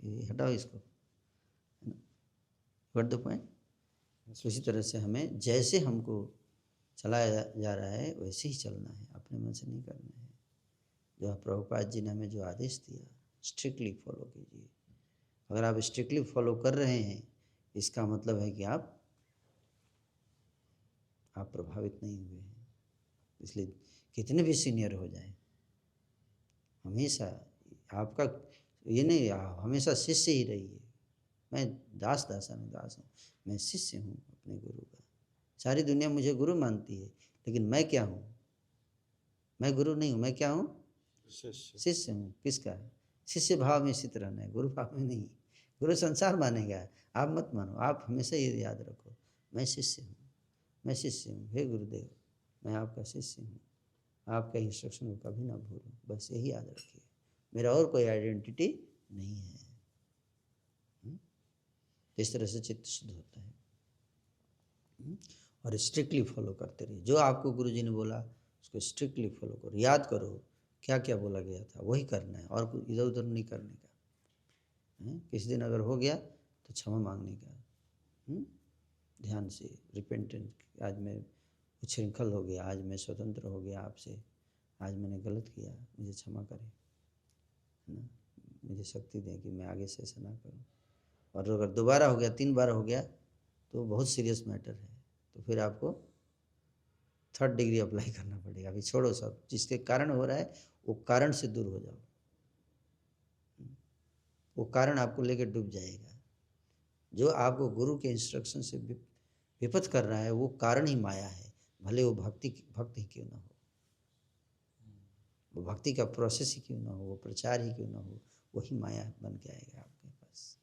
ये हटाओ इसको, व्हाट द पॉइंट। उसी तरह से हमें जैसे हमको चलाया जा रहा है वैसे ही चलना है, अपने मन से नहीं करना है। जो प्रभुपाद जी ने हमें जो आदेश दिया स्ट्रिक्टली फॉलो कीजिए। अगर आप स्ट्रिक्टली फॉलो कर रहे हैं इसका मतलब है कि आप प्रभावित नहीं हुए हैं। इसलिए कितने भी सीनियर हो जाएं, हमेशा आपका ये नहीं, आप हमेशा शिष्य ही रहिए। मैं दास हूँ, मैं शिष्य हूँ अपने गुरु का। सारी दुनिया मुझे गुरु मानती है, लेकिन मैं क्या हूँ? मैं गुरु नहीं हूँ, मैं क्या हूँ? शिष्य हूँ किसका? शिष्य भाव में स्थित रहना है, गुरु भाव में नहीं। गुरु संसार मानेगा, आप मत मानो। आप हमेशा ये याद रखो, मैं शिष्य हूँ, मैं शिष्य हूँ, हे गुरुदेव मैं आपका शिष्य हूँ, आपका इंस्ट्रक्शन को कभी ना भूलूं, बस यही याद रखिए, मेरा और कोई आइडेंटिटी नहीं है। इस तरह से चित्त शुद्ध होता है। और स्ट्रिक्टली फॉलो करते रहिए, जो आपको गुरुजी ने बोला उसको स्ट्रिक्टली फॉलो करो, याद करो क्या क्या बोला गया था, वही करना है और इधर उधर नहीं करने का। किसी दिन अगर हो गया तो क्षमा मांगने का, ध्यान से रिपेंटेंट, आज मैं उच्छृंखल हो गया, आज मैं स्वतंत्र हो गया आपसे, आज मैंने गलत किया, मुझे क्षमा करें, है ना, मुझे शक्ति दें कि मैं आगे से ऐसा ना करूं। और अगर दोबारा हो गया, 3 बार हो गया तो बहुत सीरियस मैटर है, तो फिर आपको 3rd डिग्री अप्लाई करना पड़ेगा। अभी छोड़ो सब, जिसके कारण हो रहा है वो कारण से दूर हो जाओ, वो कारण आपको लेकर डूब जाएगा। जो आपको गुरु के इंस्ट्रक्शन से विपथ कर रहा है वो कारण ही माया है, भले वो भक्त ही क्यों ना हो, वो भक्ति का प्रोसेस ही क्यों ना हो, वो प्रचार ही क्यों ना हो, वही माया बन के आएगा आपके पास।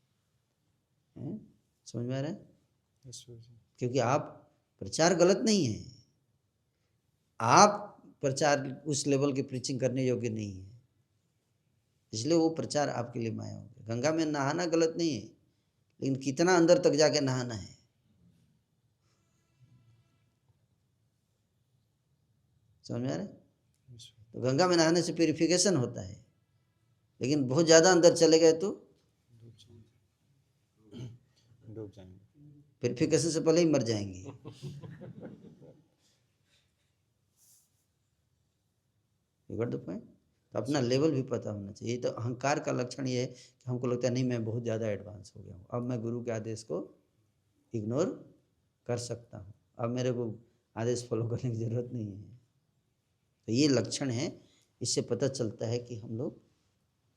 समझ में आ रहा है? क्योंकि आप प्रचार गलत नहीं है, आप प्रचार उस लेवल की प्रीचिंग करने योग्य नहीं है, इसलिए वो प्रचार आपके लिए माया हो गया। गंगा में नहाना गलत नहीं है, लेकिन कितना अंदर तक जाके नहाना है। समझ में आ रहा है? तो गंगा में नहाने से प्यूरिफिकेशन होता है, लेकिन बहुत ज़्यादा अंदर चले गए तो डूब जाएंगे, प्यूरिफिकेशन से पहले ही मर जाएंगे। You got the point? तो अपना लेवल भी पता होना चाहिए। तो अहंकार का लक्षण ये है कि हमको लगता है नहीं मैं बहुत ज़्यादा एडवांस हो गया हूँ, अब मैं गुरु के आदेश को इग्नोर कर सकता हूँ, अब मेरे को आदेश फॉलो करने की ज़रूरत नहीं है। तो ये लक्षण है, इससे पता चलता है कि हम लोग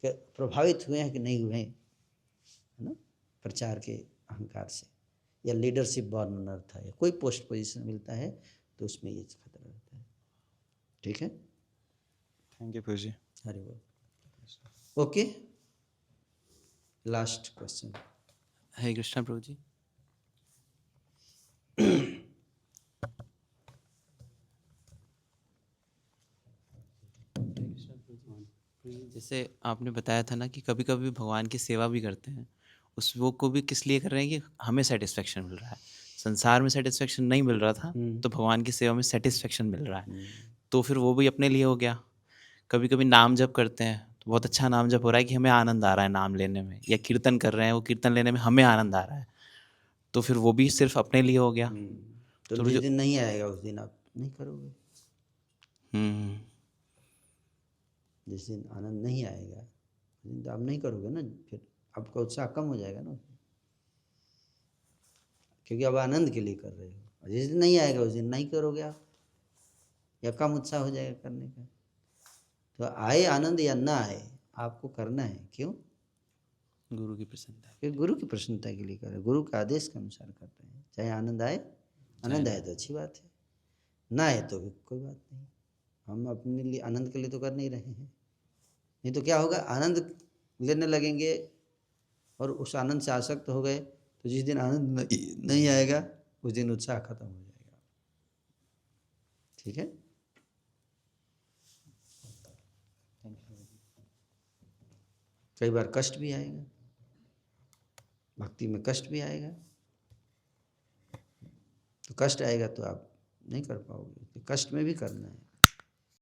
प्रभावित हुए हैं कि नहीं हुए, है ना, प्रचार के अहंकार से, या लीडरशिप बॉर्न अनर्थ है, या कोई पोस्ट पोजीशन मिलता है तो उसमें ये खतरा रहता है। ठीक है, थैंक यू प्रभु जी। हरि बोल। Okay, last question. Hare Krishna प्रभु जी। जैसे आपने बताया था ना कि कभी कभी भगवान की सेवा भी करते हैं, उस वो को भी किस लिए कर रहे हैं कि हमें सेटिस्फेक्शन मिल रहा है। संसार में सेटिस्फेक्शन नहीं मिल रहा था तो भगवान की सेवा में सेटिस्फेक्शन मिल रहा है, तो फिर वो भी अपने लिए हो गया। कभी कभी नाम जप करते हैं तो बहुत अच्छा नाम जप हो रहा है कि हमें आनंद आ रहा है नाम लेने में, या कीर्तन कर रहे हैं वो कीर्तन लेने में हमें आनंद आ रहा है, तो फिर वो भी सिर्फ अपने लिए हो गया। तो जिस दिन नहीं आएगा उस दिन आप नहीं करोगे। जिस दिन आनंद नहीं आएगा उस दिन तो आप नहीं करोगे ना, फिर आपका उत्साह कम हो जाएगा ना, क्योंकि अब आनंद के लिए कर रहे हो। और जिस दिन नहीं आएगा उस दिन नहीं करोगे आप, या कम उत्साह हो जाएगा करने का। तो आए आनंद या ना आए आपको करना है। क्यों? गुरु की प्रसन्नता, क्योंकि गुरु की प्रसन्नता के लिए कर रहे हैं, गुरु के आदेश के अनुसार कर रहे हैं। चाहे आनंद आए, आनंद आए तो अच्छी बात है, ना आए तो भी कोई बात नहीं, हम अपने लिए आनंद के लिए तो कर नहीं रहे हैं। नहीं तो क्या होगा, आनंद लेने लगेंगे और उस आनंद से आसक्त हो गए तो जिस दिन आनंद नहीं आएगा उस दिन उत्साह खत्म हो जाएगा। ठीक है, कई बार कष्ट भी आएगा, भक्ति में कष्ट भी आएगा, तो कष्ट आएगा तो आप नहीं कर पाओगे, तो कष्ट में भी करना है।